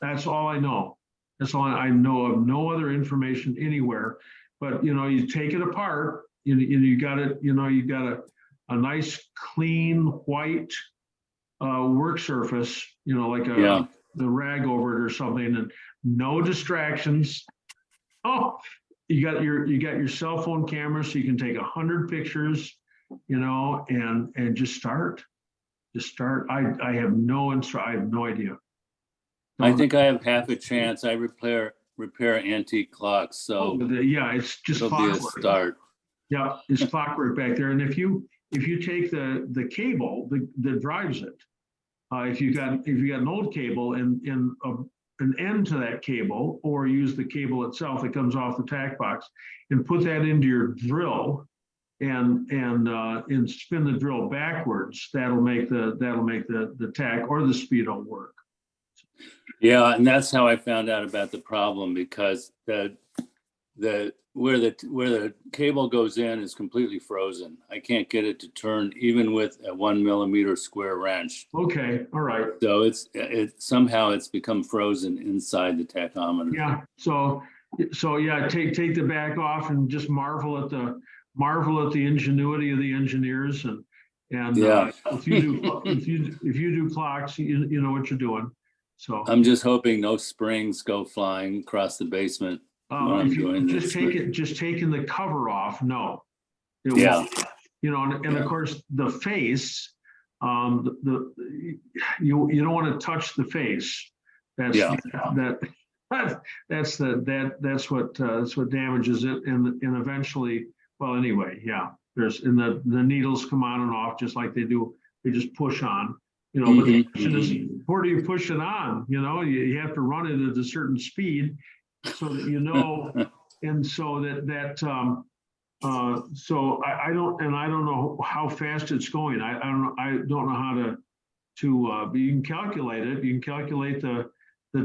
That's all I know. That's all I know of. No other information anywhere. But, you take it apart, you got it, you got a nice, clean, white work surface, like the rag over it or something, and no distractions. Oh, you got your cell phone camera, so you can take 100 pictures, and just start. I have no idea. I think I have half a chance. I repair antique clocks, so yeah, it's just it'll be a start. Yeah, it's clockwork back there, and if you take the cable that drives it, if you got an old cable and an end to that cable, or use the cable itself that comes off the tack box, and put that into your drill, and spin the drill backwards, that'll make the tack or the speedo work. Yeah, and that's how I found out about the problem, because where the cable goes in is completely frozen. I can't get it to turn even with a 1 millimeter square wrench. Okay, all right. So somehow it's become frozen inside the tachometer. Yeah, so yeah, take the back off and just marvel at the ingenuity of the engineers, and Yeah. if you do clocks, you know what you're doing. So I'm just hoping no springs go flying across the basement when I'm if you doing just this. taking the cover off, no, it Yeah. won't. You know, and of course the face, you don't want to touch the face. That's that's what damages it, and eventually, well, anyway, yeah. And the needles come on and off just like they do. They just push on, you know. But the question is, where do you push it on? You know, you have to run it at a certain speed so that you know, and so so I don't know how fast it's going. I don't know how to but you can calculate it. You can calculate the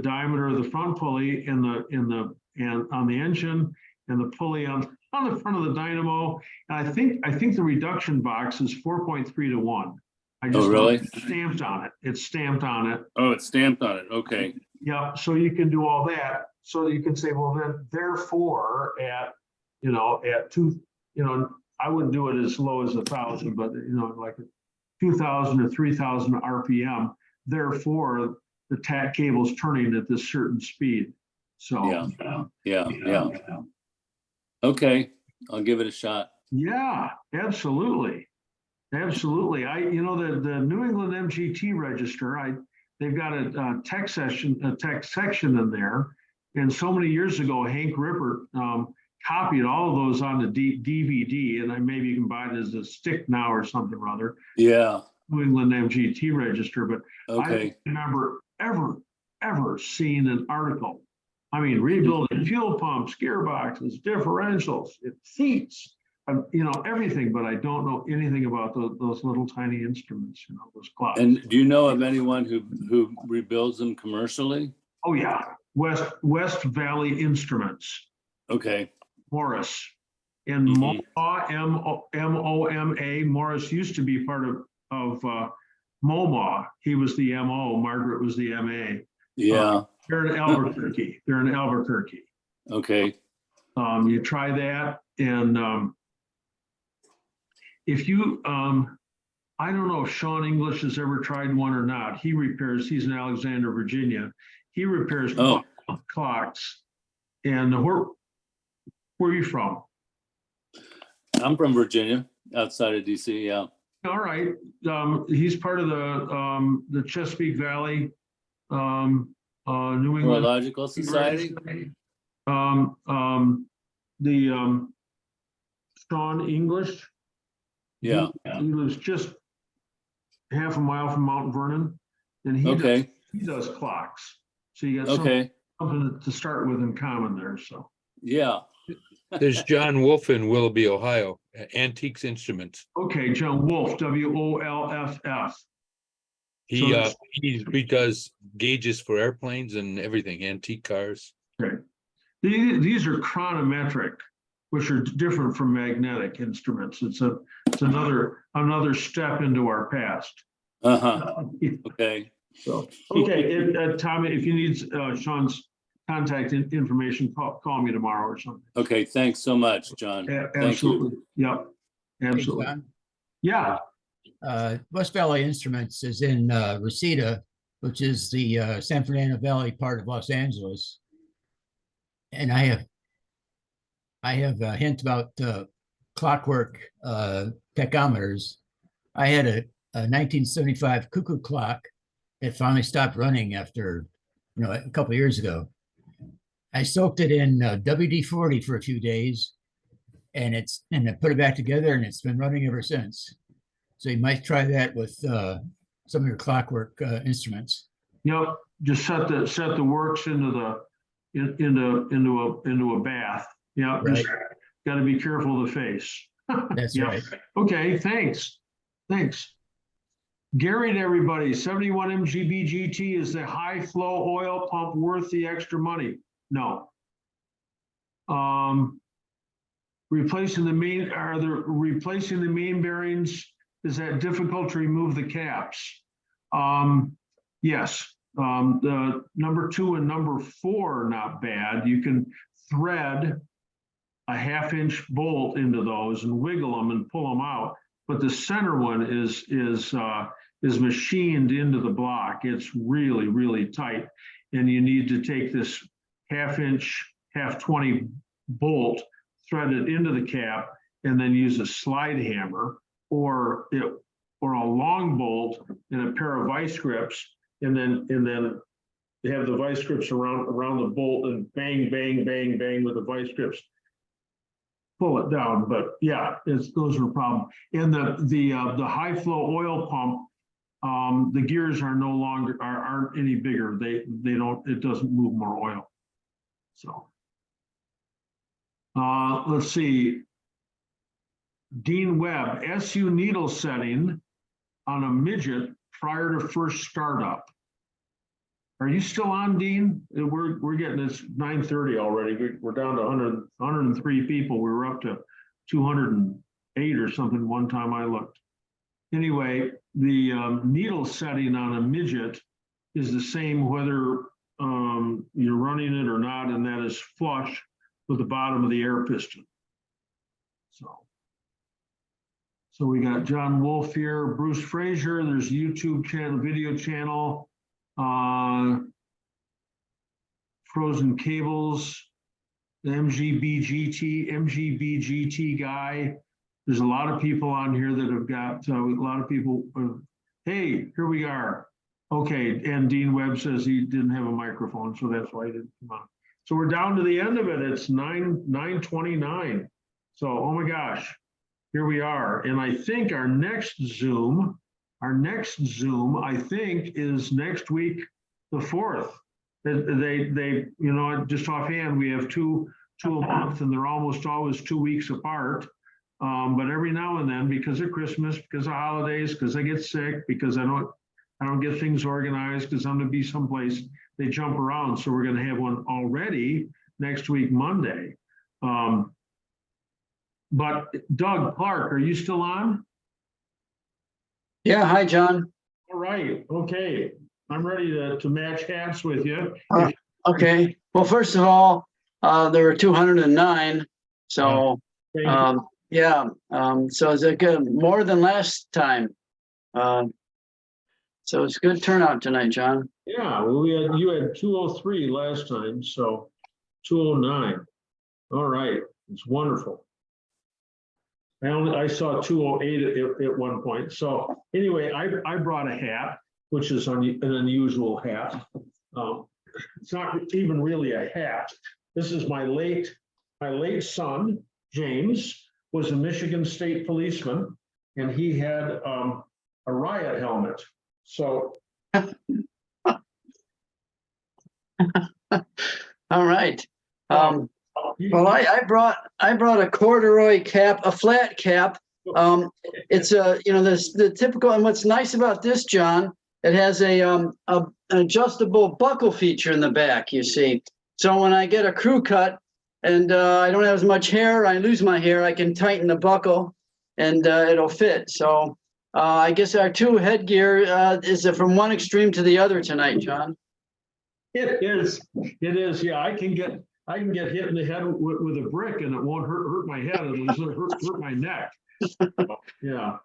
diameter of the front pulley and on the engine, and the pulley on the front of the dynamo. And I think the reduction box is 4.3 to 1. I just really? Stamped on it. It's stamped on it. Oh, it's stamped on it. Okay. Yeah. So you can do all that. So you can say, well, then therefore at 2, I wouldn't do it as low as 1,000, but like 2,000 or 3,000 RPM. Therefore, the tack cable's turning at this certain speed. So yeah. Okay, I'll give it a shot. yeah, absolutely. Absolutely. The New England MGT register, they've got a tech section in there. And so many years ago, Hank Rippert copied all of those on the DVD, and maybe you can buy it as a stick now or something or other. Yeah. New England MGT register, but okay. I don't remember ever seeing an article. I mean, rebuilding fuel pumps, gearboxes, differentials, seats, everything, but I don't know anything about those little tiny instruments, those clocks. And do you know of anyone who rebuilds them commercially? Oh yeah, West Valley Instruments. Okay. Morris. And MOMA. Morris used to be part of MoMA. He was the MO. Margaret was the MA. Yeah. They're in Albuquerque. Okay. You try that, and if you, I don't know if Sean English has ever tried one or not. He's in Alexander, Virginia. He repairs clocks. And where are you from? I'm from Virginia, outside of DC. Yeah. All right. He's part of the Chesapeake Valley New England Neurological Society. Sean English. Yeah. He lives just half a mile from Mount Vernon, and he does clocks. So you got something to start with in common there. So yeah. There's John Wolf in Willoughby, Ohio, Antiques Instruments. Okay, John Wolf, WOLFF. He does gauges for airplanes and everything, antique cars. Okay. These are chronometric, which are different from magnetic instruments. It's another step into our past. Okay. So okay, Tommy, if you need Sean's contact information, call me tomorrow or something. Okay, thanks so much, John. Absolutely. Yep. Absolutely. Hey, John? Yeah. West Valley Instruments is in Reseda, which is the San Fernando Valley part of Los Angeles. And I have a hint about clockwork tachometers. I had a 1975 cuckoo clock that finally stopped running after a couple of years ago. I soaked it in WD-40 for a few days, and I put it back together, and it's been running ever since. So you might try that with some of your clockwork instruments. Yep. Just set the works into a bath. Yeah. Right. Got to be careful of the face. That's right. Okay. Thanks. Gary to everybody, 71 MGB GT, is the high flow oil pump worth the extra money? No. Replacing the main bearings, is that difficult to remove the caps? Yes. The number 2 and number 4 are not bad. You can thread a 1/2-inch bolt into those and wiggle them and pull them out. But the center one is machined into the block. It's really, really tight. And you need to take this 1/2-inch, 1/20 bolt, thread it into the cap, and then use a slide hammer or a long bolt and a pair of vice grips, and then have the vice grips around the bolt and bang, bang, bang, bang with the vice grips. Pull it down, but yeah, those are a problem. And the high flow oil pump, the gears are no longer aren't any bigger. They don't, it doesn't move more oil. So let's see. Dean Webb, SU needle setting on a Midget prior to first startup. Are you still on, Dean? We're getting, it's 9:30 already. We're down to 103 people. We were up to 208 or something one time I looked. Anyway, the needle setting on a Midget is the same whether you're running it or not, and that is flush with the bottom of the air piston. So we got John Wolf here, Bruce Frazier. There's YouTube channel, video channel. Frozen cables, the MGB GT guy. There's a lot of people on here that have got a lot of people. Hey, here we are. Okay, and Dean Webb says he didn't have a microphone, so that's why he didn't come on. So we're down to the end of it. It's 9:29. So, oh my gosh, here we are. And I think our next Zoom, I think, is next week, the 4th. They, you know, just offhand, we have two a month, and they're almost always 2 weeks apart. But every now and then, because of Christmas, because of holidays, because I get sick, because I don't get things organized, because I'm gonna be someplace, they jump around. So we're gonna have one already next week, Monday. But Doug Clark, are you still on? Yeah, hi, John. All right, okay. I'm ready to match hats with you. Okay, well, first of all, there were 209. So, yeah, so is it good? More than last time. So it's a good turnout tonight, John. Yeah, well, you had 203 last time, so 209. All right, it's wonderful. I saw 208 at one point. So anyway, I brought a hat, which is an unusual hat. It's not even really a hat. This is my late son, James, was a Michigan State policeman, and he had a riot helmet. So. All right. Well, I brought a corduroy cap, a flat cap. It's the typical, and what's nice about this, John, it has an adjustable buckle feature in the back, you see. So when I get a crew cut and I don't have as much hair, I lose my hair, I can tighten the buckle and it'll fit. So I guess our two headgear is from one extreme to the other tonight, John. It is. Yeah, I can get hit in the head with a brick and it won't hurt my head. It'll hurt my neck. Yeah.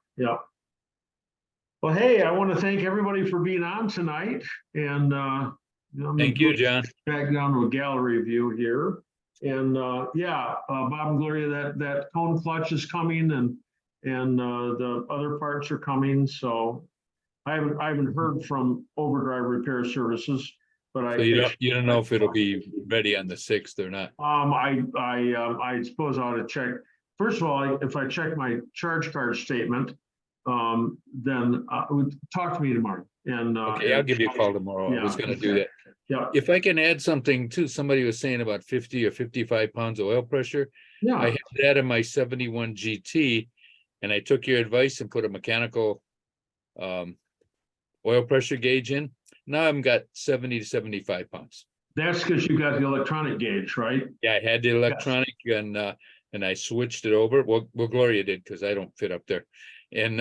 Well, hey, I want to thank everybody for being on tonight, and thank you, John. Back down to a gallery view here, and Bob and Gloria, that cone clutch is coming, and the other parts are coming. So I haven't heard from Overdrive Repair Services, but so you don't know if it'll be ready on the 6th or not. I suppose I ought to check. First of all, if I check my charge card statement, then talk to me tomorrow. And okay, I'll give you a call tomorrow. Yeah, I was going to do that. Yeah. If I can add something too, somebody was saying about 50 or 55 pounds of oil pressure. Yeah. I had that in my 71 GT, and I took your advice and put a mechanical oil pressure gauge in. Now I've got 70 to 75 pumps. That's because you got the electronic gauge, right? Yeah, I had the electronic and I switched it over. Well, Gloria did because I don't fit up there. And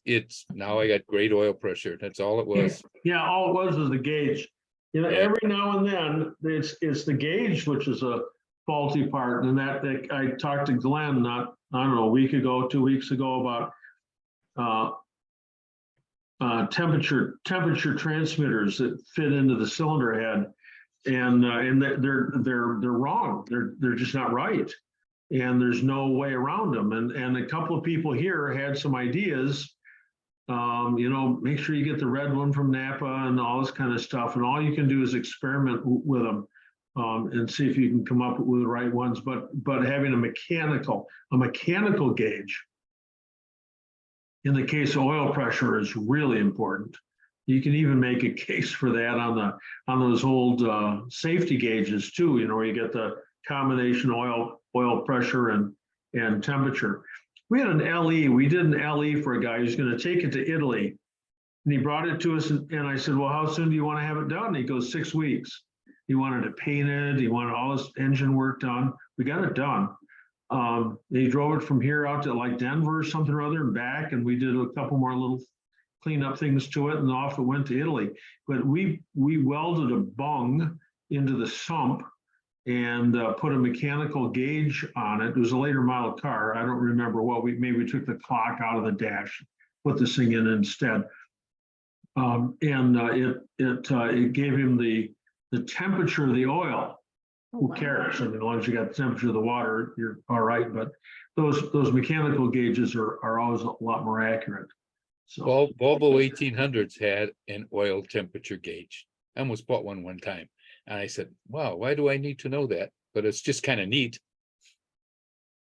it's now I got great oil pressure. That's all it was. Yeah, all it was the gauge. You know, Yeah. every now and then it's the gauge which is a faulty part. And that I talked to Glenn I don't know, a week ago, 2 weeks ago about temperature transmitters that fit into the cylinder head, and they're wrong. They're just not right, and there's no way around them. And a couple of people here had some ideas. You know, make sure you get the red one from Napa and all this kind of stuff. And all you can do is experiment with them and see if you can come up with the right ones. But having a mechanical gauge in the case of oil pressure is really important. You can even make a case for that on those old safety gauges too, you know, where you get the combination oil pressure and temperature. We had an LE, we did an LE for a guy who's going to take it to Italy. And he brought it to us and I said, well, how soon do you want to have it done? And he goes, 6 weeks. He wanted it painted, he wanted all this engine work done. We got it done. He drove it from here out to like Denver or something or other and back, and we did a couple more little cleanup things to it, and off it went to Italy. But we welded a bung into the sump and put a mechanical gauge on it. It was a later model car. I don't remember what maybe we took the clock out of the dash, put this thing in instead. It gave him the temperature of the oil. Who cares? I mean, as long as you got the temperature of the water, you're all right. But those mechanical gauges are always a lot more accurate. So Volvo 1800s had an oil temperature gauge. I almost bought one time. And I said, wow, why do I need to know that? But it's just kind of neat.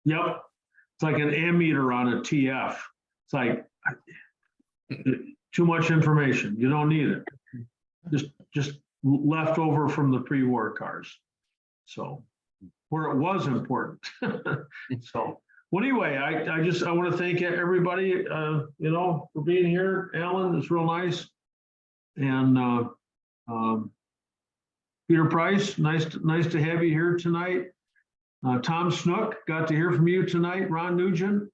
Yep. It's like an ammeter on a TF. It's like too much information. You don't need it. Just left over from the pre-war cars. So where it was important. So well, anyway, I want to thank everybody, you know, for being here. Alan, it's real nice. And Peter Price, nice to have you here tonight. Tom Snook, got to hear from you tonight. Ron Nugent,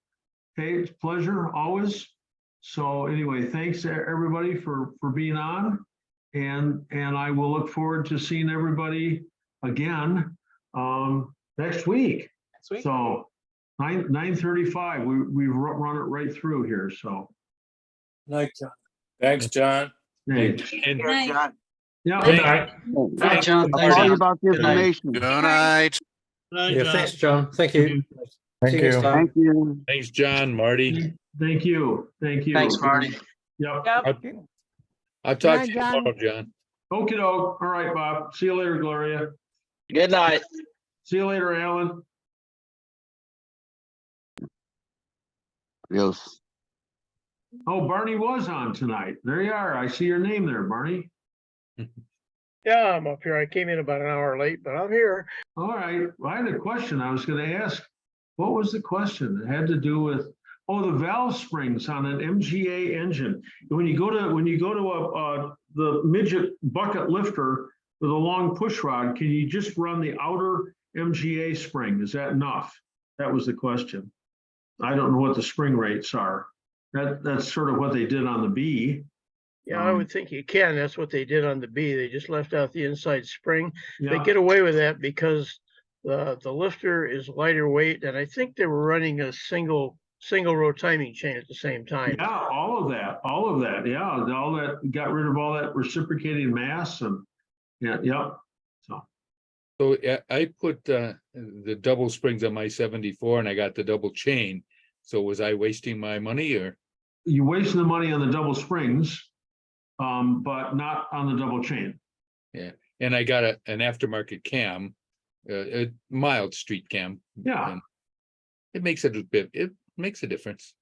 hey, it's a pleasure always. So anyway, thanks to everybody for being on, and I will look forward to seeing everybody again next week. So 9:35. We've run it right through here. So. Night, John. Thanks, John. Thanks. And Yeah. Good night. Hi, John. I'll call you about the information. Good night, Yeah, John. thanks, John. Thank you. Thank See you next you. time. Thank you. thanks, John, Marty. Thank you. Thank you. Thanks, Marty. Yep. I'll talk to you tomorrow, John. Okie doke. All right, Bob. See you later, Gloria. Good night. See you later, Alan. Yes. Oh, Barney was on tonight. There you are. I see your name there, Barney. Yeah, I'm up here. I came in about an hour late, but I'm here. All right. Well, I had a question I was going to ask. What was the question? It had to do with, the valve springs on an MGA engine. When you go to the Midget bucket lifter with a long push rod, can you just run the outer MGA spring? Is that enough? That was the question. I don't know what the spring rates are. That's sort of what they did on the B. Yeah, I would think you can. That's what they did on the B. They just left out the inside spring. Yeah. They get away with that because the lifter is lighter weight, and I think they were running a single row timing chain at the same time. Yeah, all of that. Yeah, all that, got rid of all that reciprocating mass and yep. So I put the double springs on my 74 and I got the double chain. So was I wasting my money or? You wasting the money on the double springs, but not on the double chain. Yeah, and I got an aftermarket cam, a mild street cam. Yeah. And it makes it makes a difference.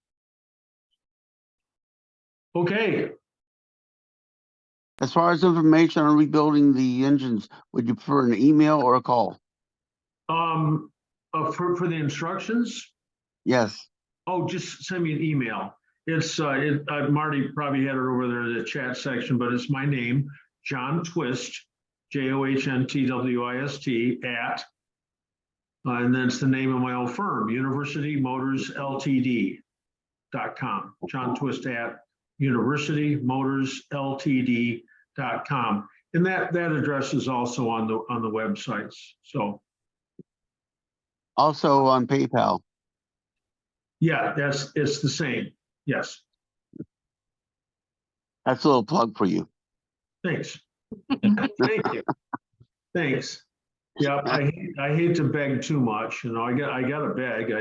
Okay. As far as information on rebuilding the engines, would you prefer an email or a call? For the instructions? Yes. Oh, just send me an email. It's, Marty probably had it over there in the chat section, but it's my name, John Twist, JOHNTWIST at, and then it's the name of my own firm, University Motors Ltd.com. John Twist at University Motors Ltd.com. And that address is also on the websites. So Also on PayPal. yeah, it's the same. Yes. That's a little plug for you. Thanks. Thank you. Thanks. Yeah, I hate to beg too much. You know, I got to beg.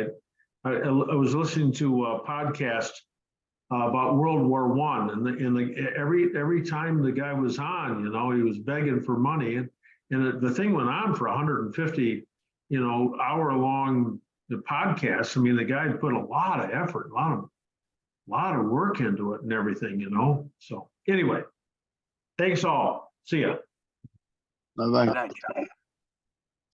I was listening to a podcast about World War I, and every time the guy was on, you know, he was begging for money, and the thing went on for 150, you know, hour-long the podcast. I mean, the guy put a lot of effort, a lot of work into it and everything, you know. So anyway, thanks all. See ya. Bye-bye.